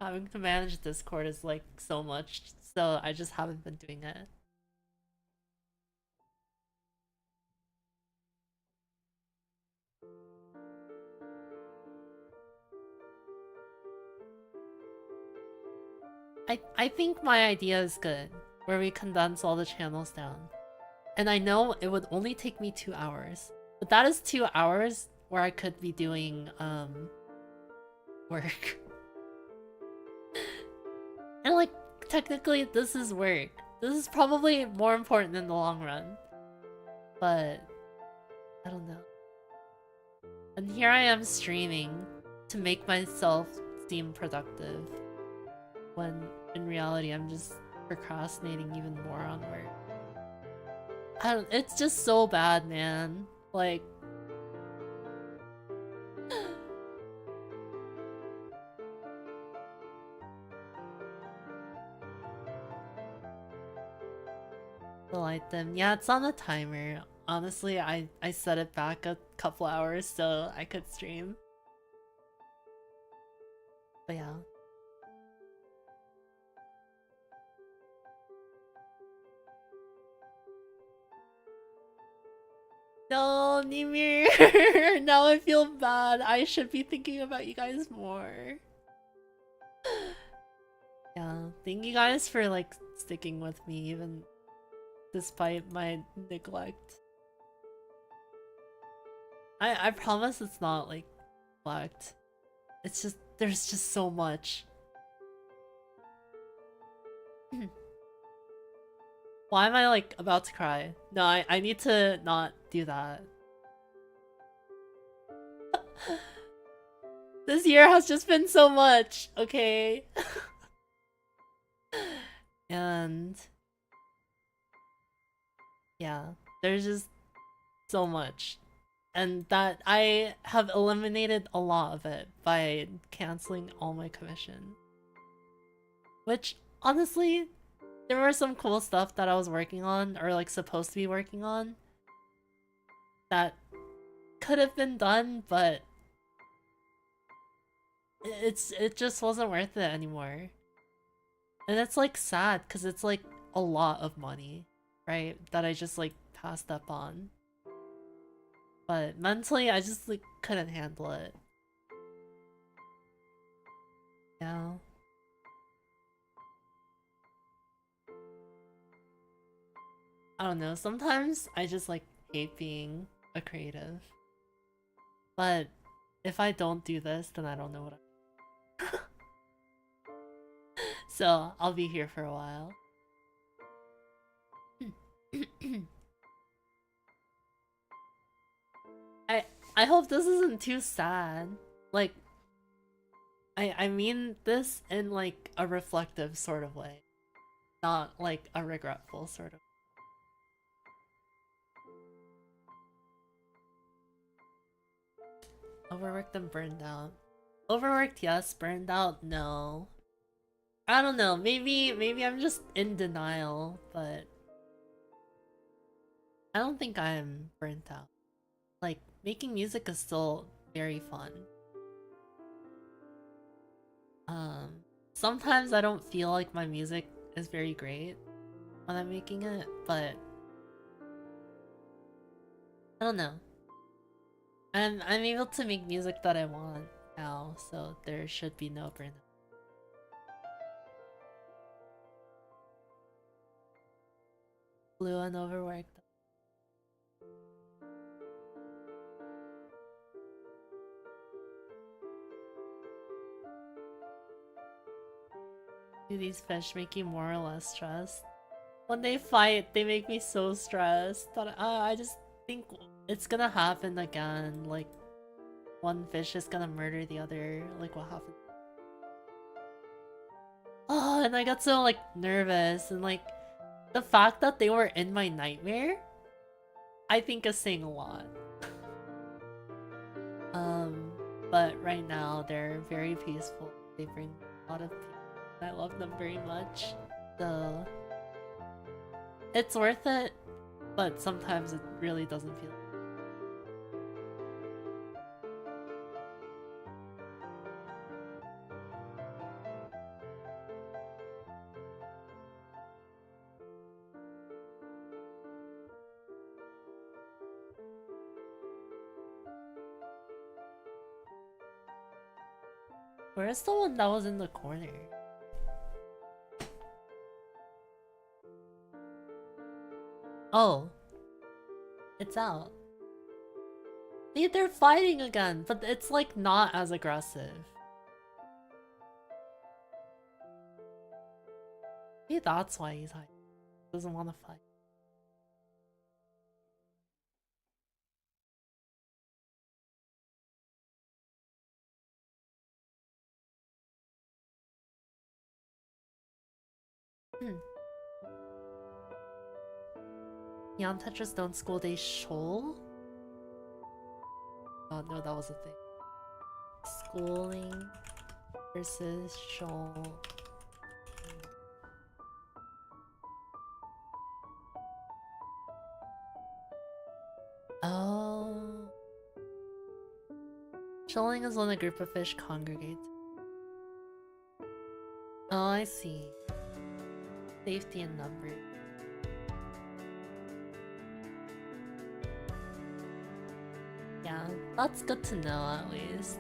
having to manage Discord is like so much, so I just haven't been doing it. I think my idea is good, where we condense all the channels down. And I know it would only take me 2 hours. But that is 2 hours where I could be doing work. And like technically this is work. This is probably more important in the long run. But I don't know. And here I am streaming to make myself seem productive. When in reality I'm just procrastinating even more on work. It's just so bad, man. Like the light dim. Yeah, it's on a timer. Honestly, I set it back a couple hours so I could stream. But yeah. No, Nimir! Now I feel bad. I should be thinking about you guys more. Yeah, thank you guys for like sticking with me even despite my neglect. I promise it's not like neglect. It's just there's just so much. Why am I like about to cry? No, I need to not do that. This year has just been so much, okay? And yeah, there's just so much. And that I have eliminated a lot of it by canceling all my commission. Which, honestly, there were some cool stuff that I was working on, or like supposed to be working on, that could have been done, but it just wasn't worth it anymore. And it's like sad, because it's like a lot of money, right? That I just like passed up on. But mentally, I just like couldn't handle it. Yeah. I don't know, sometimes I just like hate being a creative. But if I don't do this, then I don't know what I So I'll be here for a while. I hope this isn't too sad. Like I mean this in like a reflective sort of way. Not like a regretful sort of. Overworked and burned out. Overworked, yes. Burned out, no. I don't know. Maybe I'm just in denial, but I don't think I'm burnt out. Like making music is still very fun. Sometimes I don't feel like my music is very great when I'm making it, but I don't know. I'm able to make music that I want now, so there should be no burnout. Blue and overworked. Do these fish make you more or less stressed? When they fight, they make me so stressed that I just think it's gonna happen again. Like, one fish is gonna murder the other. Like, what happened? Oh, and I got so, like, nervous. And, like, the fact that they were in my nightmare, I think is saying a lot. But right now, they're very peaceful. They bring a lot of peace. I love them very much. So it's worth it, but sometimes it really doesn't feel. Where's the one that was in the corner? Oh. It's out. They're fighting again, but it's like not as aggressive. Maybe that's why he's hiding. He doesn't want to fight. Neon Tetris don't school day shoal? Oh no, that was a thing. Schooling versus shoal. Oh. Shoaling is when a group of fish congregate. Oh, I see. Safety in numbers. Yeah, that's good to know at least.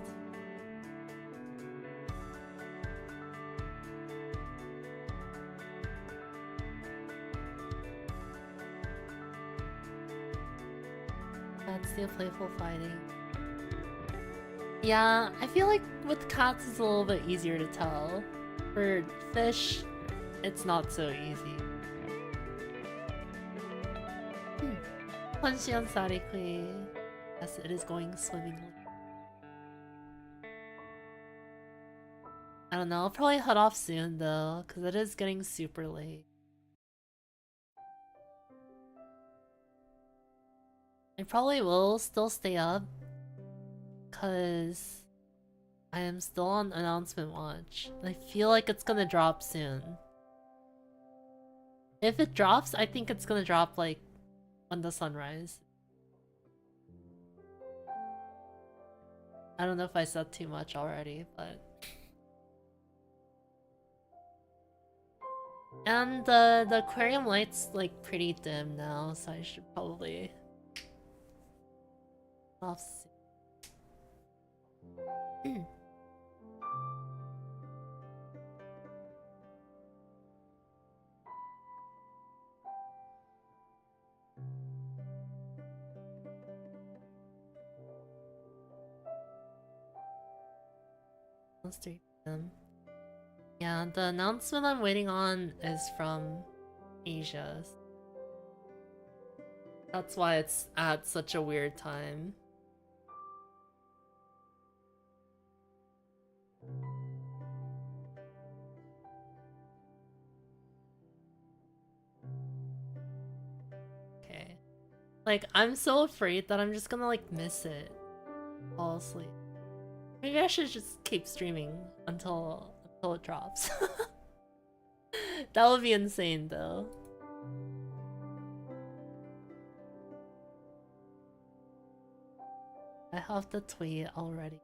That's still playful fighting. Yeah, I feel like with cats it's a little bit easier to tell. For fish, it's not so easy. Conscience Sarikui. Yes, it is going swimmingly. I don't know, I'll probably head off soon though, because it is getting super late. I probably will still stay up, because I am still on announcement watch. I feel like it's gonna drop soon. If it drops, I think it's gonna drop like on the sunrise. I don't know if I said too much already, but... And the aquarium light's like pretty dim now, so I should probably... off soon. Let's do them. Yeah, the announcement I'm waiting on is from Asia. That's why it's at such a weird time. Okay. Like, I'm so afraid that I'm just gonna like miss it. Fall asleep. Maybe I should just keep streaming until it drops. That would be insane though. I have the tweet already.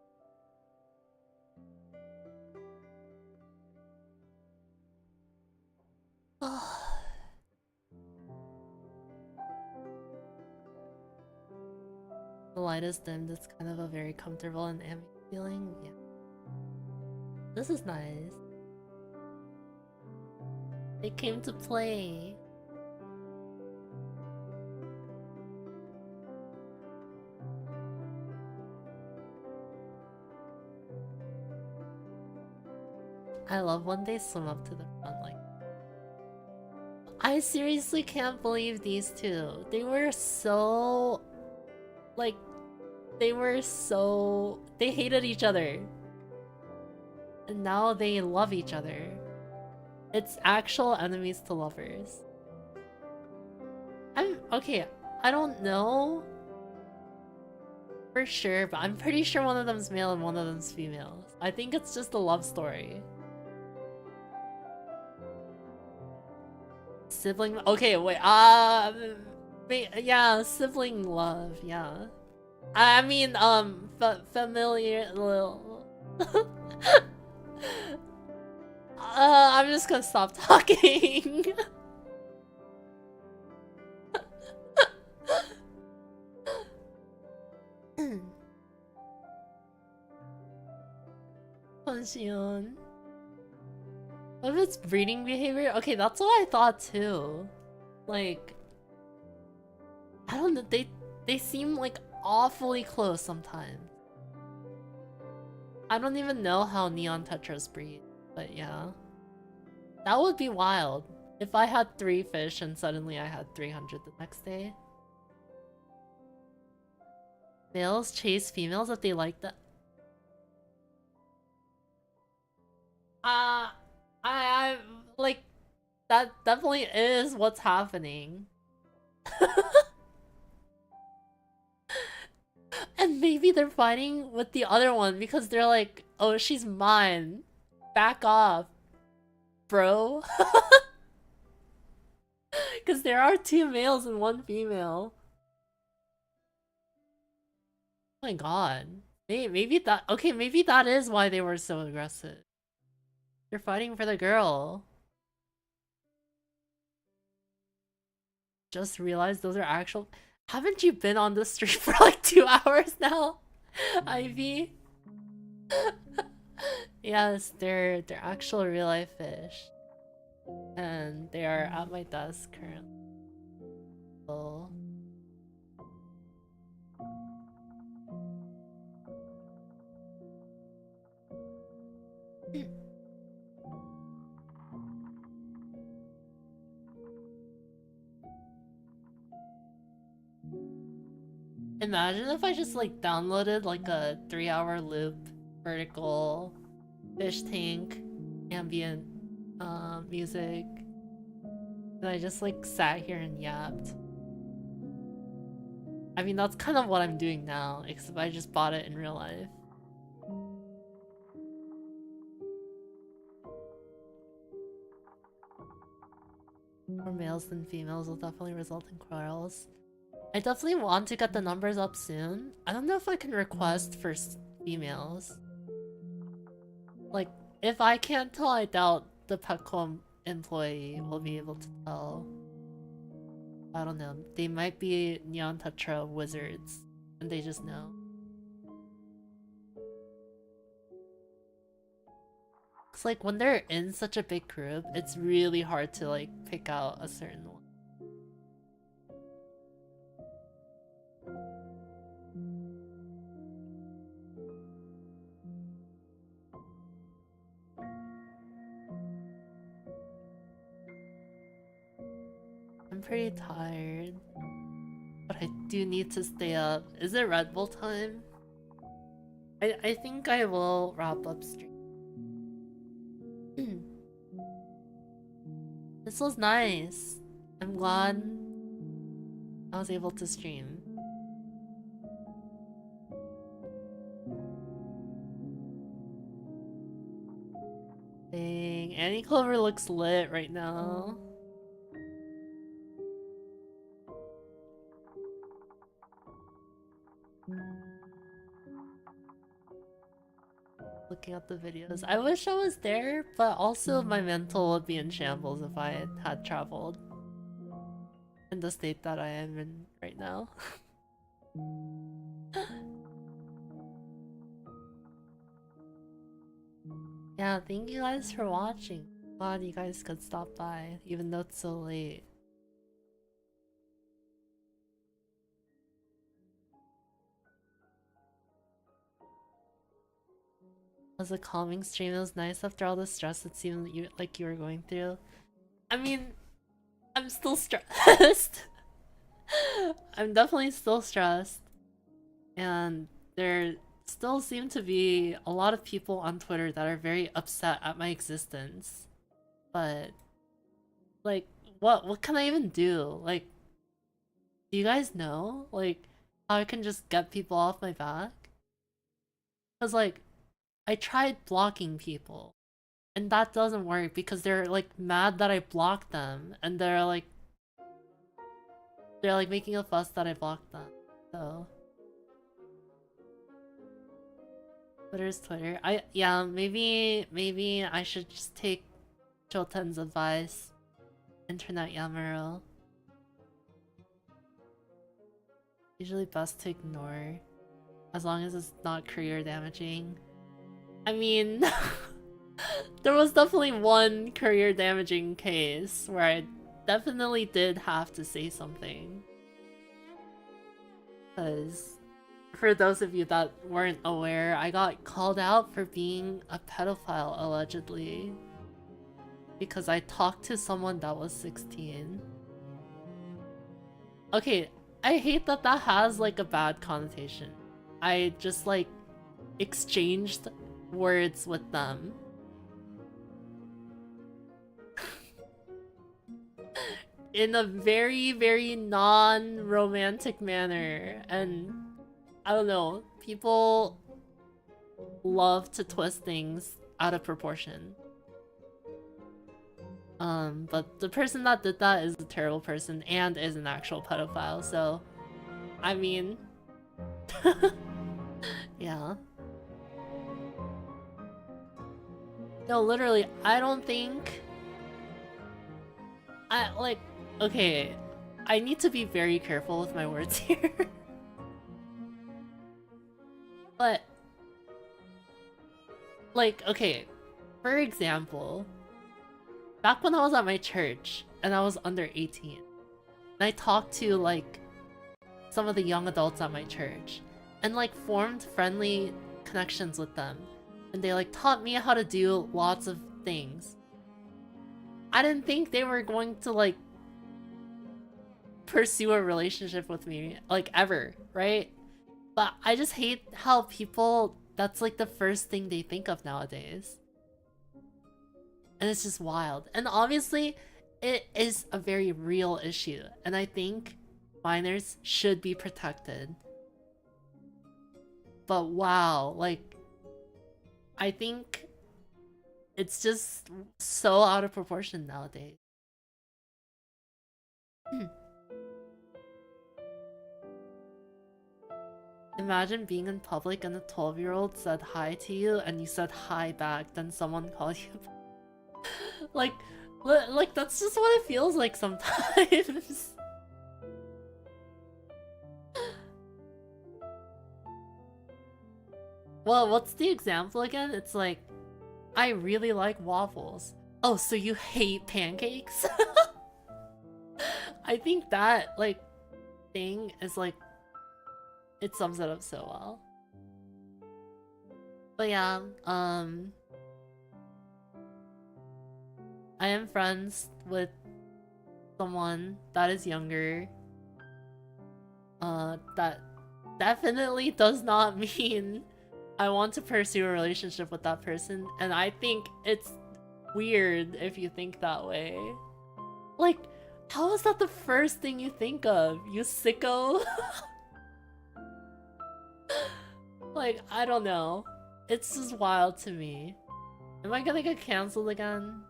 The light is dimmed, it's kind of a very comfortable and ambient feeling. Yeah. This is nice. They came to play. I love when they swim up to the front like... I seriously can't believe these two. They were so... like... they were so... they hated each other. And now they love each other. It's actual enemies to lovers. Okay, I don't know for sure, but I'm pretty sure one of them's male and one of them's female. I think it's just a love story. Sibling... okay, wait, yeah, sibling love, yeah. I mean, familiar... I'm just gonna stop talking. Shion. What if it's breeding behavior? Okay, that's what I thought too. Like, I don't know, they seem like awfully close sometimes. I don't even know how neon tetras breed, but yeah. That would be wild. If I had 3 fish and suddenly I had 300 the next day. Males chase females if they like that. I like that definitely is what's happening. And maybe they're fighting with the other one because they're like, oh, she's mine. Back off, bro. Because there are 2 males and 1 female. Oh my god. Maybe that. Okay, maybe that is why they were so aggressive. They're fighting for the girl. Just realized those are actual. Haven't you been on the street for like 2 hours now, Ivy? Yes, they're actual real life fish, and they are at my desk currently. So... Imagine if I just like downloaded like a 3-hour loop vertical fish tank ambient music, and I just like sat here and yapped. I mean, that's kind of what I'm doing now, except I just bought it in real life. More males than females will definitely result in quarrels. I definitely want to get the numbers up soon. I don't know if I can request for females. Like, if I can't tell, I doubt the Petcom employee will be able to tell. I don't know. They might be Neon Tetra wizards, and they just know. It's like when they're in such a big group, it's really hard to like pick out a certain one. I'm pretty tired, but I do need to stay up. Is it Red Bull time? I think I will wrap up stream. This was nice. I'm glad I was able to stream. Dang, Annie Clover looks lit right now. Looking at the videos. I wish I was there, but also my mental would be in shambles if I had traveled in the state that I am in right now. Yeah, thank you guys for watching. Glad you guys could stop by, even though it's so late. Was a calming stream. It was nice after all the stress it seemed like you were going through. I mean, I'm still stressed. I'm definitely still stressed. And there still seem to be a lot of people on Twitter that are very upset at my existence. But like, what can I even do? Like, do you guys know like how I can just get people off my back? Cause like, I tried blocking people, and that doesn't work because they're like mad that I blocked them, and they're like making a fuss that I blocked them. So Twitter's Twitter. Yeah, maybe I should just take Choten's advice. Internet Yamaro. Usually best to ignore, as long as it's not career damaging. I mean, there was definitely one career damaging case where I definitely did have to say something. Because, for those of you that weren't aware, I got called out for being a pedophile, allegedly. Because I talked to someone that was 16. Okay, I hate that that has, like, a bad connotation. I just, like, exchanged words with them. In a very, very non-romantic manner. And, I don't know, people love to twist things out of proportion. But the person that did that is a terrible person and is an actual pedophile, so... I mean... yeah. No, literally, I don't think... okay, I need to be very careful with my words here. But... like, okay, for example... back when I was at my church, and I was under 18, and I talked to, like, some of the young adults at my church, and, like, formed friendly connections with them. And they, like, taught me how to do lots of things. I didn't think they were going to, like, pursue a relationship with me, like, ever, right? But I just hate how people, that's, like, the first thing they think of nowadays. And it's just wild. And obviously, it is a very real issue. And I think minors should be protected. But wow, like, I think it's just so out of proportion nowadays. Imagine being in public and a 12-year-old said hi to you and you said hi back, then someone called you like that's just what it feels like sometimes. Well, what's the example again? It's like, I really like waffles. Oh, so you hate pancakes? I think that, like, thing is like, it sums it up so well. But yeah, I am friends with someone that is younger. That definitely does not mean I want to pursue a relationship with that person, and I think it's weird if you think that way. Like, how is that the first thing you think of, you sicko? Like, I don't know. It's just wild to me. Am I gonna get cancelled again?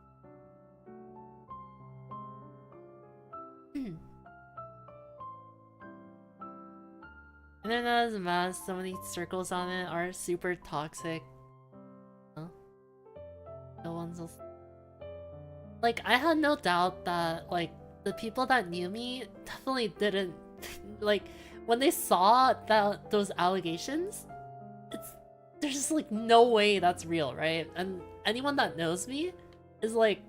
Internet is a mess, so many circles on it are super toxic. Huh? No one's else. Like, I had no doubt that, like, the people that knew me definitely didn't, like, when they saw that those allegations, there's just, like, no way that's real, right? And anyone that knows me is like,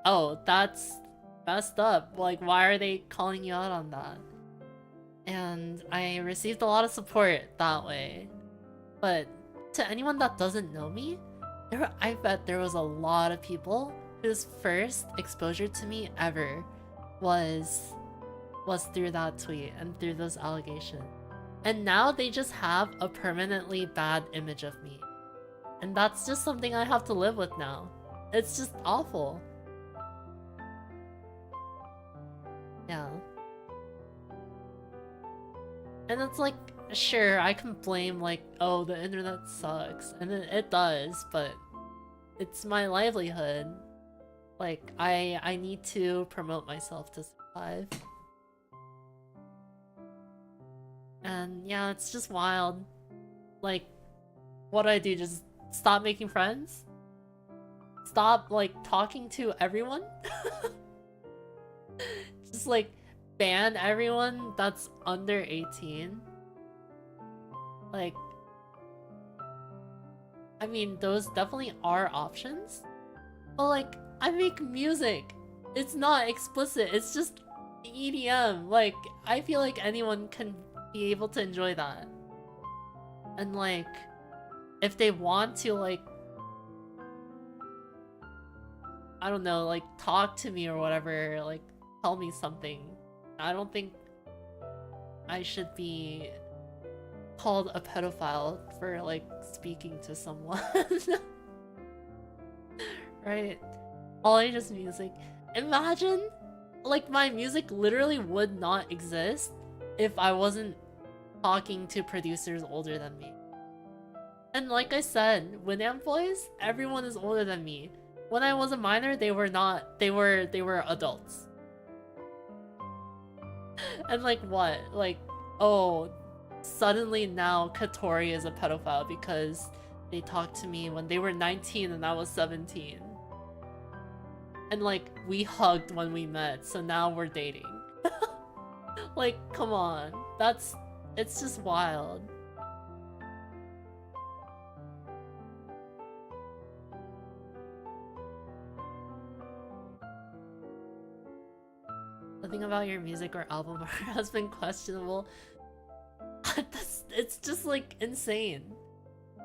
oh, that's messed up. Like, why are they calling you out on that? And I received a lot of support that way. But to anyone that doesn't know me, I bet there was a lot of people whose first exposure to me ever was through that tweet and through those allegations. And now they just have a permanently bad image of me. And that's just something I have to live with now. It's just awful. Yeah. And it's like, sure, I can blame, like, oh, the internet sucks. And it does, but it's my livelihood. Like, I need to promote myself to survive. And yeah, it's just wild. Like, what do I do? Just stop making friends? Stop, like, talking to everyone? Just, like, ban everyone that's under 18? Like, I mean, those definitely are options. But like, I make music. It's not explicit. It's just EDM. Like, I feel like anyone can be able to enjoy that. And like, if they want to like, I don't know, like talk to me or whatever, like tell me something. I don't think I should be called a pedophile for like speaking to someone. Right? All ages music. Imagine, like, my music literally would not exist if I wasn't talking to producers older than me. And like I said, Winamp boys, everyone is older than me. When I was a minor, they were not. They were adults. And like what? Like, oh, suddenly now Katori is a pedophile because they talked to me when they were 19 and I was 17. And like, we hugged when we met, so now we're dating. Like, come on. It's just wild. Nothing about your music or album art has been questionable. It's just like insane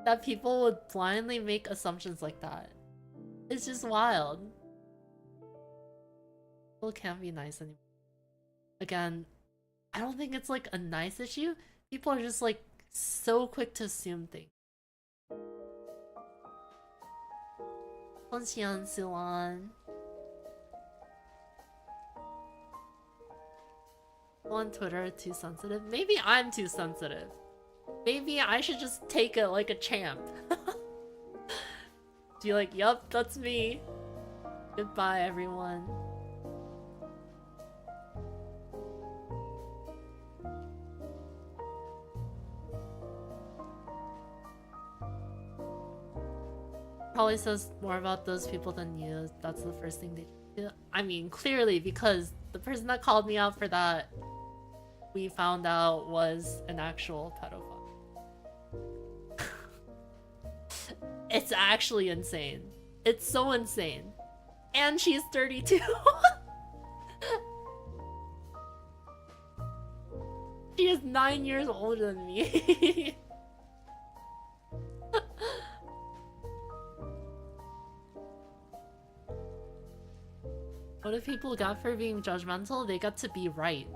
that people would blindly make assumptions like that. It's just wild. People can't be nice anymore. Again, I don't think it's like a nice issue. People are just like so quick to assume things. On Twitter too sensitive. Maybe I'm too sensitive. Maybe I should just take it like a champ. Be like, yup, that's me. Goodbye, everyone. Probably says more about those people than you. That's the first thing they do. I mean, clearly, because the person that called me out for that, we found out was an actual pedophile. It's actually insane. It's so insane. And she's 32. She is 9 years older than me. What if people got for being judgmental? They got to be right.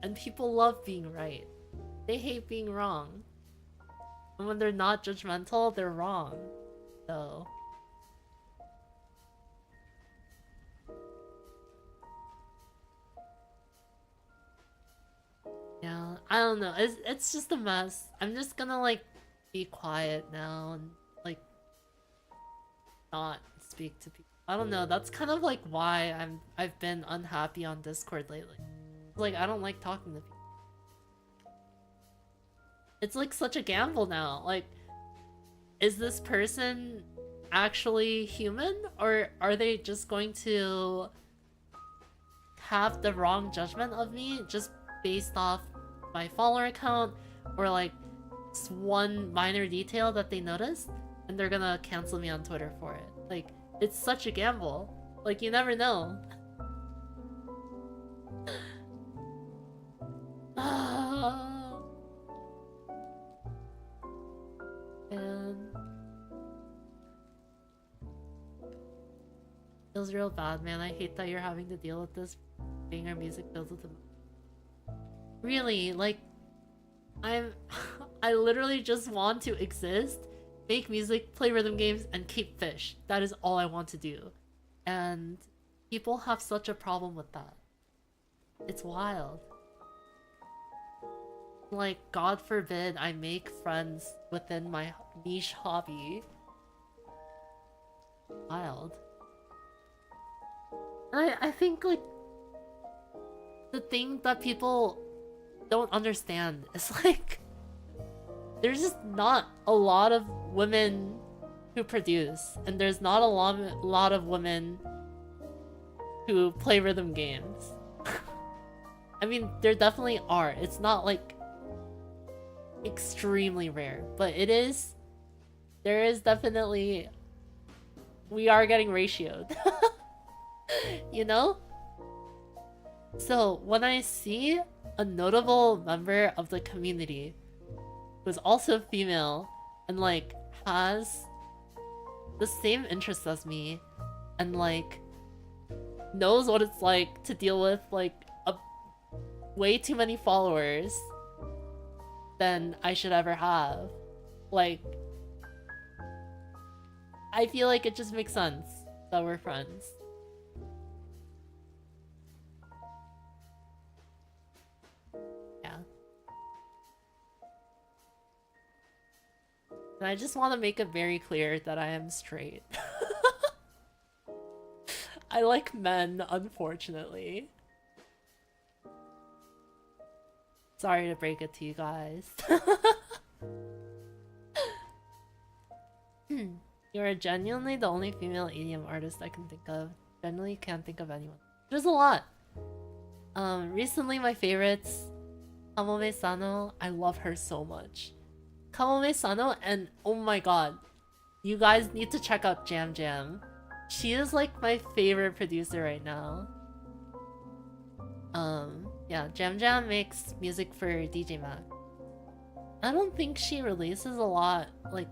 And people love being right. They hate being wrong. And when they're not judgmental, they're wrong. So... yeah, I don't know. It's just a mess. I'm just gonna like be quiet now and like not speak to people. I don't know. That's kind of like why I've been unhappy on Discord lately. Like, I don't like talking to people. It's like such a gamble now. Like, is this person actually human, or are they just going to have the wrong judgment of me just based off my follower count or like one minor detail that they noticed, and they're gonna cancel me on Twitter for it? Like, it's such a gamble. Like, you never know. Man. Feels real bad, man. I hate that you're having to deal with this being our music filled with them. Really, like, I literally just want to exist, make music, play rhythm games, and keep fish. That is all I want to do. And people have such a problem with that. It's wild. Like, God forbid I make friends within my niche hobby. Wild. I think, like, the thing that people don't understand is, like, there's just not a lot of women who produce, and there's not a lot of women who play rhythm games. I mean, there definitely are. It's not, like, extremely rare, but it is there is definitely... We are getting ratioed. You know? So, when I see a notable member of the community who's also female and, like, has the same interests as me and, like, knows what it's like to deal with, like, way too many followers than I should ever have. Like, I feel like it just makes sense that we're friends. Yeah. And I just want to make it very clear that I am straight. I like men, unfortunately. Sorry to break it to you guys. You are genuinely the only female EDM artist I can think of. Generally can't think of anyone. There's a lot. Recently my favorites, Kamome Sano. I love her so much. Kamome Sano, and oh my god, you guys need to check out Jam Jam. She is like my favorite producer right now. Yeah, Jam Jam makes music for DJ Mac. I don't think she releases a lot, like,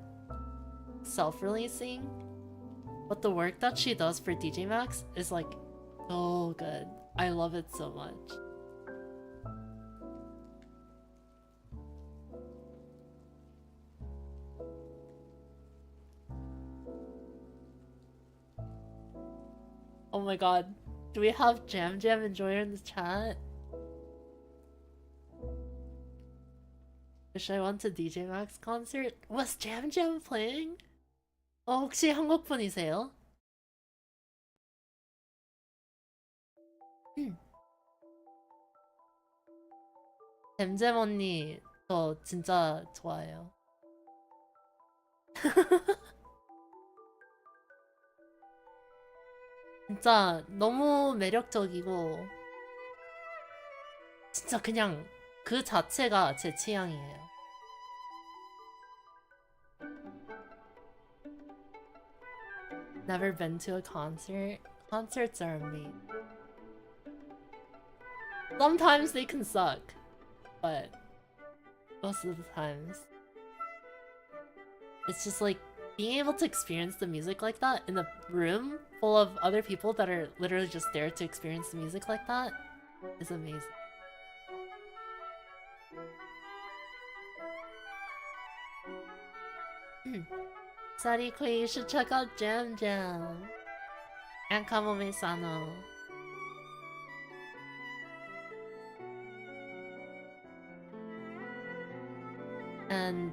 self-releasing, but the work that she does for DJ Max is, like, so good. I love it so much. Oh my god. Do we have Jam Jam Enjoyer in the chat? Wish I went to DJ Max concert? Was Jam Jam playing? 혹시 한국 분이세요? 잼잼 언니 저 진짜 좋아해요. 진짜 너무 매력적이고 진짜 그냥 그 자체가 제 취향이에요. Never been to a concert? Concerts are amazing. Sometimes they can suck, but most of the times it's just like being able to experience the music like that in a room full of other people that are literally just there to experience the music like that is amazing. Sariko, you should check out Jam Jam and Kamome Sano. And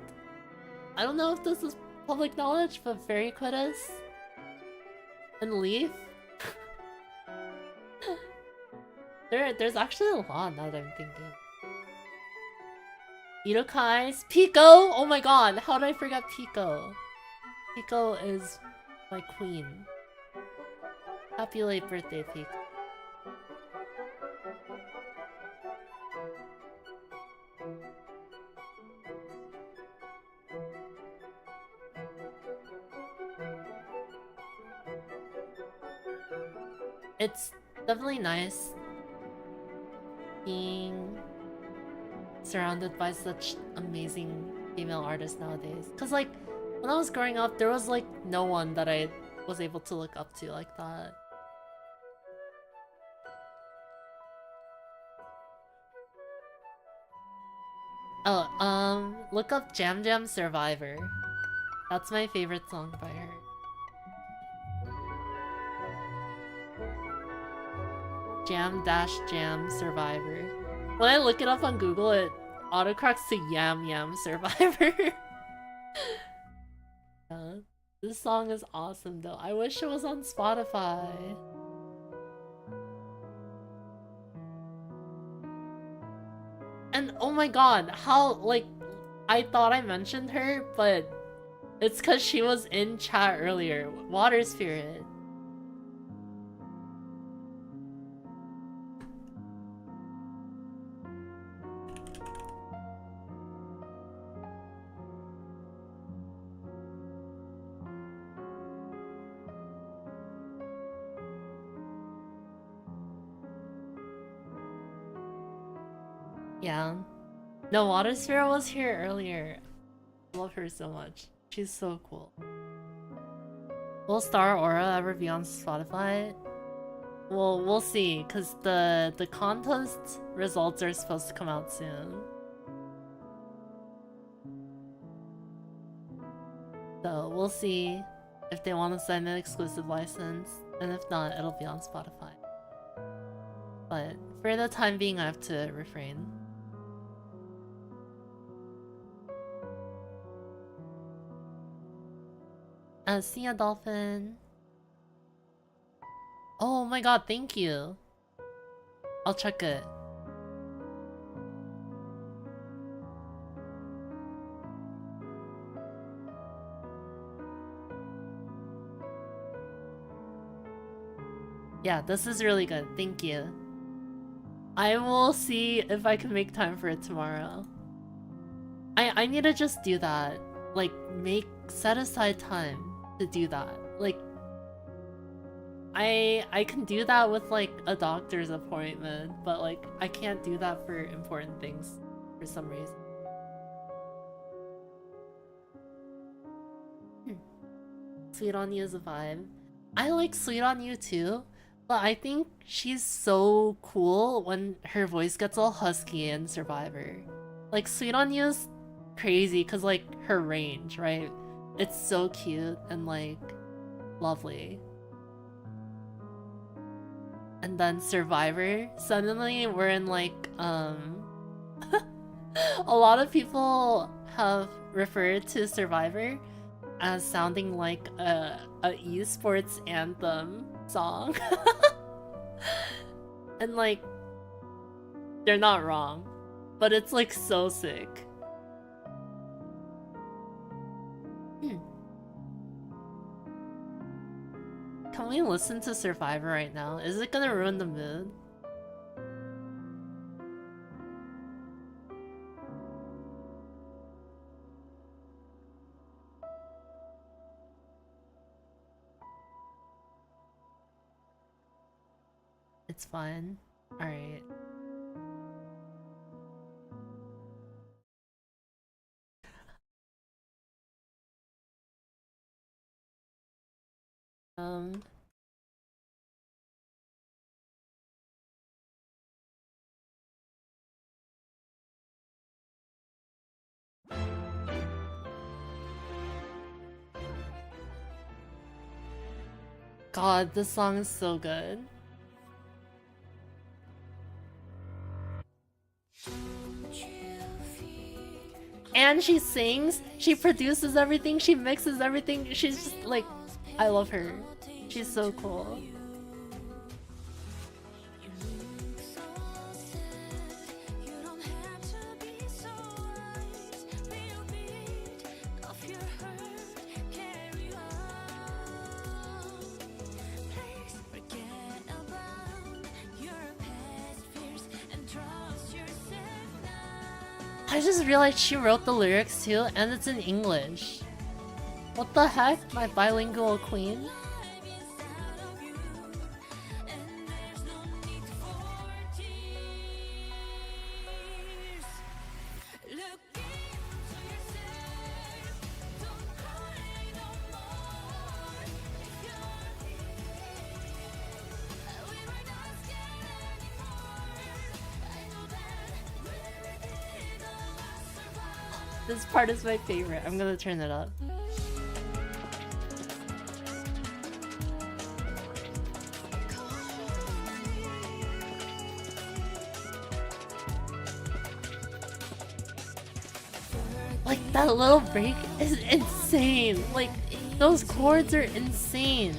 I don't know if this is public knowledge, but Fairy Quitters and Leaf. There's actually a lot now that I'm thinking. Irokai's Pico! Oh my god, how did I forget Pico? Pico is my queen. Happy late birthday, Pico. It's definitely nice being surrounded by such amazing female artists nowadays. Cause like, when I was growing up, there was like no one that I was able to look up to like that. Oh, look up Jam Jam Survivor. That's my favorite song by her. Jam Survivor. When I look it up on Google, it autocorrects to Yam Yam Survivor. Yeah, this song is awesome though. I wish it was on Spotify. And oh my god, how, like, I thought I mentioned her, but it's because she was in chat earlier. Water Spirit. Yeah. No, Water Sphere was here earlier. I love her so much. She's so cool. Will Star Aura ever be on Spotify? Well, we'll see, cause the contest results are supposed to come out soon. So we'll see if they want to sign an exclusive license, and if not, it'll be on Spotify. But for the time being, I have to refrain. See ya, Dolphin. Oh my god, thank you. I'll check it. Yeah, this is really good. Thank you. I will see if I can make time for it tomorrow. I need to just do that. Like, set aside time to do that. Like, I can do that with like a doctor's appointment, but like I can't do that for important things for some reason. Sweet on You is a vibe. I like Sweet on You too, but I think she's so cool when her voice gets all husky in Survivor. Like Sweet on You is crazy because like her range, right? It's so cute and like lovely. And then Survivor, suddenly we're in like a lot of people have referred to Survivor as sounding like a esports anthem song. And like they're not wrong, but it's like so sick. Can we listen to Survivor right now? Is it gonna ruin the mood? It's fine. Alright. God, this song is so good. And she sings, she produces everything, she mixes everything. She's just like, I love her. She's so cool. I just realized she wrote the lyrics too, and it's in English. What the heck? My bilingual queen? This part is my favorite. I'm gonna turn it up. Like, that little break is insane. Like, those chords are insane.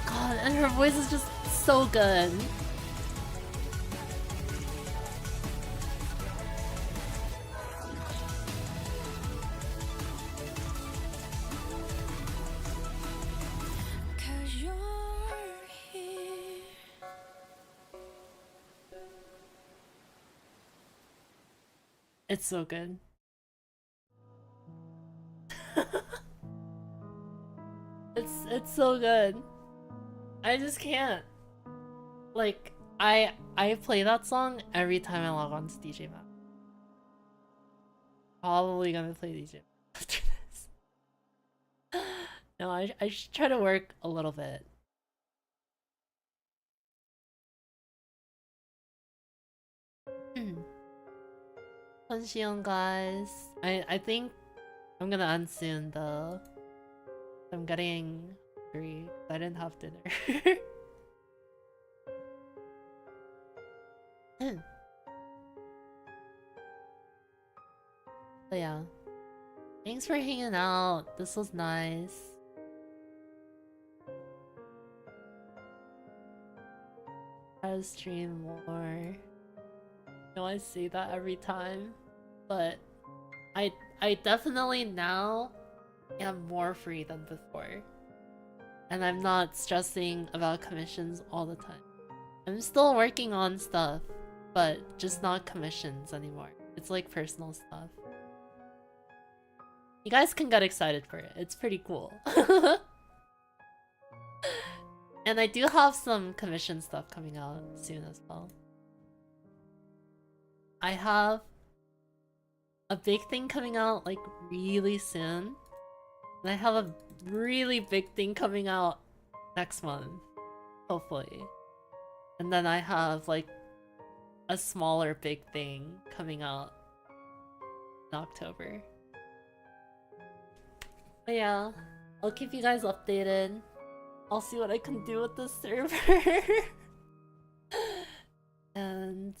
God, and her voice is just so good. It's so good. It's so good. I just can't. Like I play that song every time I log on to DJ Map. Probably gonna play DJ Map after this. No, I should try to work a little bit. Synthion, guys. I think I'm gonna end soon though. I'm getting hungry. I didn't have dinner. But yeah. Thanks for hanging out. This was nice. Try to stream more. I know I say that every time, but I definitely now am more free than before. And I'm not stressing about commissions all the time. I'm still working on stuff, but just not commissions anymore. It's like personal stuff. You guys can get excited for it. It's pretty cool. And I do have some commission stuff coming out soon as well. I have a big thing coming out like really soon. And I have a really big thing coming out next month, hopefully. And then I have like a smaller big thing coming out in October. But yeah, I'll keep you guys updated. I'll see what I can do with this server. And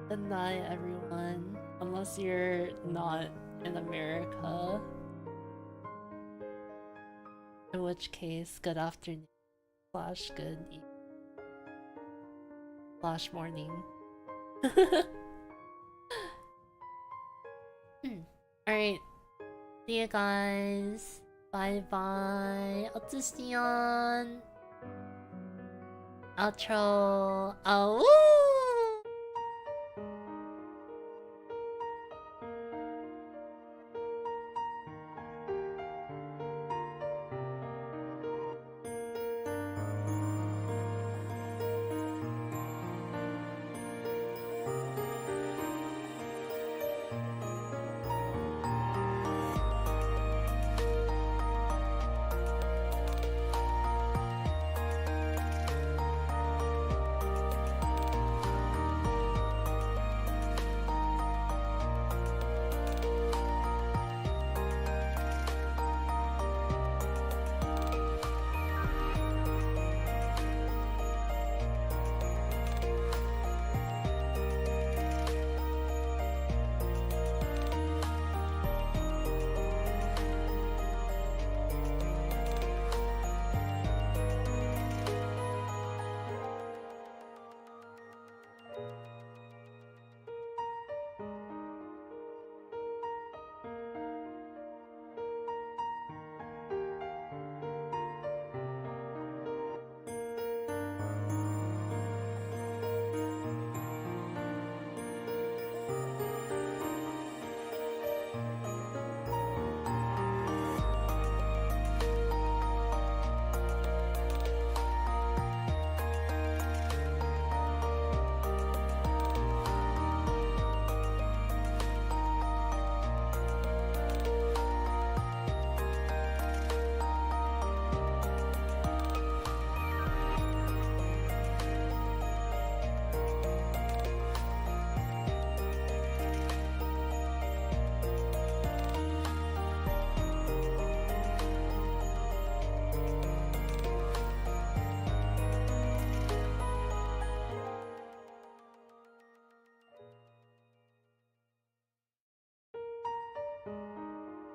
good night, everyone. Unless you're not in America. In which case, good afternoon / good evening / morning. Alright. See you guys. Bye bye. Synthion. Outro. Ow.